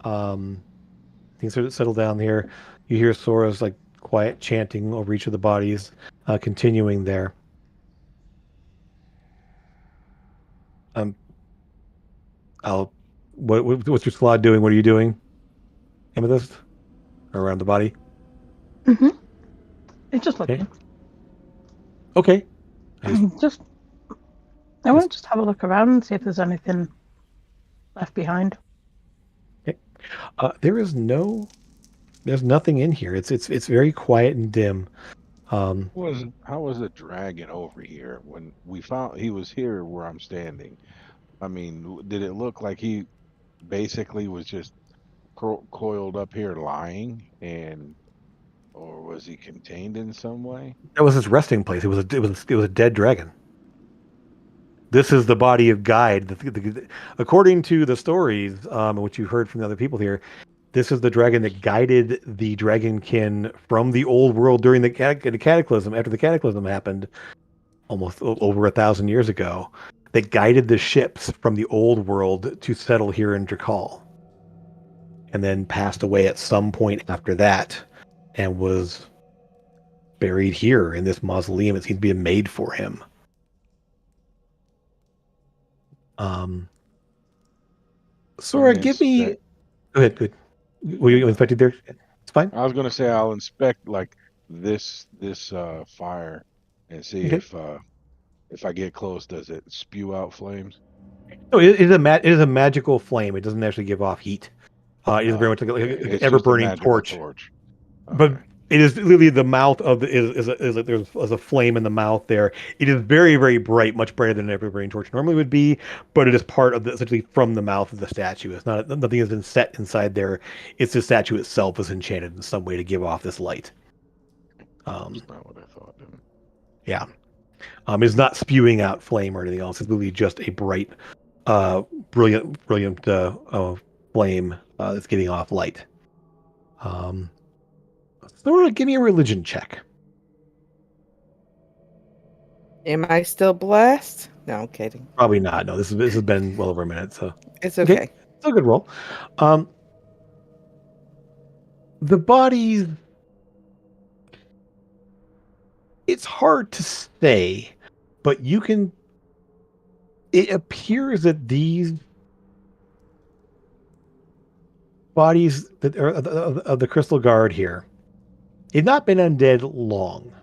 things sort of settle down here. You hear Sora's like quiet chanting over each of the bodies, continuing there. What's your squad doing? What are you doing? Amethyst? Around the body? Mm-hmm. It's just looking. Okay. I want to just have a look around and see if there's anything left behind. Okay. There's nothing in here. It's very quiet and dim. How was the dragon over here when we found he was here where I'm standing? I mean, did it look like he basically was just coiled up here lying, or was he contained in some way? That was his resting place. It was a dead dragon. This is the body of Guide. According to the stories, which you heard from the other people here, this is the dragon that guided the dragonkin from the old world during the cataclysm. After the cataclysm happened, almost over 1,000 years ago, that guided the ships from the old world to settle here in Drakal, and then passed away at some point after that, and was buried here in this mausoleum. It seems to be made for him. Sora, give me. Go ahead. Good. Were you inspected there? It's fine. I was gonna say I'll inspect like this fire and see if I get close, does it spew out flames? No, it is a magical flame. It doesn't actually give off heat. It is very much like an ever-burning torch. Okay. But it is literally the mouth of there's a flame in the mouth there. It is very, very bright, much brighter than an ever-burning torch normally would be. But it is part of essentially from the mouth of the statue. It's not nothing has been set inside there. It's the statue itself is enchanted in some way to give off this light. That's not what I thought. Then. Yeah. It's not spewing out flame or anything else. It's literally just a bright, brilliant flame that's giving off light. So give me a religion check. Am I still blessed? No, I'm kidding. Probably not. No, this has been well over a minute, so It's okay. It's a good roll. The bodies. It's hard to say, but you can. It appears that these bodies that are of the Crystal Guard here, they've not been undead long,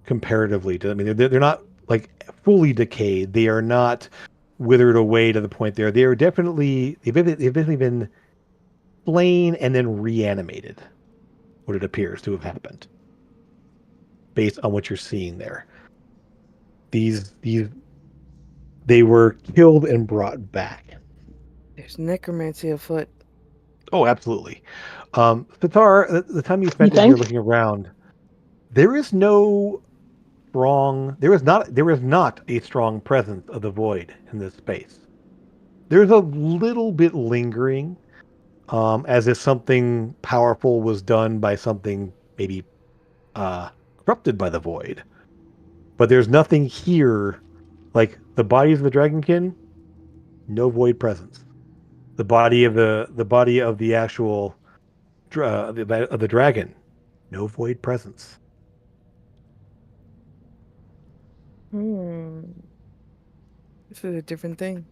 comparatively to. I mean, they're not like fully decayed. They are not withered away to the point there. They are definitely they've definitely been slain and then reanimated. What it appears to have happened, based on what you're seeing there. These they were killed and brought back. There's necromancy afoot. Oh, absolutely. Tatar, the time you spent in here looking around, there is no there is not a strong presence of the void in this space. There's a little bit lingering, as if something powerful was done by something maybe corrupted by the void. But there's nothing here, like the bodies of the dragonkin, no void presence. The body of the actual of the dragon, no void presence. This is a different thing.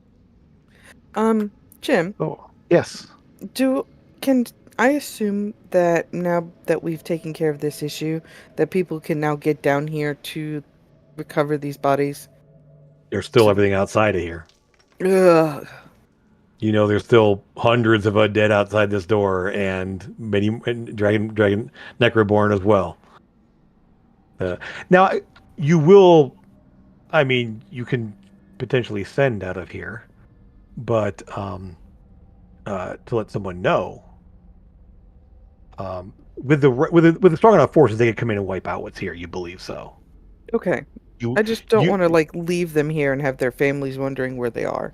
Jim. Oh, yes. Can I assume that now that we've taken care of this issue, that people can now get down here to recover these bodies? There's still everything outside of here. Ugh. You know, there's still hundreds of undead outside this door, and many dragon necroborn as well. Now, you will. I mean, you can potentially send out of here, but to let someone know. With the strong enough forces, they could come in and wipe out what's here. You believe so? Okay. I just don't want to leave them here and have their families wondering where they are.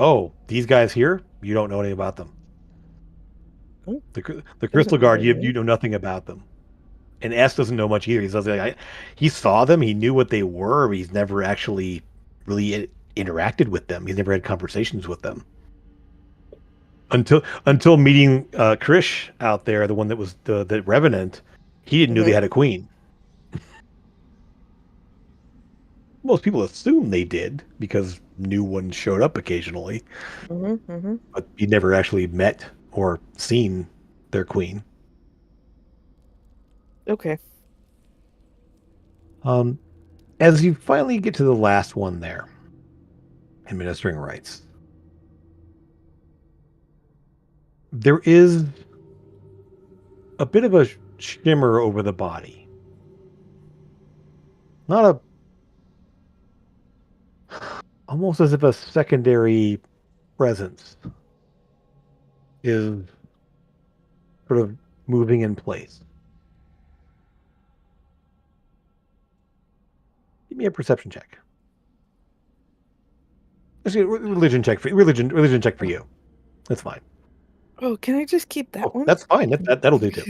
Oh, these guys here? You don't know anything about them. Oh, the Crystal Guard, you know nothing about them. And S doesn't know much either. He says he saw them, he knew what they were, but he's never actually really interacted with them. He's never had conversations with them. Until meeting Krish out there, the one that was the Revenant, he didn't know they had a queen. Most people assume they did because new ones showed up occasionally, but he never actually met or seen their queen. Okay. As you finally get to the last one there, administering rights, there is a bit of a shimmer over the body. Almost as if a secondary presence is sort of moving in place. Give me a perception check. Actually, religion check for you. That's fine. Oh, can I just keep that one? That's fine. That'll do too.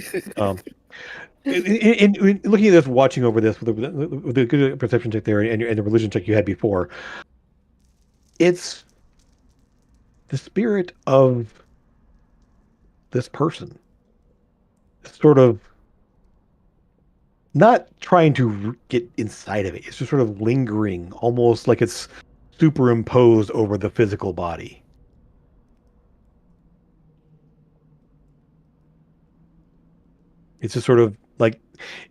In looking at this, watching over this with a good perception check there and the religion check you had before, it's the spirit of this person. Sort of not trying to get inside of it. It's just sort of lingering, almost like it's superimposed over the physical body. It's just sort of like,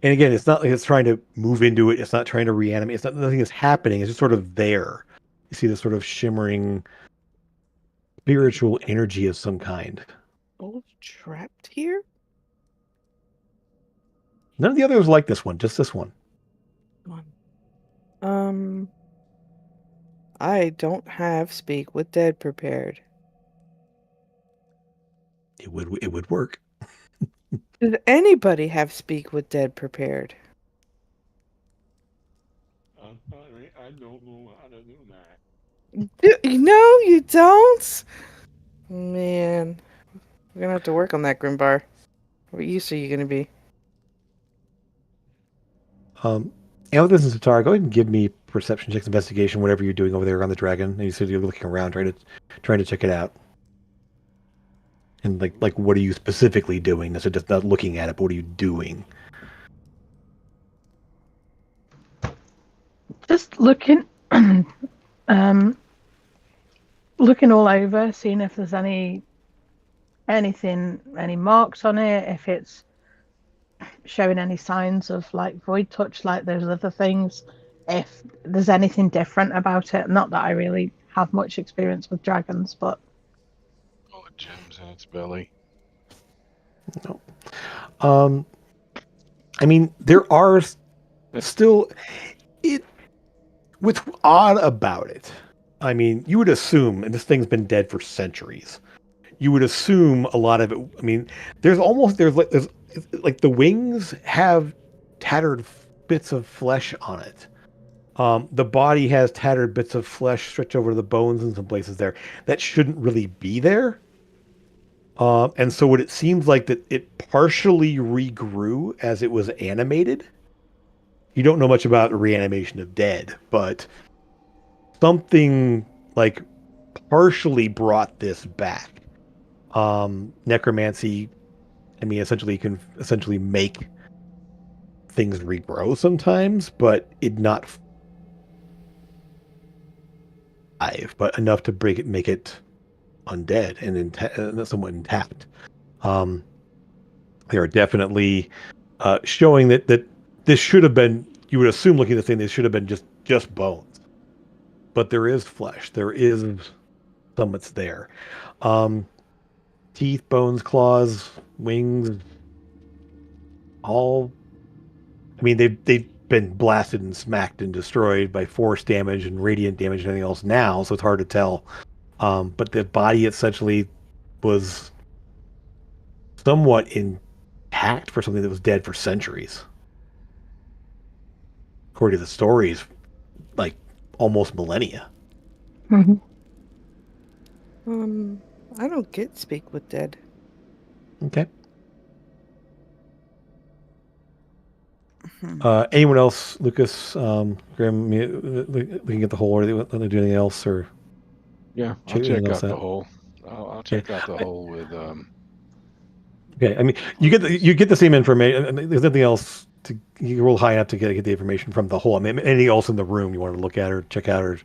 and again, it's not like it's trying to move into it. It's not trying to reanimate. It's not, nothing is happening. It's just sort of there. You see this sort of shimmering spiritual energy of some kind. Oh, trapped here? None of the others like this one, just this one. I don't have Speak with Dead prepared. It would work. Does anybody have Speak with Dead prepared? I'm sorry, I don't know how to do that. No, you don't? Man, we're gonna have to work on that, Grimbar. What use are you gonna be? Amethyst and Satara, go ahead and give me perception checks, investigation, whatever you're doing over there on the dragon. And you said you're looking around, trying to check it out. And like, what are you specifically doing? So just not looking at it, but what are you doing? Just looking, looking all over, seeing if there's any marks on it, if it's showing any signs of like void touch, like those other things, if there's anything different about it. Not that I really have much experience with dragons, but Oh, gems in its belly. No. I mean, there are still what's odd about it. I mean, you would assume, and this thing's been dead for centuries. You would assume a lot of it. I mean, there's like the wings have tattered bits of flesh on it. The body has tattered bits of flesh stretched over the bones in some places there that shouldn't really be there. And so what it seems like that it partially regrew as it was animated. You don't know much about the reanimation of dead, but something like partially brought this back. Necromancy, I mean, essentially you can essentially make things regrow sometimes, but it not alive, but enough to make it undead and somewhat intact. They are definitely showing that this should have been. You would assume, looking at the thing, this should have been just bones, but there is flesh. There is some that's there. Teeth, bones, claws, wings, all. I mean, they've been blasted and smacked and destroyed by force damage and radiant damage and everything else now, so it's hard to tell. But the body essentially was somewhat intact for something that was dead for centuries. According to the stories, like almost millennia. I don't get Speak with Dead. Okay. Anyone else, Lucas, Grim, looking at the hole, or they want to do anything else, or Yeah, I'll check anything check else out the out? hole. I'll check out the hole with Okay, I mean, you get the same information. There's nothing else to you roll high enough to get the information from the hole. I mean, anything else in the room you want to look at or check out or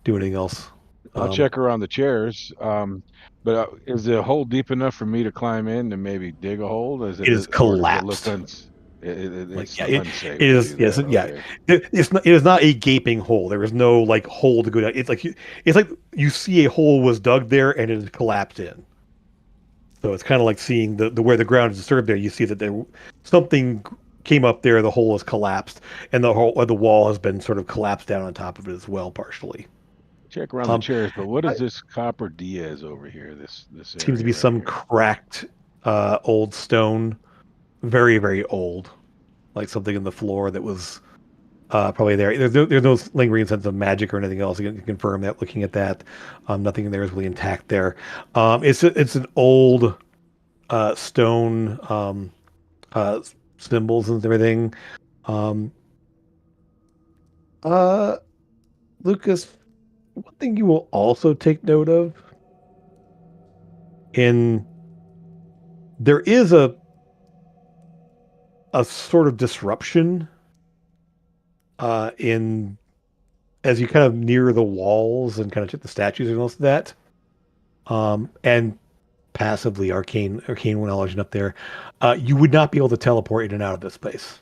do anything else? I'll check around the chairs. But is the hole deep enough for me to climb in and maybe dig a hole? It is Or does it look collapsed. it's Yeah, unsafe it to is. do Yes, that? yeah. Okay. It is not a gaping hole. There is no like hole to go down. It's like you see a hole was dug there and it is collapsed in. So it's kind of like seeing the where the ground is disturbed there. You see that there something came up there, the hole has collapsed, and the wall has been sort of collapsed down on top of it as well, partially. Check around the Um, chairs, but what I, is this copper Diaz over here? This seems to area be right some here. cracked old stone, very very old, like something in the floor that was probably there. There's no lingering sense of magic or anything else. You can confirm that looking at that. Nothing in there is really intact there. It's an old stone uh, symbols and everything. Um, uh, Lucas, one thing you will also take note of in there is a sort of disruption in as you kind of near the walls and kind of check the statues and most of that. And passively arcane knowledge up there, you would not be able to teleport in and out of this place.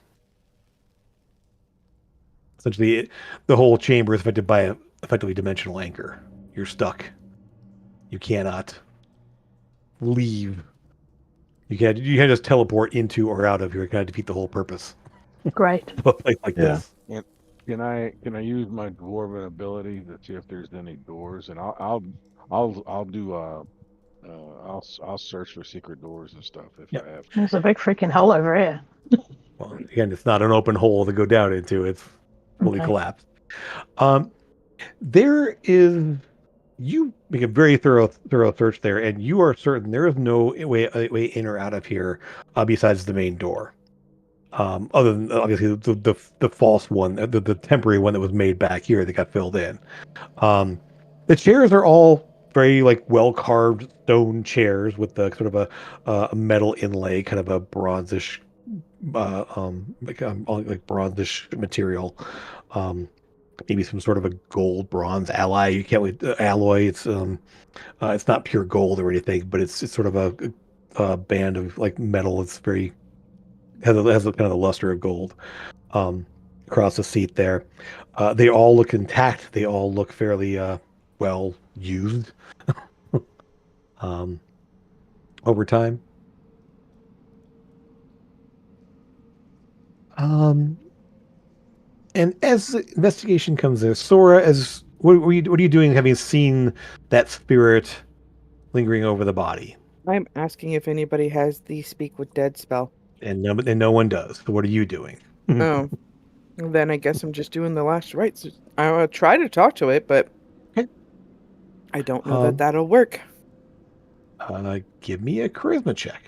Essentially, the whole chamber is affected by a effectively dimensional anchor. You're stuck. You cannot leave. You can't just teleport into or out of here. You kind of defeat the whole purpose great. of a place like Yeah. this. And can I use my dwarven ability to see if there's any doors? And I'll do I'll search for secret doors and stuff if Yep. I have to. There's a big freaking hole over here. Well, again, it's not an open hole to go down into. It's fully Okay. collapsed. There is you make a very thorough search there, and you are certain there is no way in or out of here besides the main door. Other than obviously the false one, the temporary one that was made back here that got filled in. The chairs are all very like well carved stone chairs with the sort of a metal inlay, kind of a bronzish, like bronzish material. Maybe some sort of a gold bronze ally. You can't wait alloy. It's not pure gold or anything, but it's sort of a band of like metal. It's very has a kind of the luster of gold across the seat there. They all look intact. They all look fairly well used over time. And as the investigation comes there, Sora, as what are you doing having seen that spirit lingering over the body? I'm asking if anybody has the Speak with Dead spell. And no one does. So what are you doing? Oh. Then I guess I'm just doing the last rites. I'll try to talk to it, but Okay. I don't know that that'll work. Give me a charisma check.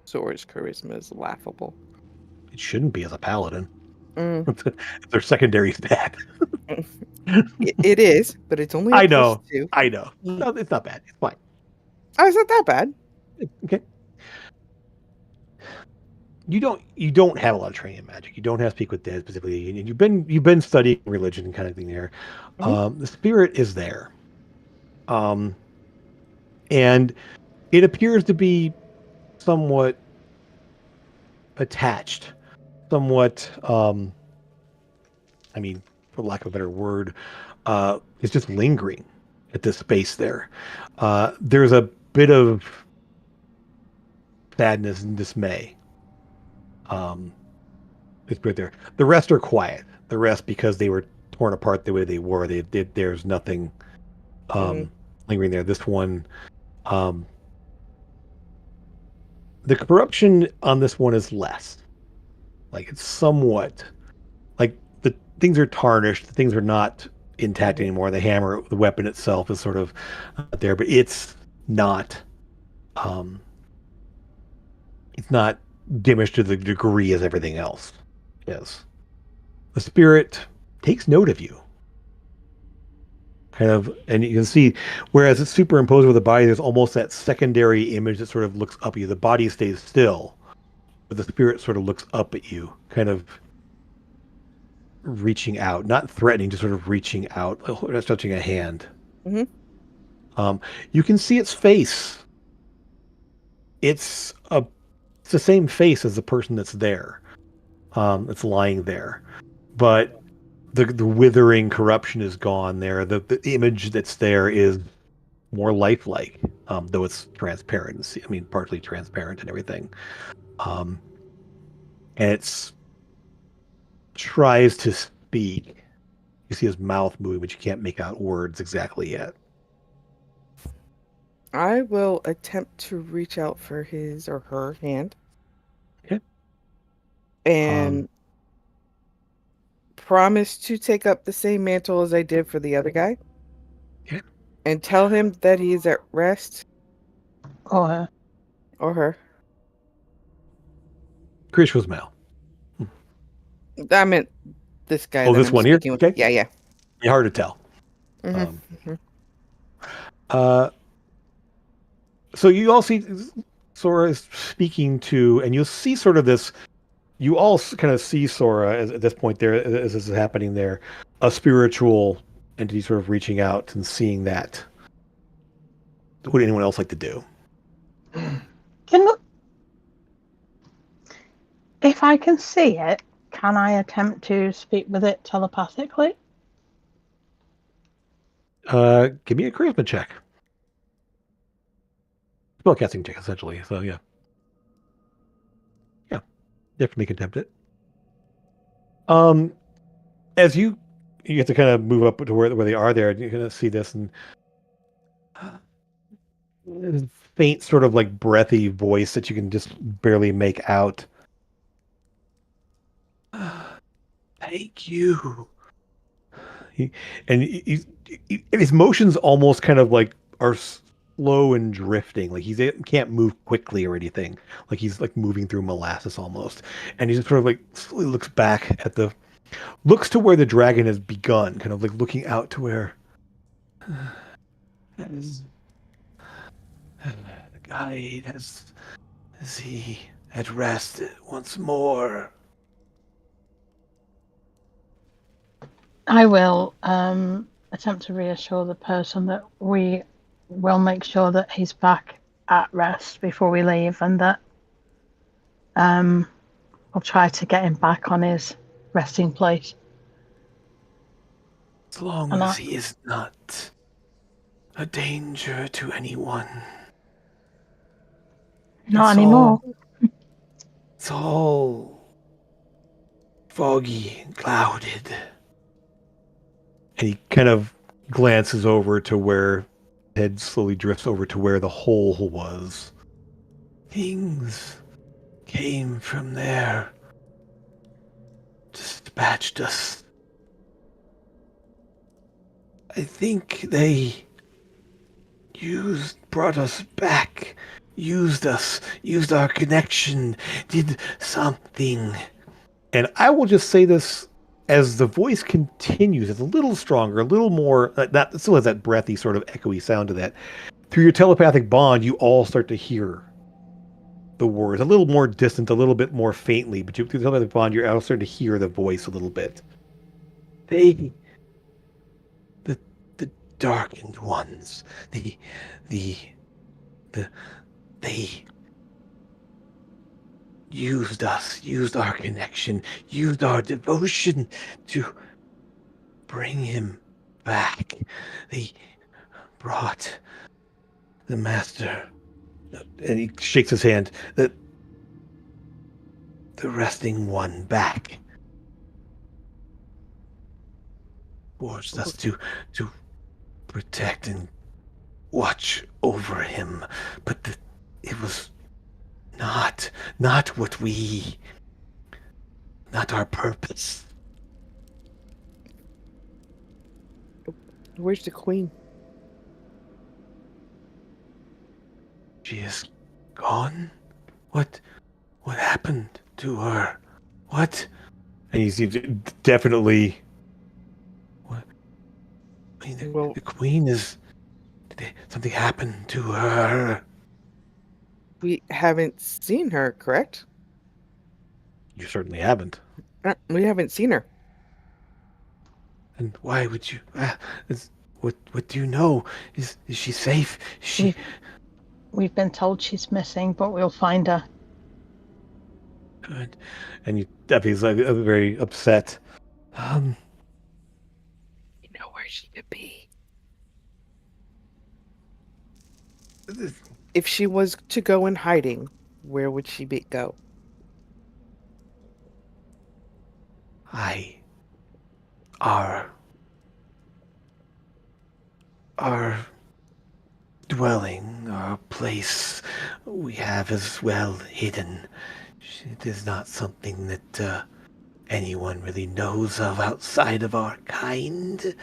Sora's charisma is laughable. It shouldn't be as a paladin. Mm. Their secondary stat. It is, but it's only a I know. +2. I know. No, it's not bad. It's fine. Oh, it's not that bad. Okay. You don't have a lot of training in magic. You don't have to speak with dead specifically, and you've been studying religion and kind of thing there. Mm-hmm. The spirit is there, and it appears to be somewhat attached, somewhat. I mean, for lack of a better word, it's just lingering at this space there. There's a bit of sadness and dismay. It's right there. The rest are quiet. The rest, because they were torn apart the way they were, there's nothing lingering there. This one, the corruption on this one is less. Like it's somewhat, like the things are tarnished. The things are not intact anymore. The hammer, the weapon itself, is sort of there, but it's not. It's not damaged to the degree as everything else is. The spirit takes note of you. Kind of, and you can see, whereas it's superimposed over the body, there's almost that secondary image that sort of looks up at you. The body stays still, but the spirit sort of looks up at you, kind of reaching out, not threatening, just sort of reaching out, touching a hand. Mm-hmm. You can see its face. It's the same face as the person that's there, that's lying there, but the withering corruption is gone there. The image that's there is more lifelike, though it's transparent. I mean, partly transparent and everything. And it's tries to speak. You see his mouth moving, but you can't make out words exactly yet. I will attempt to reach out for his or her hand. Okay. And promise to take up the same mantle as I did for the other guy. Okay. And tell him that he is at rest. Or her. Or her. Krish was Mal. I meant this guy. Oh, that this I'm one here? speaking with. Okay. Yeah, yeah. Yeah, hard to tell. So you all see Sora is speaking to, and you'll see sort of this, you all kind of see Sora at this point there, as this is happening there, a spiritual entity sort of reaching out and seeing that. What would anyone else like to do? If I can see it, can I attempt to speak with it telepathically? Give me a charisma check. Spellcasting check, essentially. So yeah, definitely can attempt it. As you you have to kind of move up to where they are there, and you're gonna see this, and faint sort of like breathy voice that you can just barely make out. Thank you. His motions almost kind of like are slow and drifting. Like he can't move quickly or anything. Like he's like moving through molasses almost. And he just sort of like slowly looks to where the dragon has begun, kind of like looking out to where the guide has he at rest once more. I will attempt to reassure the person that we will make sure that he's back at rest before we leave, and that we'll try to get him back on his resting place. As long as he is not a danger to anyone. Not anymore. It's all foggy and clouded. And he kind of glances over to where head slowly drifts over to where the hole was. Things came from there. Dispatched us. I think they brought us back, used us, used our connection, did something. And I will just say this as the voice continues, it's a little stronger, a little more, it still has that breathy sort of echoey sound to that. Through your telepathic bond, you all start to hear the words, a little more distant, a little bit more faintly, but through the telepathic bond, you're all starting to hear the voice a little bit. The darkened ones, they used us, used our connection, used our devotion to bring him back. They brought the master, and he shakes his hand, the resting one back. Forced us to protect and watch over him, but it was not what not our purpose. Where's the queen? She is gone? What happened to her? What? And you see definitely what? I mean, the queen is... Did something happen to her? We haven't seen her, correct? You certainly haven't. We haven't seen her. And why would you? What do you know? Is she safe? Is she? We've been told she's missing, but we'll find her. Good. And you Debbie's like very upset. You know where she could be. If she was to go in hiding, where would she go? Our dwelling, our place, we have as well hidden. It is not something that anyone really knows of outside of our kind.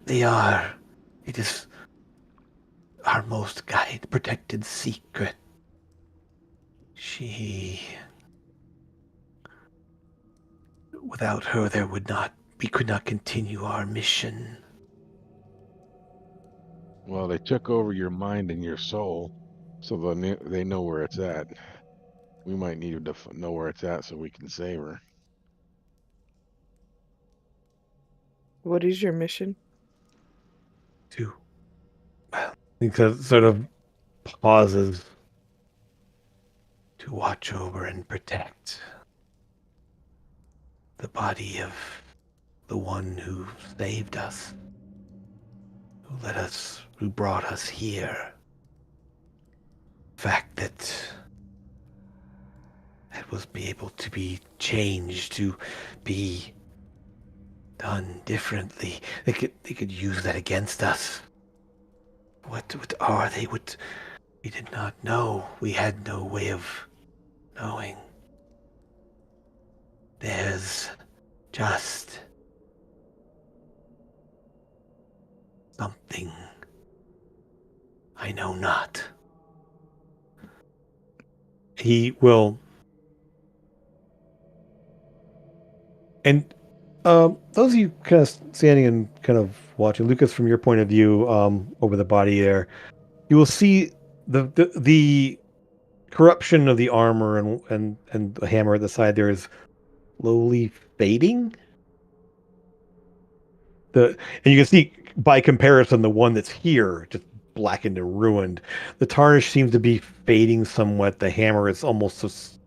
It is our most protected secret. Without her, we could not continue our mission. Well, they took over your mind and your soul, so they know where it's at. We might need to know where it's at so we can save her. What is your mission? Because sort of pauses to watch over and protect the body of the one who saved us, who brought us here. The fact that it was able to be changed to be done differently. They could use that against us. What are they? What we did not know. We had no way of knowing. There's just something I know not. He will. And those of you kind of standing and kind of watching, Lucas, from your point of view, over the body there, you will see the corruption of the armor and the hammer at the side there is slowly fading. And you can see by comparison the one that's here just blackened and ruined. The tarnish seems to be fading somewhat. The hammer is almost just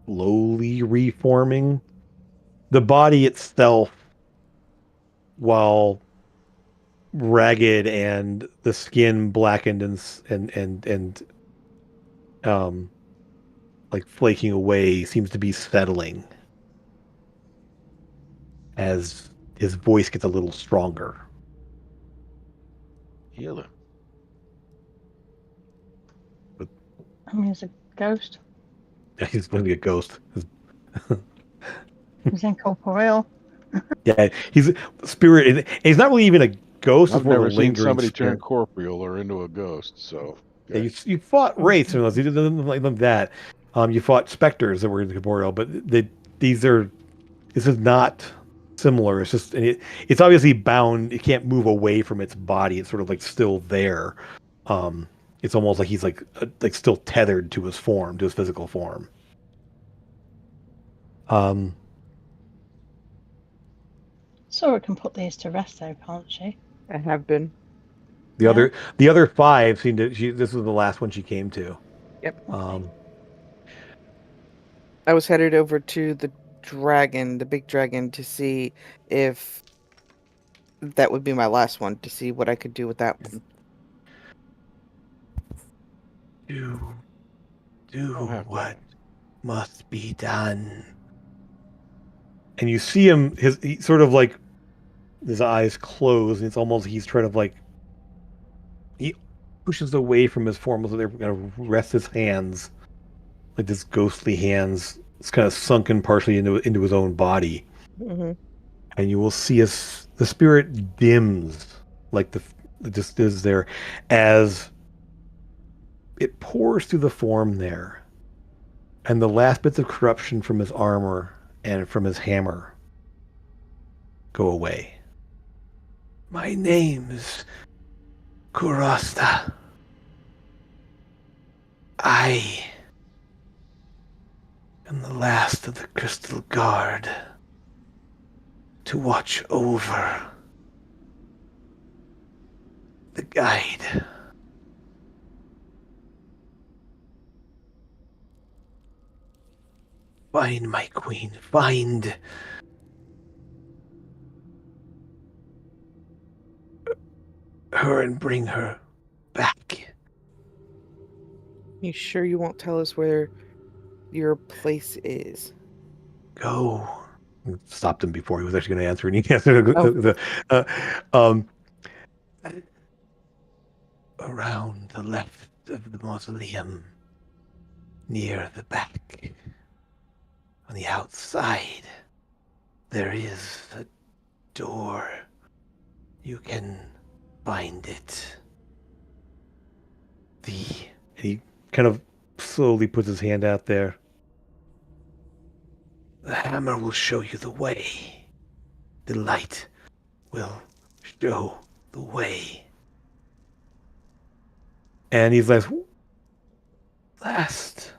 slowly reforming. The body itself, while ragged and the skin blackened and like flaking away, seems to be settling as his voice gets a little stronger. Heal him. I mean, he's a ghost. He's going to be a ghost. He's incorporeal. Yeah, he's a spirit. And he's not really even a ghost. I've It's more of never a seen lingering somebody turn spirit. corporeal or into a ghost. So Yeah, you fought wraiths and those. He doesn't like that. You fought specters that were incorporeal, but this is not similar. It's just, and it's obviously bound. It can't move away from its body. It's sort of like still there. It's almost like he's like still tethered to his form, to his physical form. Sora can put these to rest, though, can't she? I have been. The other five seemed to. This was the last one she came to. Yep. I was headed over to the dragon, the big dragon, to see if that would be my last one, to see what I could do with that one. Do what must be done. And you see him, he sort of like his eyes close, and it's almost he's trying to like he pushes away from his form, so they're going to rest his hands, like this ghostly hands. It's kind of sunken partially into his own body, and you will see the spirit dims, like it just is there, as it pours through the form there, and the last bits of corruption from his armor and from his hammer go away. My name's Kurasta. I am the last of the Crystal Guard to watch over the guide. Find my queen. Find her and bring her back. You sure you won't tell us where your place is? Go. Stopped him before he was actually going to answer, and he answered around the left of the mausoleum, near the back. On the outside, there is a door. You can find it. He kind of slowly puts his hand out there. The hammer will show you the way. The light will show the way. And he's like, last.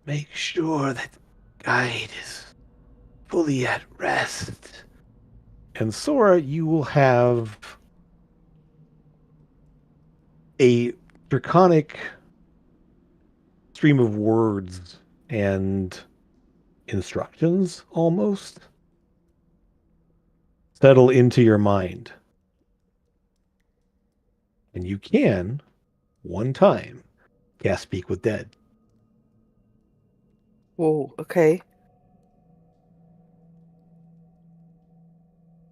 Make sure that guide is fully at rest. And Sora, you will have a draconic stream of words and instructions almost settle into your mind. And you can, one time, cast Speak with Dead. Whoa, okay.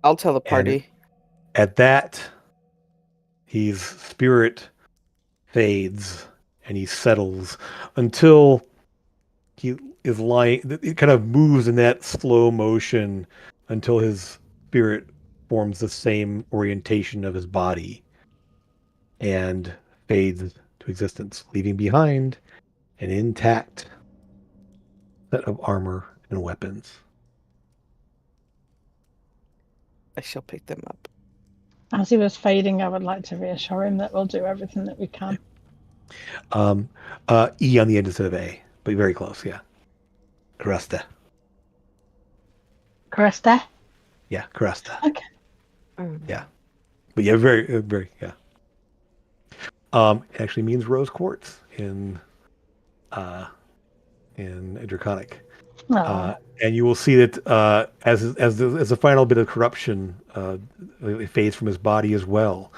I'll tell the And party. at that, his spirit fades and he settles until he is lying. It kind of moves in that slow motion until his spirit forms the same orientation of his body and fades to existence, leaving behind an intact set of armor and weapons. I shall pick them up. As he was fading, I would like to reassure him that we'll do everything that we can. E on the end instead of A, but very close. Yeah, Cresta. Cresta? Yeah, Cresta. Okay. Yeah, but yeah, very yeah. It actually means rose quartz in Draconic. And you will see that as a final bit of corruption it fades from his body as well.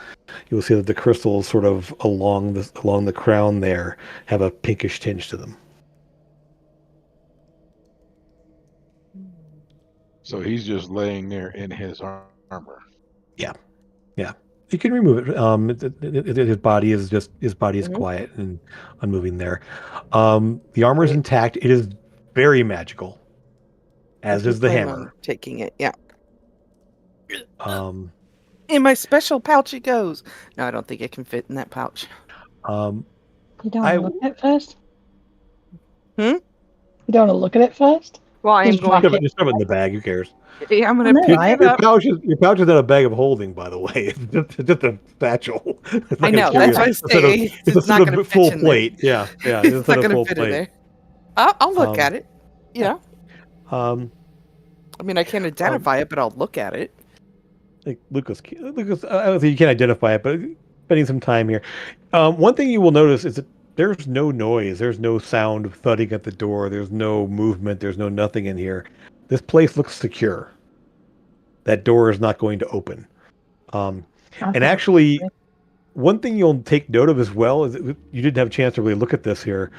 You will see that the crystals sort of along the crown there have a pinkish tinge to them. So he's just laying there in his armor. Yeah. You can remove it. His body is quiet and unmoving there. The armor is intact. It is very magical, as is the hammer. Taking it, yeah. In my special pouch it goes. No, I don't think it can fit in that pouch. You don't want to look at it first? You don't want to look at it first? Well, I'm going to just shove it in the bag. Who cares? Yeah, I'm going to pick it up. Your pouch is not a bag of holding, by the way. It's just a satchel. I know. That's why I say it's not going to fit full plate. Yeah. It's not going to fit in there. I'll look at it. Yeah. I mean, I can't identify it, but I'll look at it. Like Lucas, I don't think you can't identify it, but spending some time here. One thing you will notice is that there's no noise. There's no sound of thudding at the door. There's no movement. There's no nothing in here. This place looks secure. That door is not going to open. And actually, one thing you'll take note of as well is that you didn't have a chance to really look at this here.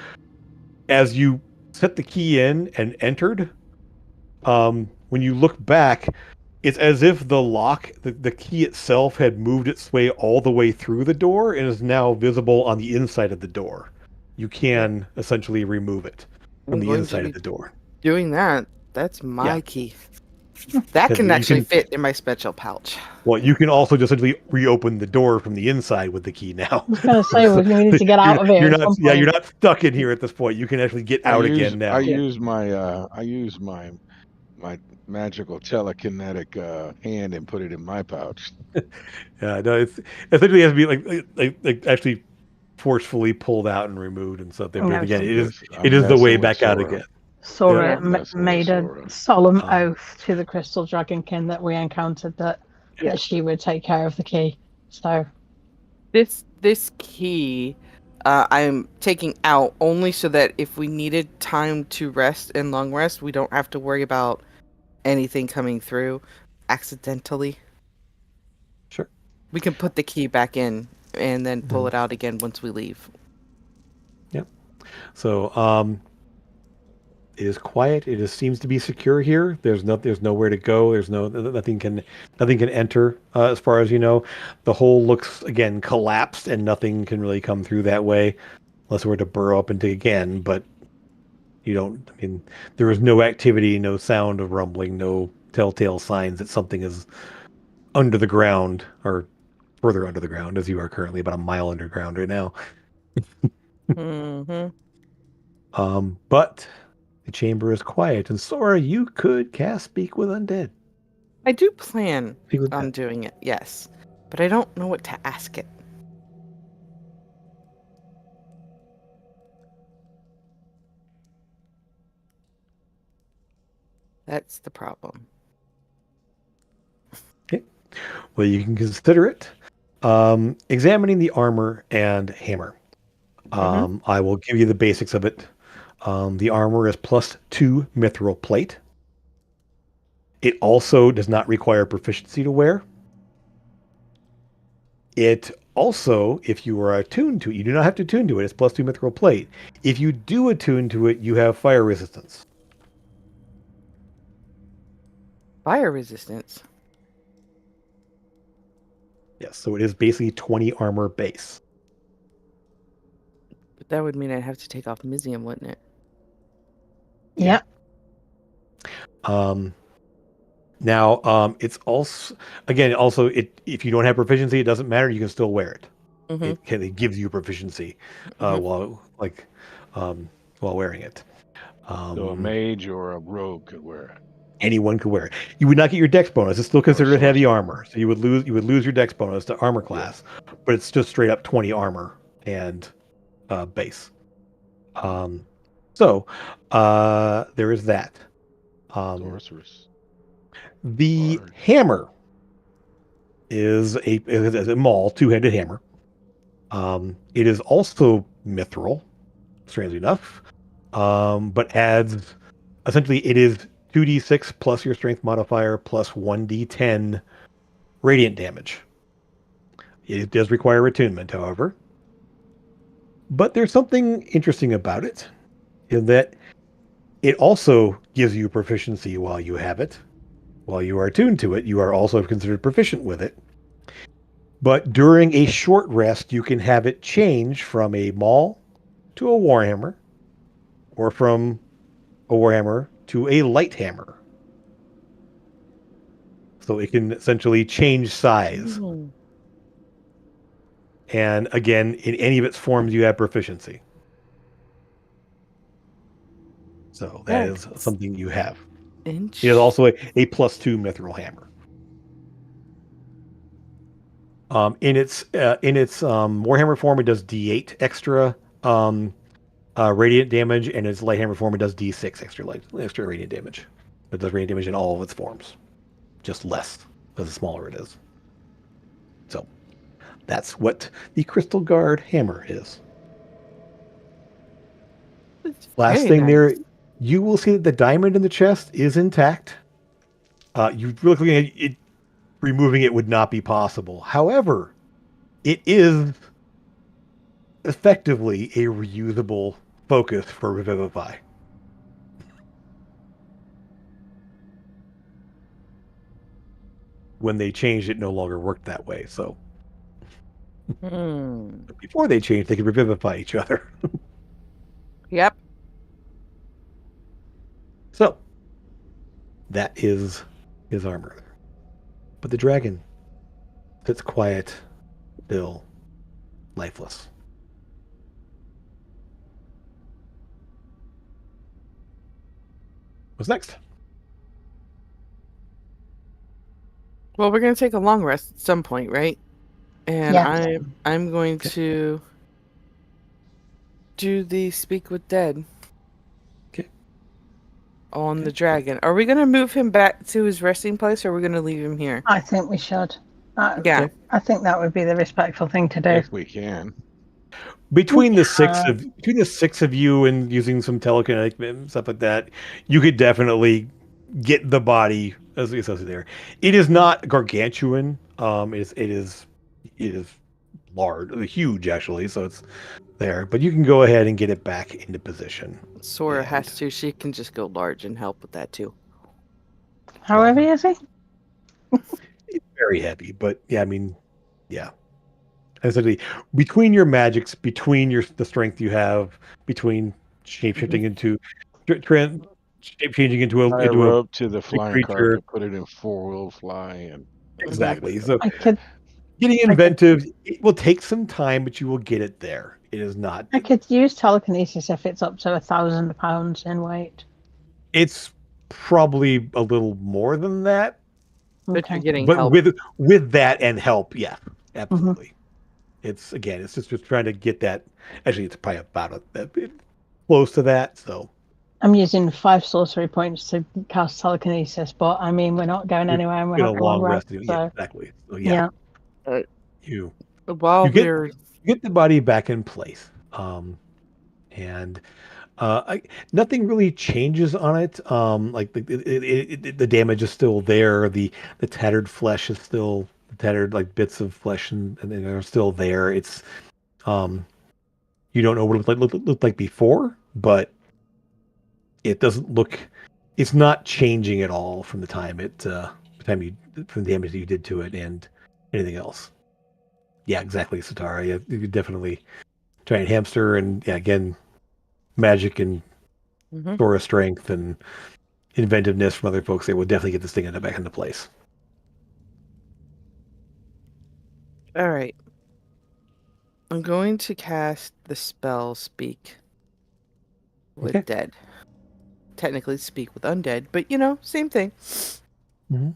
As you set the key in and entered, when you look back, it's as if the lock, the key itself had moved its way all the way through the door and is now visible on the inside of the door. You can essentially remove it from the inside of the door. Doing that, that's my key. That can actually fit in my special pouch. Well, you can also just essentially reopen the door from the inside with the key now. I was going to say, we need to get out of here. You're not stuck in here at this point. You can actually get out again now. I use my magical telekinetic hand and put it in my pouch. Yeah, no, it's essentially has to be like actually forcefully pulled out and removed and something. But again, it is the way back out again. Sora made a solemn oath to the crystal dragonkin that we encountered that she would take care of the key. So this key I'm taking out only so that if we needed time to rest and long rest, we don't have to worry about anything coming through accidentally. Sure. We can put the key back in and then pull it out again once we leave. Yep. So it is quiet. It seems to be secure here. There's nowhere to go. There's nothing can enter as far as you know. The hole looks again collapsed, and nothing can really come through that way, unless we're to burrow up into again. But you don't. I mean, there is no activity, no sound of rumbling, no telltale signs that something is under the ground or further under the ground, as you are currently about a mile underground right now. But the chamber is quiet, and Sora, you could cast Speak with Undead. I do plan on doing it, yes. But I don't know what to ask it. That's the problem. Okay. Well, you can consider it. Examining the armor and hammer. I will give you the basics of it. The armor is +2 mithril plate. It also does not require proficiency to wear. It also, if you are attuned to it, you do not have to attune to it. It's +2 mithril plate. If you do attune to it, you have fire resistance. Fire resistance? Yes, so it is basically 20 armor base. But that would mean I'd have to take off Mizium, wouldn't it? Yeah. Now, it's also if you don't have proficiency, it doesn't matter. You can still wear it. Mm-hmm. It gives you proficiency while wearing it. So a mage or a rogue could wear it. Anyone could wear it. You would not get your dex bonus. It's still considered heavy sorcerer. armor, so you would lose your dex bonus to armor class, but it's just straight up 20 armor and base. So there is that. Sorceress. The hammer is a maul, two-handed hammer. It is also mithril, strangely enough, but adds essentially it is 2d6 plus your strength modifier plus 1d10 radiant damage. It does require attunement, however. But there's something interesting about it, in that it also gives you proficiency while you have it. While you are attuned to it, you are also considered proficient with it. But during a short rest, you can have it change from a maul to a warhammer, or from a warhammer to a light hammer. So it can essentially change size. Mm-hmm. And again, in any of its forms, you have proficiency. So that is something you have. It is also a +2 mithril hammer. In its warhammer form, it does D8 extra radiant damage, and its light hammer form, it does D6 extra radiant damage. It does radiant damage in all of its forms, just less because the smaller it is. So that's what the Crystal Guard hammer is. Last thing there, you will see that the diamond in the chest is intact. You really looking at it, removing it would not be possible. However, it is effectively a reusable focus for Revivify. When they changed, it no longer worked that way. So before they changed, they could revivify each other. Yep. So that is his armor. But the dragon sits quiet, still, lifeless. What's next? Well, we're gonna take a long rest at some point, right? And Yeah. I'm going to do the Speak with Dead. Okay. On the dragon. Are we gonna move him back to his resting place, or are we gonna leave him here? I think we should. Yeah. I think that would be the respectful thing to do. If we can. Between the six of you and using some telekinetic and stuff like that, you could definitely get the body as there. It is not gargantuan. It is large, huge actually. So it's there, but you can go ahead and get it back into position. Sora has to. She can just go large and help with that too. How heavy is he? It's very heavy, but yeah, I mean, yeah. Essentially, between your magics, between the strength you have, between shapeshifting into shape-changing into a rope to the flying creature, carpet, put it in 4-wheel fly, and exactly. So getting inventive, it will take some time, but you will get it there. It is not. I could use telekinesis if it's up to 1,000 pounds in weight. It's probably a little more than that. But you're getting but help. with that and help, yeah, absolutely. It's just trying to get that. Actually, it's probably about a bit close to that. So I'm using 5 sorcery points to cast telekinesis, but I mean we're not going anywhere, and we're not long rest. So, yeah, exactly. So you get the body back in place, and nothing really changes on it. Like the damage is still there. The tattered flesh is still. Tattered like bits of flesh and they're still there. It's you don't know what it looked like before, but it doesn't look. It's not changing at all from the time from the damage that you did to it and anything else. Yeah, exactly, Satara. Yeah, you could definitely giant hamster, and yeah, again, magic and Mm-hmm. Sora strength and inventiveness from other folks. They will definitely get this thing back into place. All right. I'm going to cast the spell Speak with Okay. Dead. Technically Speak with Undead, but same thing. Mm-hmm.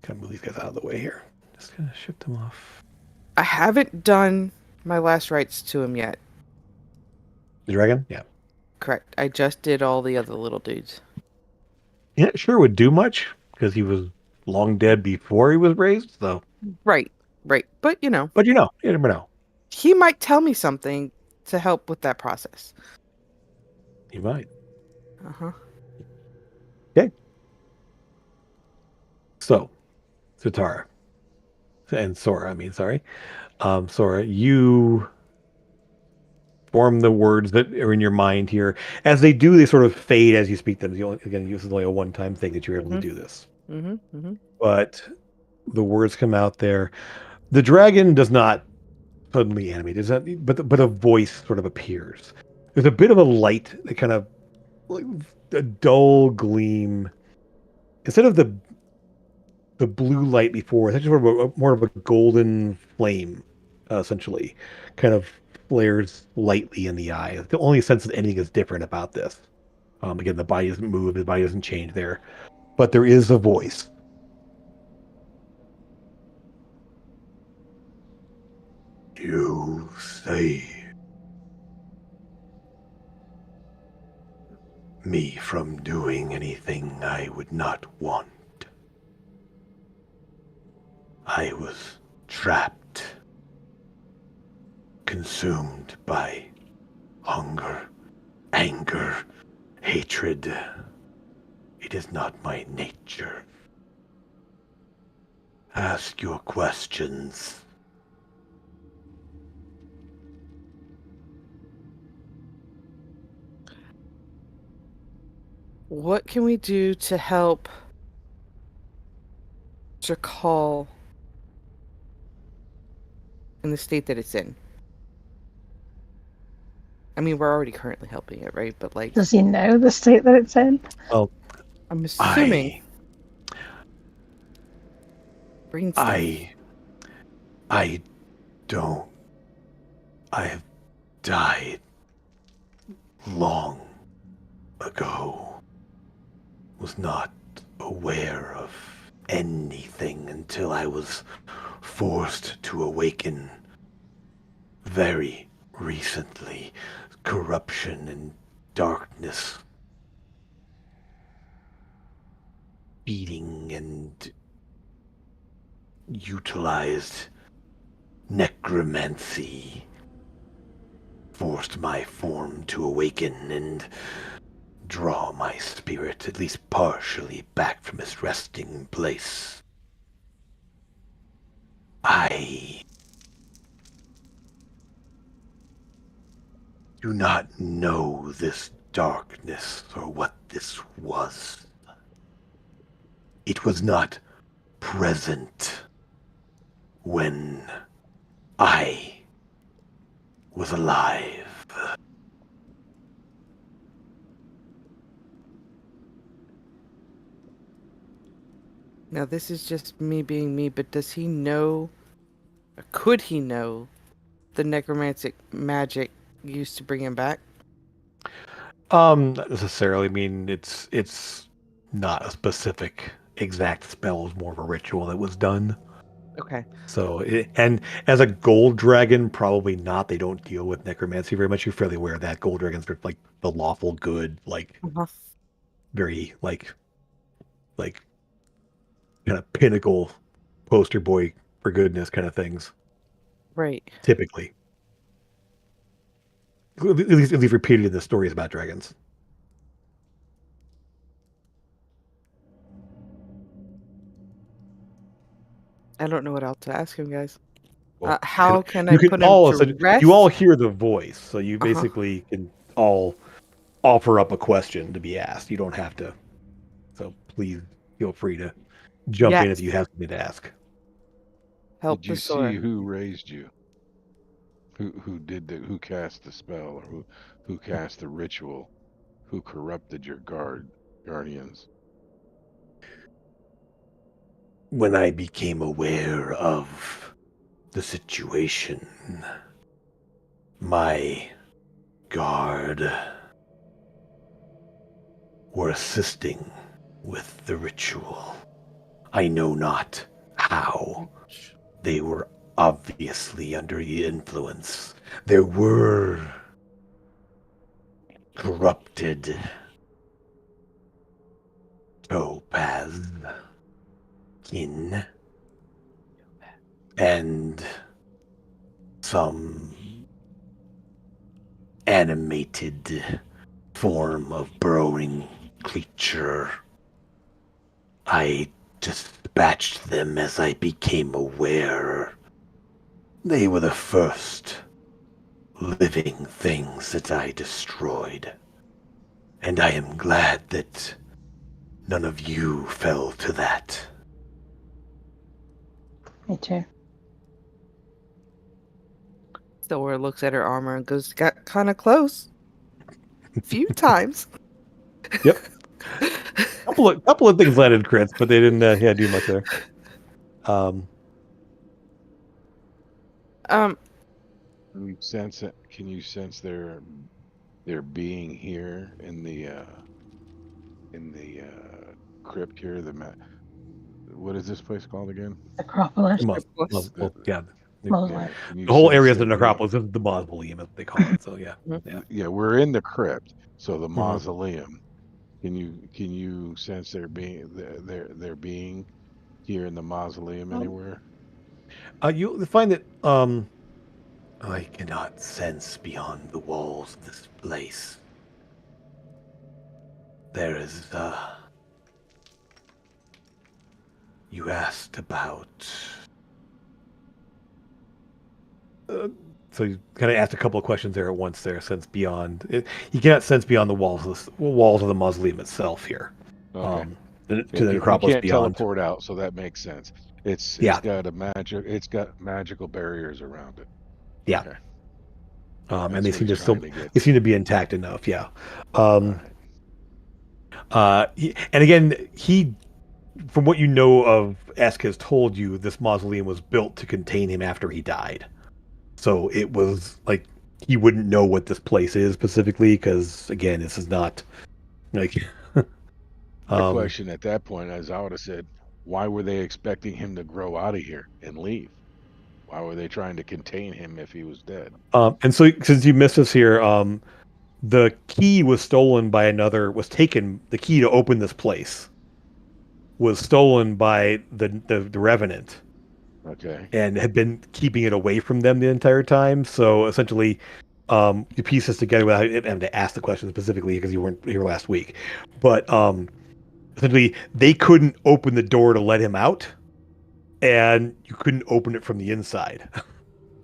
Kind of move these guys out of the way here. Just gonna shift them off. I haven't done my last rites to him yet. The dragon? Yeah. Correct. I just did all the other little dudes. Yeah, sure would do much because he was long dead before he was raised. So, Right. But but you never know. he might tell me something to help with that process. He might. Uh-huh. Okay. So, Satara and Sora. I mean, sorry, Sora. You form the words that are in your mind here. As they do, they sort of fade as you speak them. Again, this is only a one-time thing that you're able to do this. Mm-hmm. Mm-hmm. But the words come out there. The dragon does not suddenly animate. Is that? But a voice sort of appears. There's a bit of a light that kind of like a dull gleam instead of the blue light before. It's actually more of a golden flame, essentially, kind of flares lightly in the eye. It's the only sense that anything is different about this. Again, the body doesn't move, the body doesn't change there, but there is a voice. You say me from doing anything I would not want. I was trapped, consumed by hunger, anger, hatred. It is not my nature. Ask your questions. What can we do to help Drakal in the state that it's in? I mean, we're already currently helping it, right? But Does he know the state that it's in? Well, I'm assuming. Brain stuff. I don't. I have died long ago. Was not aware of anything until I was forced to awaken very recently. Corruption and darkness feeding and utilized necromancy forced my form to awaken and draw my spirit at least partially back from its resting place. I do not know this darkness or what this was. It was not present when I was alive. Now, this is just me being me, but does he know, or could he know, the necromantic magic used to bring him back? Not necessarily. I mean, it's not a specific exact spell. It's more of a ritual that was done. Okay. So, and as a gold dragon, probably not. They don't deal with necromancy very much. You're fairly aware of that. Gold dragons are like the lawful good, like Uh-huh. very like kind of pinnacle poster boy for goodness kind of things. Right. Typically, at least repeated in the stories about dragons. I don't know what else to ask him, guys. Well, How can I you can put him all to rest? you all hear the voice, so you Uh-huh. basically can all offer up a question to be asked. You don't have to. So please feel free to jump in if Yes. you have something to ask. Help Did the you Sora. see who raised you? Who cast the spell, or who cast the ritual? Who corrupted your guardians? When I became aware of the situation, my guard were assisting with the ritual. I know not how. They were obviously under the influence. There were corrupted topaz kin and some animated form of burrowing creature. I dispatched them as I became aware. They were the first living things that I destroyed. And I am glad that none of you fell to that. Me too. Sora looks at her armor and goes, got kind of close. A few times. Yep. couple of things landed crits, but they didn't do much there. Can you sense it? Can you sense their being here in the crypt here? What is this place called again? Necropolis. Yeah. Mausoleum. The whole area is the Necropolis. This is the mausoleum, as they call it. So yeah. Yeah, we're in the crypt. So the Mhm. mausoleum. Can you sense their being here in the mausoleum anywhere? You'll find that I cannot sense beyond the walls of this place. There is you asked about so you kind of asked a couple of questions there at once there. Sense beyond it, you cannot sense beyond the walls of the mausoleum itself here. Okay. To the Necropolis you can't beyond. teleport out, so that makes sense. It's got magical barriers around it. Yeah. Okay. And they That's seem what to still he's trying to get they seem to be intact enough. Yeah. Right. And again, from what you know of, Esk has told you this mausoleum was built to contain him after he died. So it was like he wouldn't know what this place is specifically because, again, this is not like. My question at that point, as I would have said, why were they expecting him to grow out of here and leave? Why were they trying to contain him if he was dead? And so, since you missed us here, the key was stolen by was taken. The key to open this place was stolen by the Revenant. Okay. And had been keeping it away from them the entire time. So essentially, you piece this together without having to ask the question specifically because you weren't here last week. But essentially, they couldn't open the door to let him out, and you couldn't open it from the inside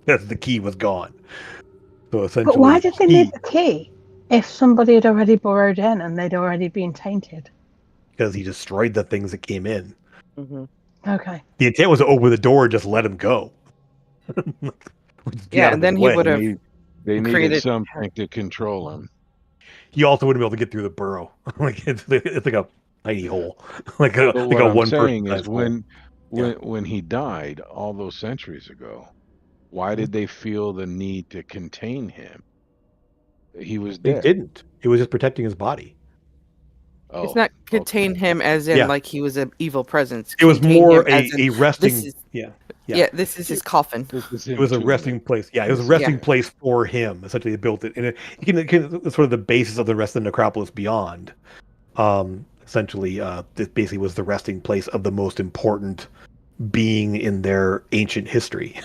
because the key was gone. So essentially, but why did they need the key if somebody had already burrowed in and they'd already been tainted? Because he destroyed the things that came in. Mm-hmm. Okay. The intent was to open the door and just let him go. Yeah, and then he would have. They needed created- something to control him. He also wouldn't be able to get through the burrow. Like it's like a tiny hole, like a But like what a I'm one saying person is hole. when he died all those centuries ago, why did they feel the need to contain him? He was They dead. didn't. It was just protecting his body. Oh, It's not contain him as in like he was an evil presence. It was Contain more him as in, a resting. This is, yeah. This is his coffin. It was a resting place. Yeah, it was a resting place for him. Essentially, they built it, and it sort of the basis of the rest of the Necropolis beyond. Essentially, this basically was the resting place of the most important being in their ancient history.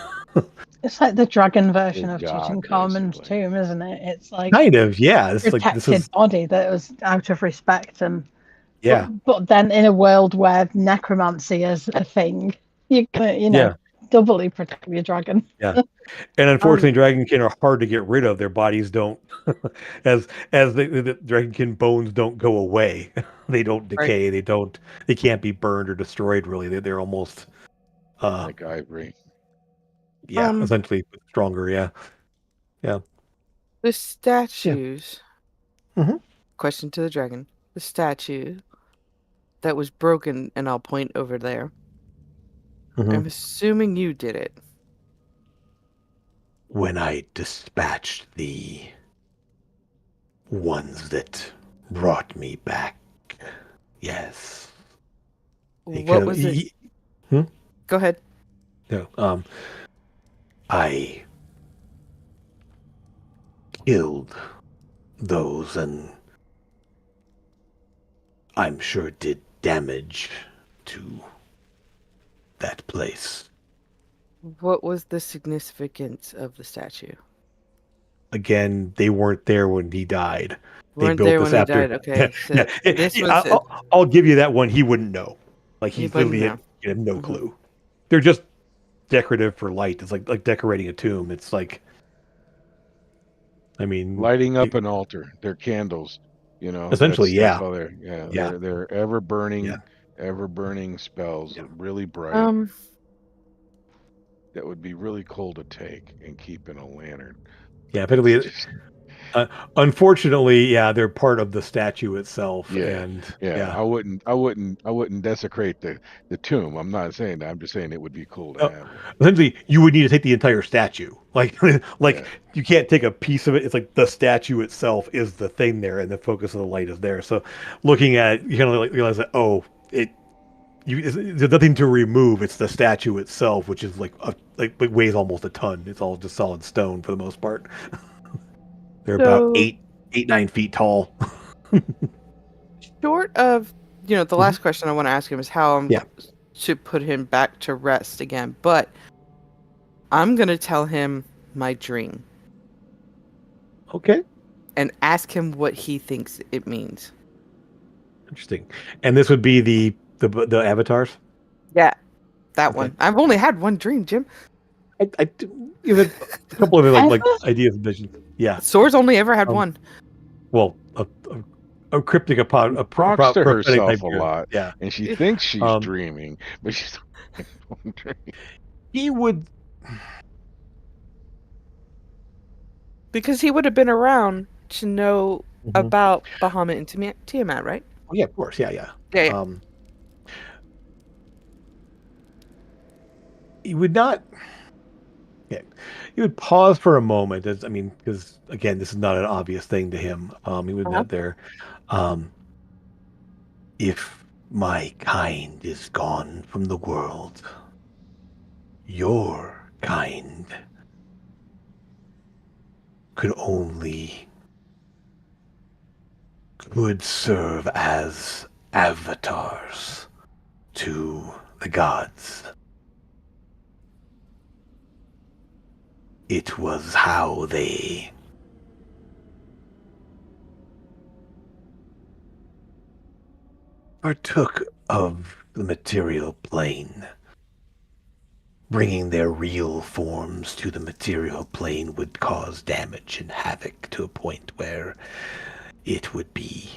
It's like the dragon version His of god, Tutankhamun's basically. tomb, isn't it? It's like Kind of, yeah. It's like protected this is body that was out of respect, and yeah. But then in a world where necromancy is a thing, you can doubly protect your dragon. Yeah. And unfortunately, dragonkin are hard to get rid of. Their bodies don't, as the dragonkin bones don't go away. They don't decay. Right. They can't be burned or destroyed. Really, they're almost like ivory. essentially stronger. Yeah. The statues. Mhm. Question to the dragon. The statue that was broken, and I'll point over there. Mhm. I'm assuming you did it. When I dispatched the ones that brought me back, yes. What was it? Go ahead. No, I killed those, and I'm sure did damage to that place. What was the significance of the statue? Again, they weren't there when he died. They Weren't built there this when he after. died? Okay, so this was I'll give you that one. He wouldn't know. Like he He wouldn't literally know. had no Mhm. clue. They're just decorative for light. It's like decorating a tomb. It's like, I mean, Lighting up an altar. They're candles. You know, essentially, that's yeah, all they're. Yeah, yeah, they're ever burning spells. yeah, Really bright. Um, That would be really cool to take and keep in a lantern. yeah. It's Effectively, just unfortunately, yeah, they're part of the statue itself, yeah, and yeah. yeah. I wouldn't desecrate the tomb. I'm not saying that. I'm just saying it would be cool to Oh, have one. essentially, you would need to take the entire statue. Like, like Yeah. you can't take a piece of it. It's like the statue itself is the thing there, and the focus of the light is there. So, looking at it, you kind of like realize that there's nothing to remove. It's the statue itself, which is like weighs almost a ton. It's all just solid stone for the most part. They're about so 9 feet tall. short of, the Mhm. last question I want to ask him is how I'm Yeah. to put him back to rest again, but I'm gonna tell him my dream Okay. and ask him what he thinks it means. Interesting. And this would be the avatars. Yeah, that Okay. one. I've only had one dream, Jim. You had a couple of like Ever? ideas and visions. Yeah. Soar's only ever had Um, one. Well, a cryptic Talks to prophetic herself type a dream. lot, Yeah. and she thinks she's Um, dreaming, but she's dreaming. he would. Because he would have been around to know Mhm. about Bahamut and Tiamat, right? Oh, yeah, of course. Yeah, yeah. Yeah. He would not. Yeah, he would pause for a moment. Because again, this is not an obvious thing to him. He would Uh-huh. not there. Um, if my kind is gone from the world, your kind could serve as avatars to the gods. It was how they partook of the material plane. Bringing their real forms to the material plane would cause damage and havoc to a point where it would be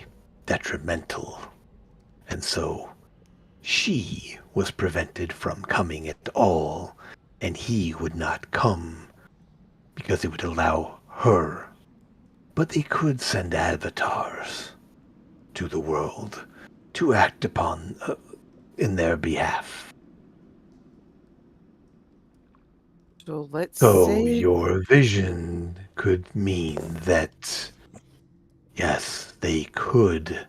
detrimental. And so she was prevented from coming at all, and he would not come because it would allow her. But they could send avatars to the world to act upon in their behalf. So let's So say your vision could mean that, yes, they could,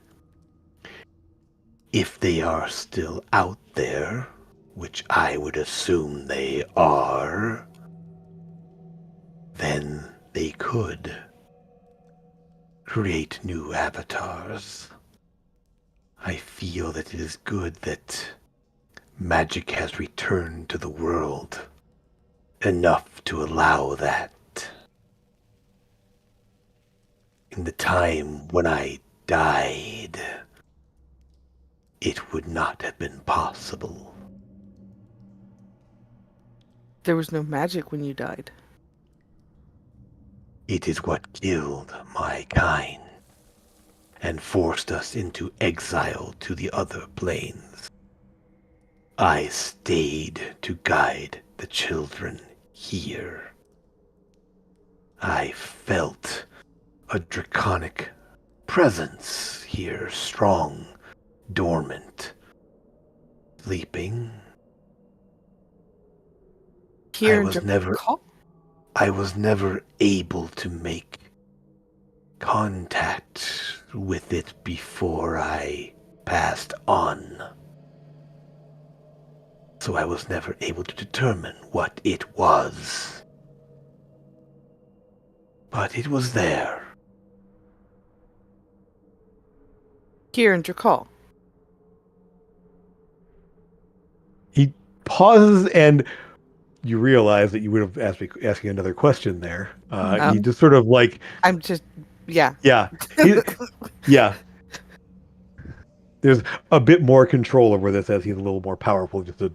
if they are still out there, which I would assume they are, then they could create new avatars. I feel that it is good that magic has returned to the world enough to allow that. In the time when I died, it would not have been possible. there was no magic when you died. It is what killed my kind and forced us into exile to the other planes. I stayed to guide the children here. I felt a draconic presence here, strong, dormant, sleeping. Here I in was never Japan? I was never able to make contact with it before I passed on. So I was never able to determine what it was. But it was there. Here in Japan. He pauses, and you realize that you would have asked me asking another question there. He just sort of like, I'm just, yeah. yeah, yeah. There's a bit more control over this as he's a little more powerful. Just to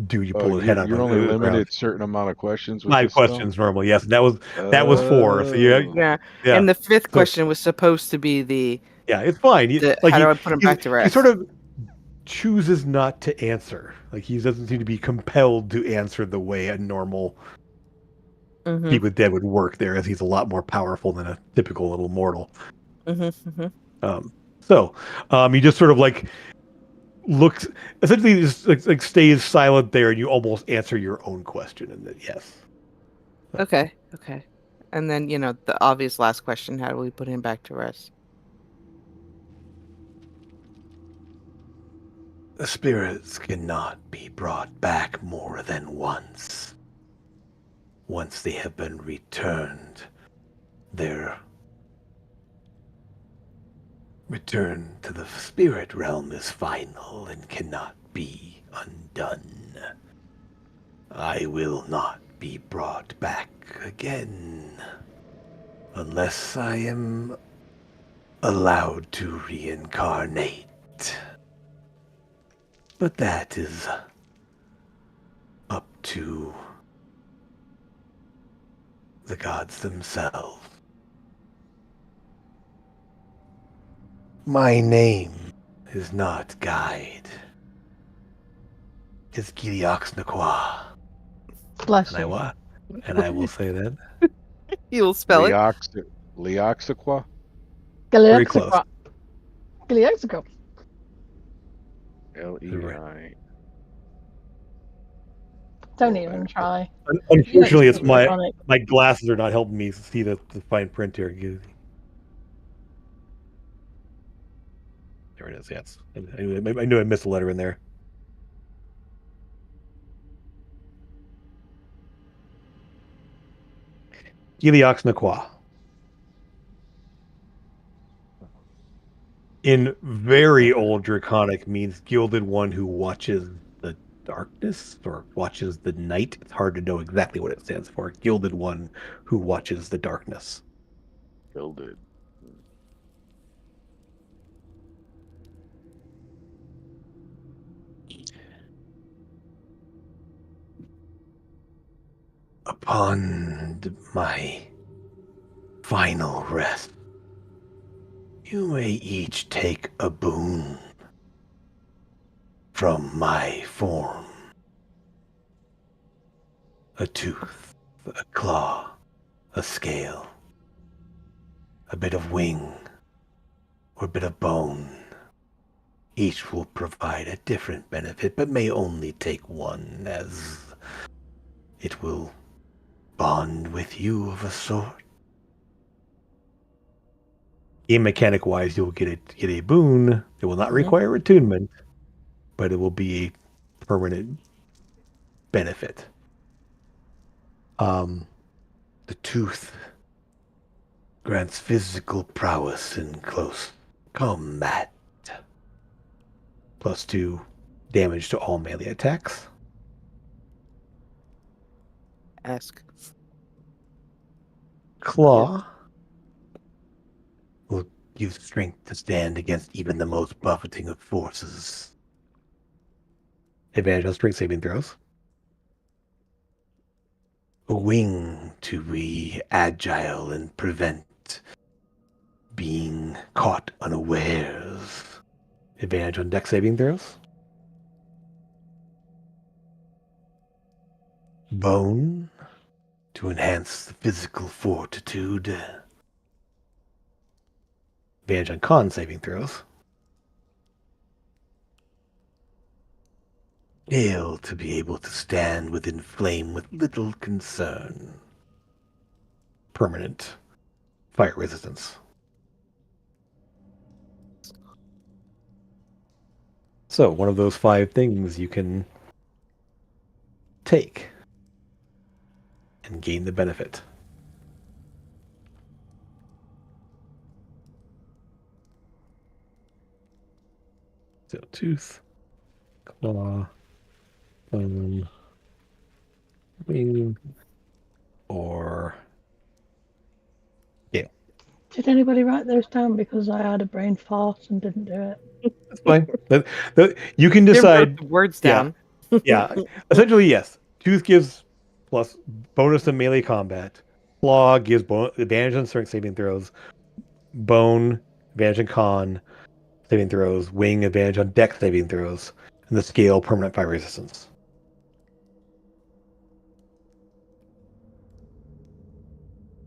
you Oh, pull his head out you're of only the ground. limited certain amount of questions with 5 this spell? questions normally. Yes, that was 4. So Oh. Yeah. yeah. And the fifth So- question was supposed to be the Yeah, it's fine. how do I put him back to He rest? sort of chooses not to answer. Like, he doesn't seem to be compelled to answer the way a normal Mm-hmm. Keep with Dead would work there, as he's a lot more powerful than a typical little mortal. Mm-hmm. He just sort of like looks, essentially just like stays silent there, and you almost answer your own question, and then yes. Okay. And then, the obvious last question, how do we put him back to rest? The spirits cannot be brought back more than once. Once they have been returned, their return to the spirit realm is final and cannot be undone. I will not be brought back again unless I am allowed to reincarnate. But that is up to the gods themselves. My name is not Guide. It's Gilioxnaqua. Bless And you. I will say that. You'll spell it. Leoxiqua? Very close. Galeaxico. Lei. Don't even try. Unfortunately, it's Ironic. my glasses are not helping me see the fine print here. There it is. Yes, I knew I missed a letter in there. Gilioxnaqua. In very old Draconic means gilded one who watches the darkness or watches the night. It's hard to know exactly what it stands for. Gilded one who watches the darkness. Gilded. Upon my final rest, you may each take a boon from my form. A tooth, a claw, a scale, a bit of wing, or a bit of bone. Each will provide a different benefit, but may only take one, as it will bond with you of a sort. Game mechanic wise, you'll get a boon. It will not require attunement, but it will be a permanent benefit. The tooth grants physical prowess in close combat. +2 damage to all melee attacks. Ask. Claw will give strength to stand against even the most buffeting of forces. Advantage on strength saving throws. A wing to be agile and prevent being caught unawares. Advantage on dex saving throws. Bone to enhance the physical fortitude. Advantage on con saving throws. Hail to be able to stand within flame with little concern. Permanent fire resistance. So, one of those 5 things you can take and gain the benefit. So, tooth, claw, wing, or yeah. Did anybody write those down? Because I had a brain fart and didn't do it. That's fine. You can Jim decide. wrote the words Yeah. down. Yeah. Essentially, yes. Tooth gives plus bonus to melee combat. Claw gives advantage on strength saving throws. Bone, advantage on con saving throws. Wing, advantage on dex saving throws. And the scale, permanent fire resistance.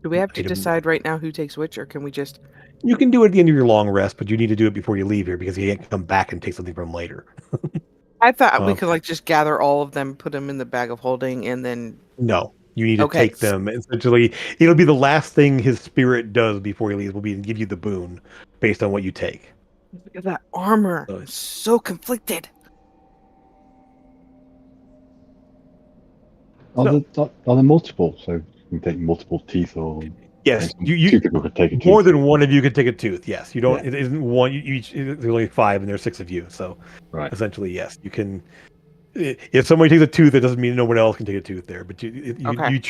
Do we have to Item- decide right now who takes which, or can we just... You can do it at the end of your long rest, but you need to do it before you leave here because you can't come back and take something from later. I thought we could like just gather all of them, put them in the bag of holding, and then... No, you need to Okay. take them. Essentially, it'll be the last thing his spirit does before he leaves will be to give you the boon based on what you take. Look at that armor. I'm so conflicted. Are there multiple? So you can take multiple teeth, or Yes, two people could take a tooth. more than one of you can take a tooth. Yes, you don't. Yeah. It isn't one. You each. There's only 5, and there's 6 of you. So, Right. essentially, yes, you can. If somebody takes a tooth, that doesn't mean no one else can take a tooth there. But Okay.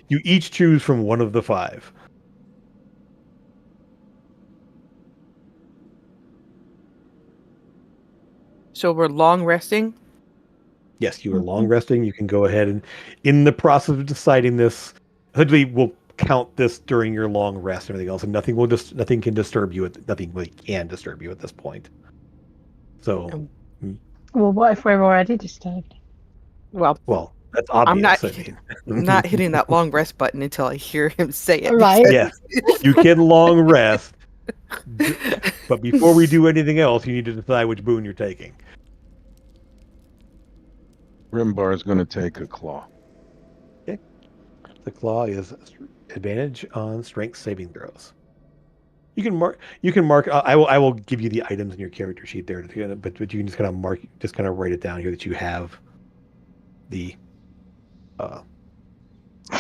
you each choose from one of the 5. So we're long resting? Yes, you are long resting. You can go ahead and, in the process of deciding this, essentially we'll count this during your long rest and everything else, and nothing can disturb you. Nothing really can disturb you at this point. So, Well, what if we're already disturbed? Well, that's obvious. I'm not hitting that long rest button until I hear him say it. Right. Yes, you can long rest, but before we do anything else, you need to decide which boon you're taking. Rimbar is going to take a claw. Okay. The claw is advantage on strength saving throws. You can mark. I will give you the items in your character sheet there, but you can just kind of mark, just kind of write it down here that you have the. The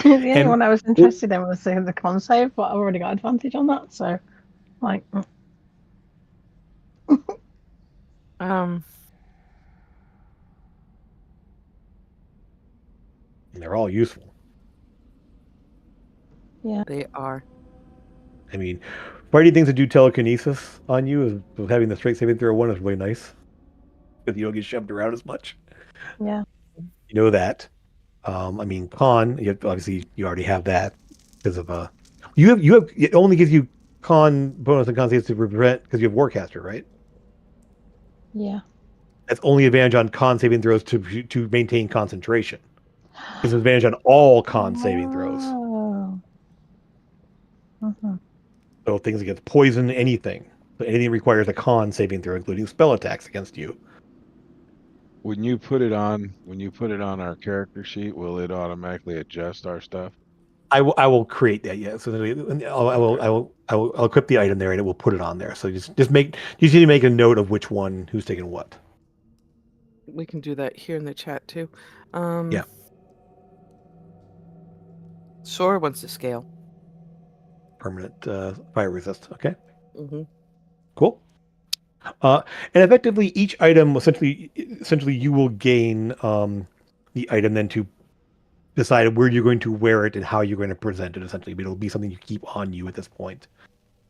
only one I was interested in was the con save, but I've already got advantage on that. So, like, And they're all useful. yeah, They are. I mean, fighting things that do telekinesis on you, is having the strength saving throw 1 is really nice, because you don't get shoved around as much. yeah. You know that. I mean, con. Obviously, you already have that because of you have. It only gives you con bonus and con saves to prevent because you have Warcaster, right? Yeah. That's only advantage on con saving throws to maintain concentration. It's advantage on all con saving throws. Oh. Mm-hmm. So things against poison, anything. So anything that requires a con saving throw, including spell attacks against you. When you put it on our character sheet, will it automatically adjust our stuff? I will create that. Yeah. So I'll equip the item there and it will put it on there. So you just need to make a note of which one, who's taking what. We can do that here in the chat too. Yeah. Sora wants to scale. Permanent fire resist. Okay. Mm-hmm. Cool. And effectively, each item essentially you will gain the item then to decide where you're going to wear it and how you're going to present it. Essentially, but it'll be something you keep on you at this point,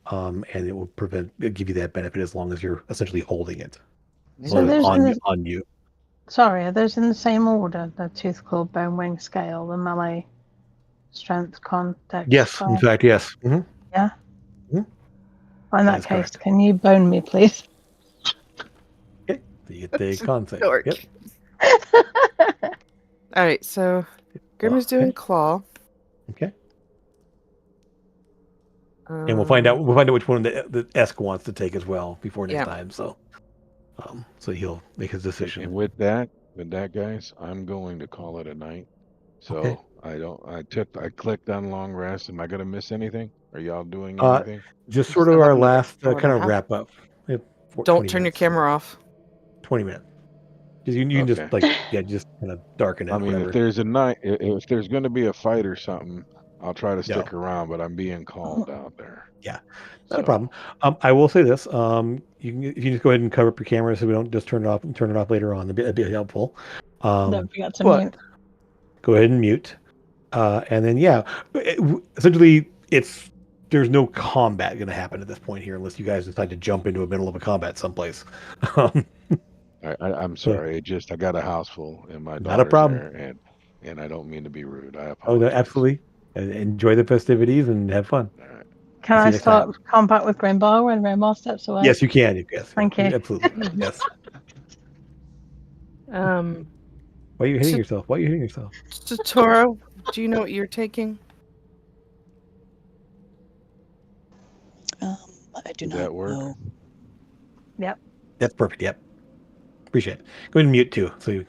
and it will give you that benefit as long as you're essentially holding it. So there's on you. Sorry, are those in the same order? The tooth, claw, bone, wing, scale, the melee, strength, con, dex. Yes, fire? in fact, yes. Mm-hmm. Yeah. Mm-hmm. Well, in that is case, correct. can you bone me, please? Okay, so you get the concept. dork. Yep. All right, so Grim is doing claw. Okay. And we'll find out which one the Esk wants to take as well before next time. So he'll make his decision. And with that, guys, I'm going to call it a night. So I clicked on long rest. Am I gonna miss anything? Are y'all doing anything? Just sort of our last kind of wrap up. Don't turn your camera off. 20 minutes. You can just just kind of darken it. I mean, if there's if there's going to be a fight or something, I'll try to stick around. But I'm being called out there. Yeah, not a problem. I will say this: if you just go ahead and cover up your camera so we don't just turn it off later on. That'd be helpful. Don't forget to mute. Go ahead and mute, and then essentially there's no combat going to happen at this point here unless you guys decide to jump into the middle of a combat someplace. I'm sorry. I got a house full and my not a problem, there, and I don't mean to be rude. I apologize. Oh, no, absolutely. Enjoy the festivities and have fun. All right. Can I start combat with Grimbar when Raymar steps away? Yes, you can. Yes, thank you. Absolutely. Yes. Why are you hitting yourself? Satoro, do you know what you're taking? I do not that work? know. Yep. That's perfect. Yep. Appreciate it. Go ahead and mute too. So you,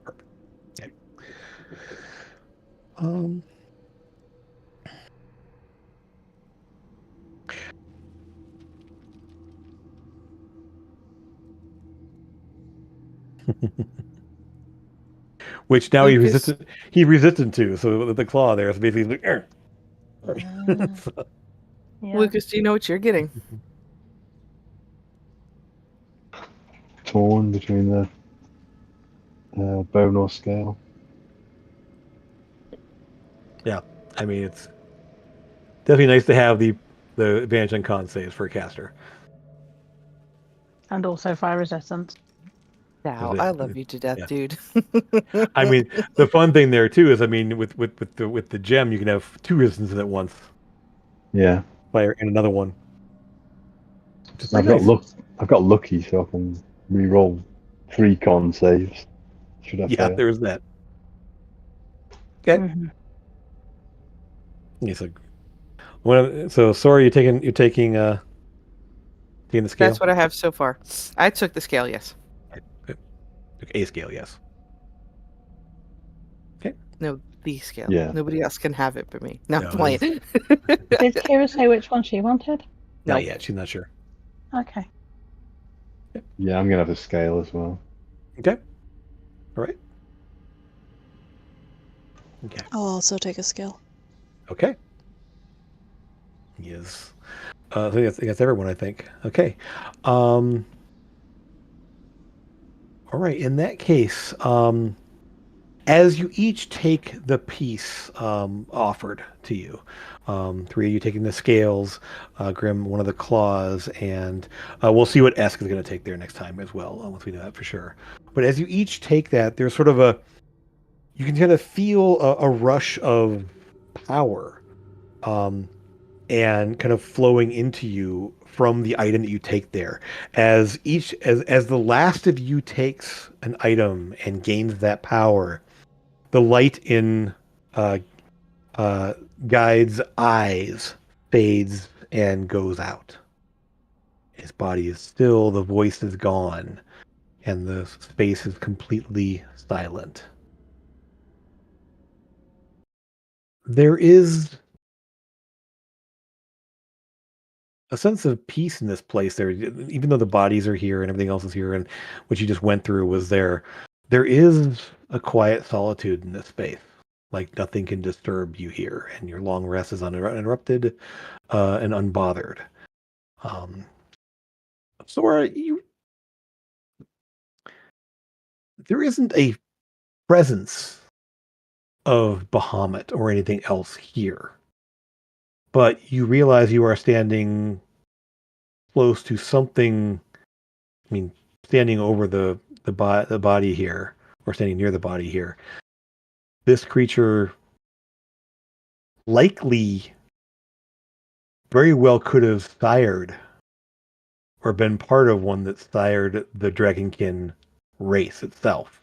Perfect. Okay. Which now Lucas. he resisted to. So the claw there is basically like, Lucas, do you know what you're getting? Torn between the bone or scale. Yeah, I mean it's definitely nice to have the advantage on con saves for a caster. And also fire resistance. Wow, I love you to death, dude. I mean, the fun thing there too is, I mean, with the gem, you can have 2 resistances at once. Yeah. Fire and another one. I've got lucky, so I can re-roll 3 con saves. Should I fail? There's that. Okay. Mm-hmm. Yeah, so sorry, you're taking the scale. That's what I have so far. I took the scale, yes. Took a scale, yes. Okay. No, the scale. Yeah. Nobody else can have it but me. No, No, I'm playing. Did Kira say which one she wanted? Not yet. She's not sure. Okay. Yeah, I'm gonna have a scale as well. Okay. All right. Okay. I'll also take a skill. Okay. Yes. I think that's everyone, I think. Okay. All right. In that case, as you each take the piece offered to you, 3 of you taking the scales, Grim one of the claws, and we'll see what Esk is going to take there next time as well, once we know that for sure. But as you each take that, there's sort of you can kind of feel a rush of power and kind of flowing into you from the item that you take there. As the last of you takes an item and gains that power, the light in Guide's eyes fades and goes out. His body is still, the voice is gone, and the space is completely silent. There is a sense of peace in this place there, even though the bodies are here and everything else is here, and what you just went through was there. There is a quiet solitude in this space. Like nothing can disturb you here, and your long rest is uninterrupted and unbothered. Sora, there isn't a presence of Bahamut or anything else here, but you realize you are standing close to something. I mean, standing over the body here, or standing near the body here. This creature likely very well could have sired or been part of one that sired the Dragonkin race itself.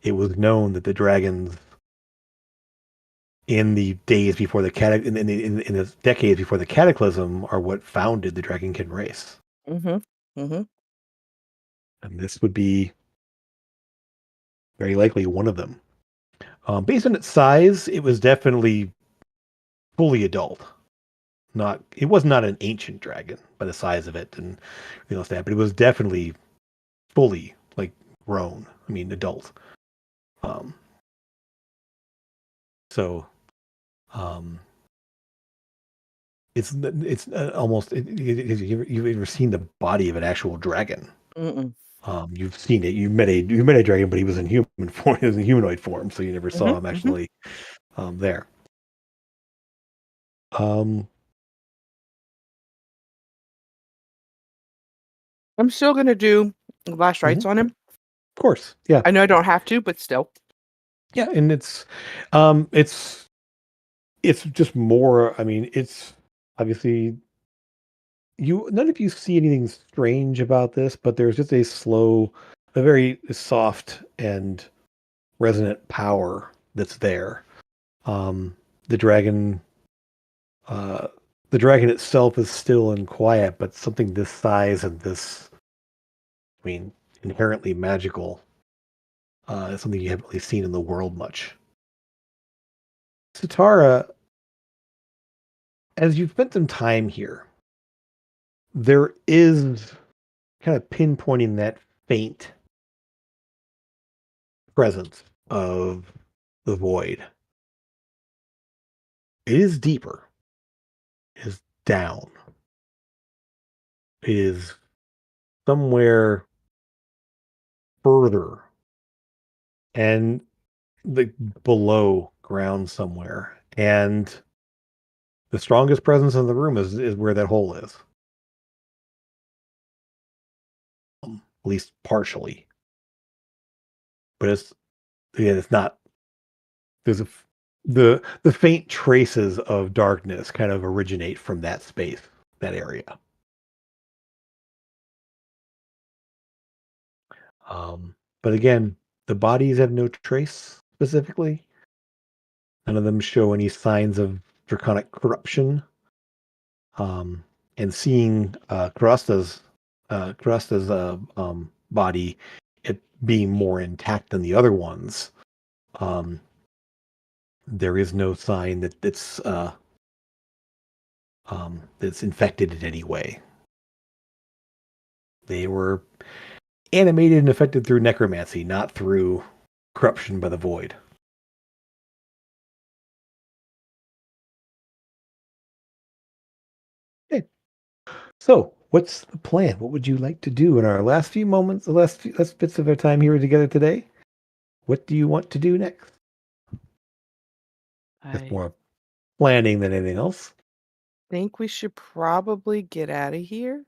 it was known that the dragons in the days before the in the decades before the cataclysm are what founded the dragonkin race. And this would be very likely one of them. Based on its size, it was definitely fully adult. It was not an ancient dragon by the size of it and that, but it was definitely fully like grown. I mean, adult. So, it's almost. You've ever seen the body of an actual dragon? You've seen it. You met a dragon, but he was in human form. He was in humanoid form, so you never saw him actually there. I'm still gonna do last rites on him. Of course, yeah. I know I don't have to, but still. Yeah, and it's just more. I mean, it's obviously none of you see anything strange about this, but there's just a very soft and resonant power that's there. The dragon itself is still and quiet, but something this size and this, I mean, inherently magical, is something you haven't really seen in the world much. Satara, as you've spent some time here, there is kind of pinpointing that faint presence of the void. It is deeper. It is down. It is somewhere further and below ground somewhere. And the strongest presence in the room is where that hole is. At least partially. But it's not. There's the faint traces of darkness kind of originate from that space, that area. But again, the bodies have no trace specifically. None of them show any signs of draconic corruption. And seeing Karasta's body, it being more intact than the other ones, there is no sign that it's infected in any way. They were animated and affected through necromancy, not through corruption by the void. Okay. So, what's the plan? What would you like to do in our last few moments, the last bits of our time here together today? What do you want to do next? It's more planning than anything else. I think we should probably get out of here.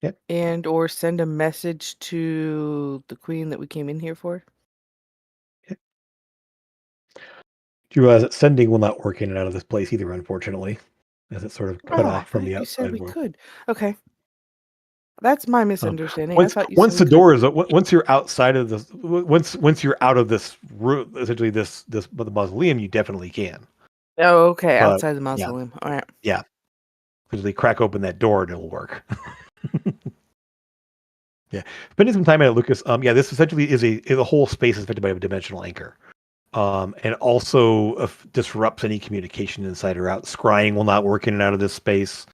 Yep. And or send a message to the queen that we came in here for. Yep. Do you realize that sending will not work in and out of this place either, unfortunately, as it's sort of cut off from the outside you said we world. could. Okay. That's my misunderstanding. Once I thought you once said the door is once you're outside of this, once you're out of this room, essentially this the mausoleum, you definitely can. Oh, okay. But, outside the mausoleum. All right. Yeah. Because they crack open that door and it'll work. Yeah. Spending some time at it, Lucas. This essentially is a whole space is affected by a dimensional anchor. And also disrupts any communication inside or out. Scrying will not work in and out of this space.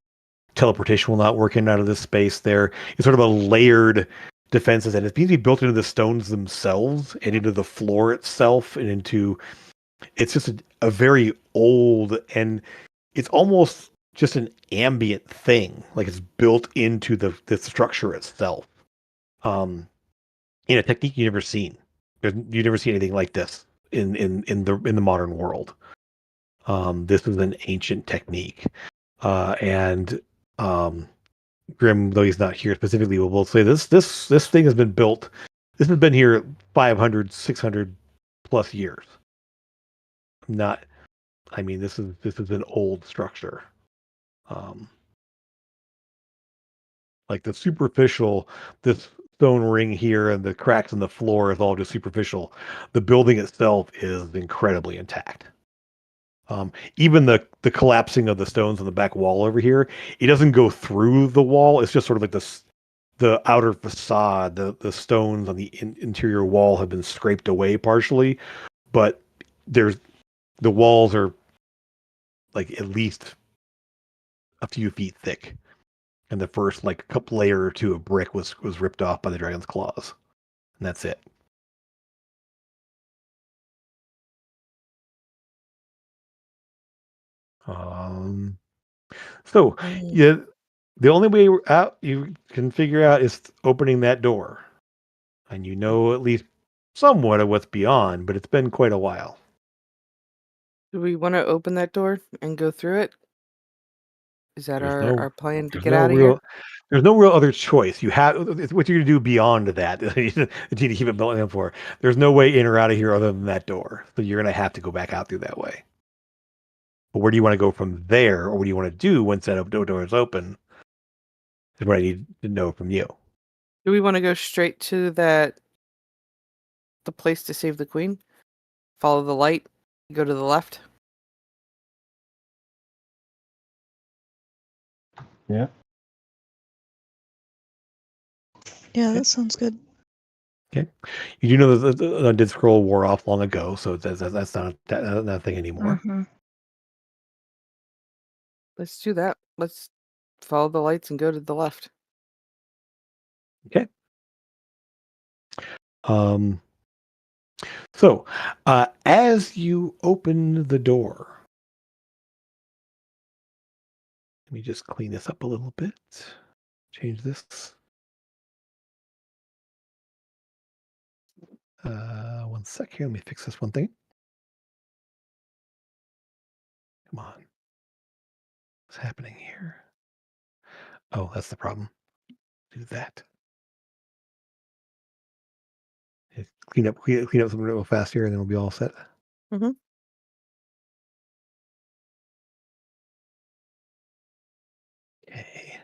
Teleportation will not work in and out of this space. There is sort of a layered defenses, and it's being built into the stones themselves and into the floor itself and into. It's just a very old, and it's almost just an ambient thing. Like it's built into the structure itself. In a technique you've never seen. You never see anything like this in the modern world. This is an ancient technique, and Grim, though he's not here specifically, will say this thing has been built. This has been here 500, 600 plus years. This is an old structure. Like the superficial, this stone ring here and the cracks in the floor is all just superficial. The building itself is incredibly intact. Even the collapsing of the stones on the back wall over here, it doesn't go through the wall. It's just sort of like the outer facade. The stones on the interior wall have been scraped away partially, but the walls are like at least a few feet thick. And the first like couple layer or two of brick was ripped off by the dragon's claws. And that's it. So yeah, the only way out you can figure out is opening that door. And you know at least somewhat of what's beyond, but it's been quite a while. Do we want to open that door and go through it? Is that our plan to get out of here? There's no real other choice. You have what you're gonna do beyond that. You need to keep it built in for. There's no way in or out of here other than that door. So you're gonna have to go back out through that way. But where do you want to go from there, or what do you want to do once that door is open? Is what I need to know from you. Do we want to go straight to the place to save the queen? Follow the light, go to the left? Yeah. Yeah, that sounds good. Okay. You do know that the undead scroll wore off long ago, so that's not a thing anymore. Mm-hmm. Let's do that. Let's follow the lights and go to the left. Okay. So, as you open the door, let me just clean this up a little bit. Change this. 1 sec here. Let me fix this one thing. Come on. What's happening here? Oh, that's the problem. Do that. Clean up something real fast here, and then we'll be all set. Mm-hmm. Okay.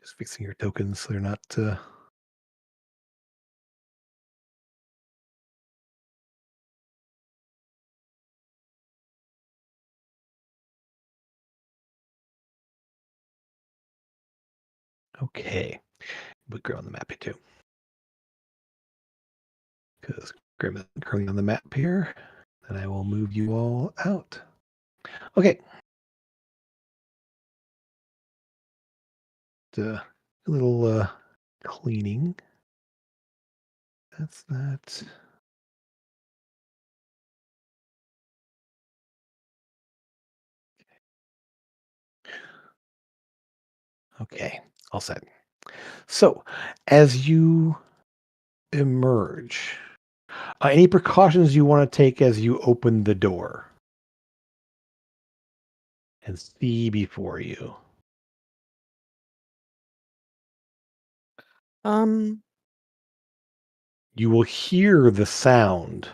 Just fixing your tokens so they're not. Okay. Put Grim on the map here too. Because Grim is currently on the map here. And I will move you all out. Okay. A little cleaning. That's that. Okay, all set. So, as you emerge, any precautions you want to take as you open the door and see before you? You will hear the sound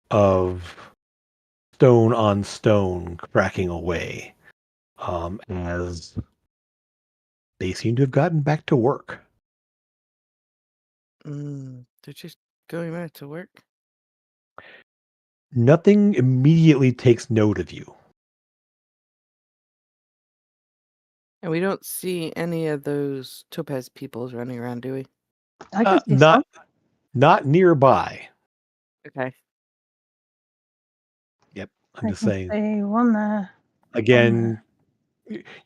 of stone on stone cracking away as they seem to have gotten back to work. They're just going back to work. Nothing immediately takes note of you. And we don't see any of those topaz peoples running around, do we? I can see some. Not nearby. Okay. Yep, I I'm just can saying. see one there. Again,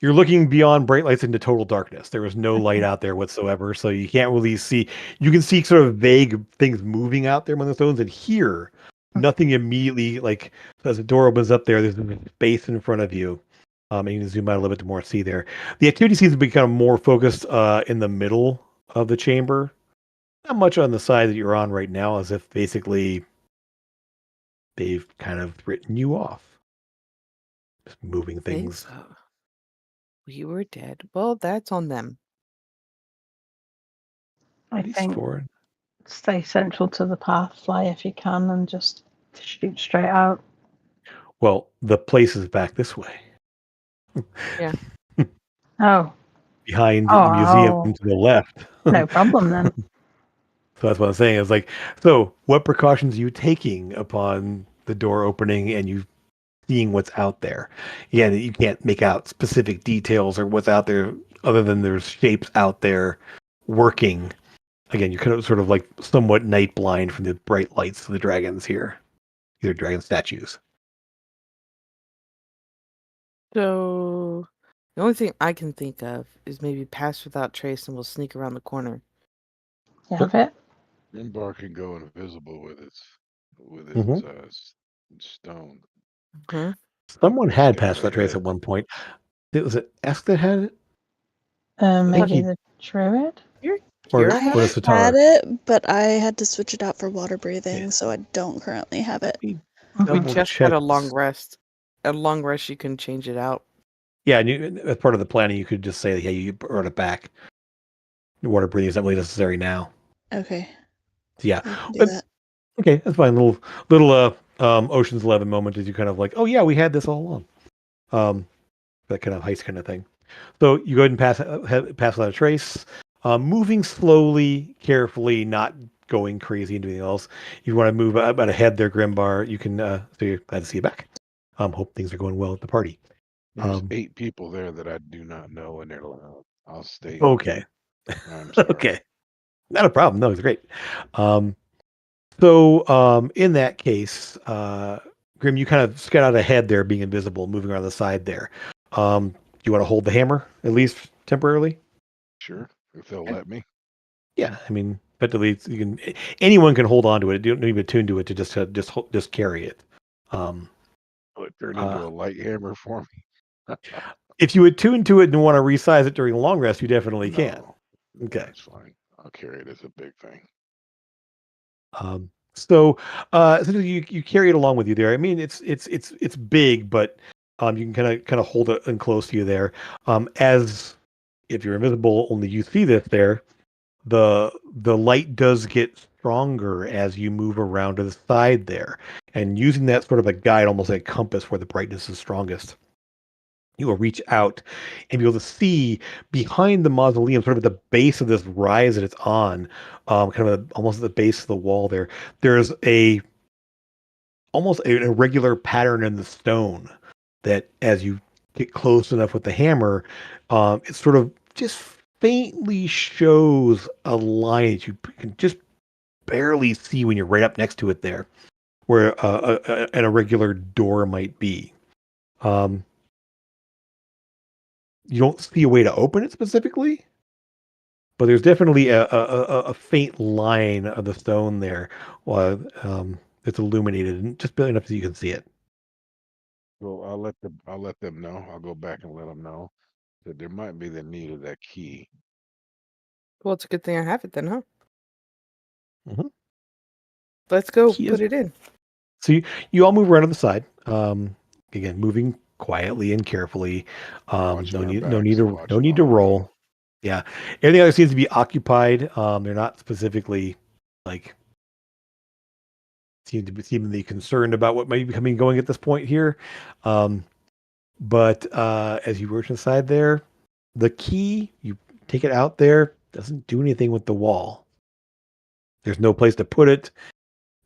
you're looking beyond bright lights into total darkness. There was no light out there whatsoever, so you can't really see. You can see sort of vague things moving out there among the stones, and here, nothing immediately, like as the door opens up there, there's a space in front of you. And you can zoom out a little bit to more see there. The activity seems to be kind of more focused in the middle of the chamber. Not much on the side that you're on right now, as if basically they've kind of written you off. Just moving things. So. We were dead. Well, that's on them. I think stay central to the path, fly if you can, and just shoot straight out. Well, the place is back this way. Yeah. Oh. behind Oh, the museum to the left. no problem then. So that's what I'm saying. It's like, so what precautions are you taking upon the door opening and you seeing what's out there? Yeah, you can't make out specific details or what's out there other than there's shapes out there working. Again, you're kind of sort of like somewhat night blind from the bright lights of the dragons here. These are dragon statues. So the only thing I can think of is maybe pass without trace and we'll sneak around the corner. You have it? Imbar can go invisible with its Mhm. stone. Hmm? Someone Just had get out passed that trace ahead. at one point. Was it Esk that had it? Maybe he- the druid? Here, Or Kira I had what it. is had Satara? it, but I had to switch it out for water breathing, Yeah. so I don't currently have it. Let me We We double just had check. a long rest. At a long rest, you can change it out. Yeah, and as part of the planning, you could just say, "Hey, you brought it back." The water breathing is not really necessary now. Okay, So yeah, I can do but that. okay, that's fine. Little Ocean's 11 moment as you kind of like, oh yeah, we had this all along. That kind of heist kind of thing. So you go ahead and pass without a trace, moving slowly, carefully, not going crazy into anything else. If you want to move about ahead there, Grimbar, you can. So you're glad to see you back. Hope things are going well at the party. There's 8 people there that I do not know, and they're loud. I'll stay on Okay, mute. I'm sorry. okay, not a problem. No, it's great. Um, in that case, Grim, you kind of scout out ahead there, being invisible, moving around the side there. Do you want to hold the hammer at least temporarily? Sure, if they'll let me. Yeah, I mean, effectively, you can anyone can hold on to it. You don't need to tune to it to just carry it. Um, Will it turn uh, into a light hammer for me? if you attune to it and want to resize it during a long rest, you definitely can. No, Okay. that's fine. I'll carry it as a big thing. So you carry it along with you there. I mean, it's big, but you can kind of hold it in close to you there. As if you're invisible, only you see this there. The light does get stronger as you move around to the side there, and using that sort of a guide, almost like a compass, where the brightness is strongest. You will reach out and be able to see behind the mausoleum, sort of at the base of this rise that it's on, almost at the base of the wall there. There's almost an irregular pattern in the stone that, as you get close enough with the hammer, it sort of just faintly shows a line that you can just barely see when you're right up next to it there, where an irregular door might be. Um, you don't see a way to open it specifically, but there's definitely a faint line of the stone there. It's illuminated and just barely enough so you can see it. Well, I'll let them know. I'll go back and let them know that there might be the need of that key. Well, it's a good thing I have it then, huh? Mhm. Let's go Key put is it in. So you all move around on the side. Again, moving quietly and carefully. Watching our backs, No watching need all to around. roll. Yeah, everything else seems to be occupied. They're not specifically like seem to be seemingly concerned about what might be coming and going at this point here. Um, but as you work inside there, the key you take it out there doesn't do anything with the wall. There's no place to put it.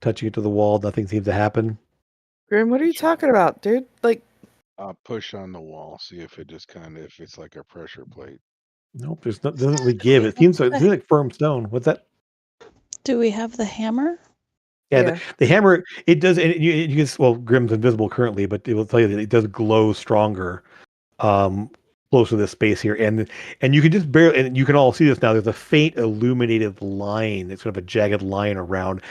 Touching it to the wall, nothing seems to happen. Grim, what are you Sure. talking about, dude? Like, I'll push on the wall, see if it just if it's like a pressure plate. Nope, doesn't really give. It seems like firm stone. What's that? Do we have the hammer? Yeah, yeah. the hammer, it does, and you can, well, Grim's invisible currently, but it will tell you that it does glow stronger, um, close to this space here, and you can just barely, and you can all see this now. There's a faint illuminated line. It's sort of a jagged line around,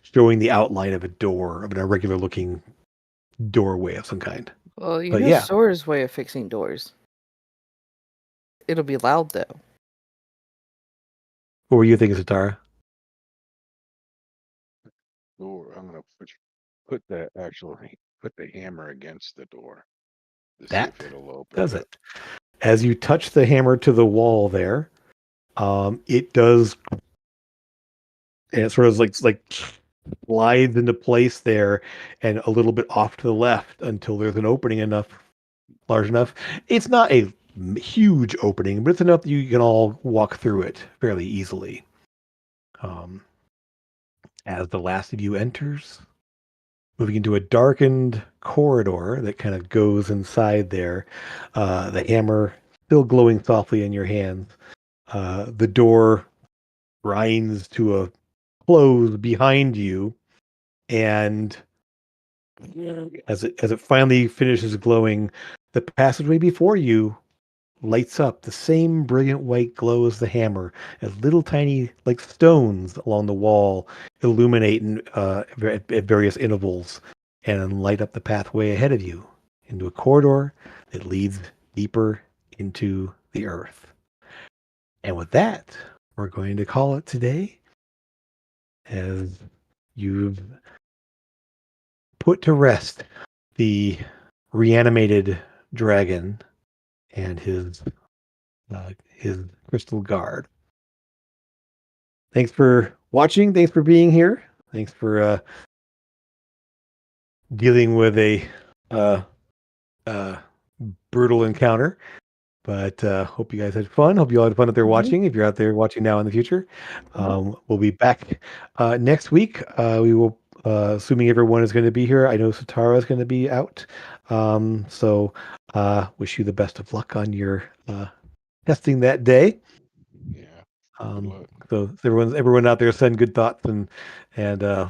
showing the outline of a door, of an irregular looking doorway of some kind. Well, you But know yeah, Sora's way of fixing doors. It'll be loud though. what were you thinking, Satara? Door. I'm gonna put put the hammer against the door to see That if it'll open does it. it. As you touch the hammer to the wall there, it does, and it sort of like slides into place there and a little bit off to the left until there's an opening large enough. It's not a huge opening, but it's enough that you can all walk through it fairly easily. As the last of you enters, moving into a darkened corridor that kind of goes inside there, the hammer still glowing softly in your hands. The door grinds to a close behind you, and as it finally finishes glowing, the passageway before you lights up the same brilliant white glow as the hammer, as little tiny like stones along the wall illuminate at various intervals and light up the pathway ahead of you into a corridor that leads deeper into the earth. And with that, we're going to call it today, as you've put to rest the reanimated dragon and his crystal guard. Thanks for watching. Thanks for being here. Thanks for dealing with a brutal encounter. But hope you guys had fun. Hope you all had fun out there watching. If you're out there watching now in the future, we'll be back next week. We will, assuming everyone is going to be here. I know Satara is going to be out. So wish you the best of luck on your testing that day. Yeah. So everyone out there send good thoughts and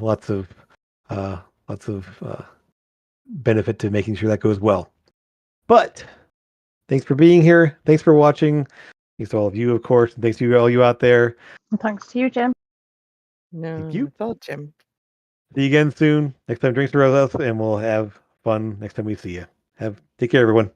lots of benefit to making sure that goes well. But thanks for being here. Thanks for watching. Thanks to all of you, of course. And thanks to all you out there. And thanks to you, Jim. No, Thank you. it's all Jim. See you again soon. Next time, drinks for us, and we'll have fun next time we see you. Take care, everyone.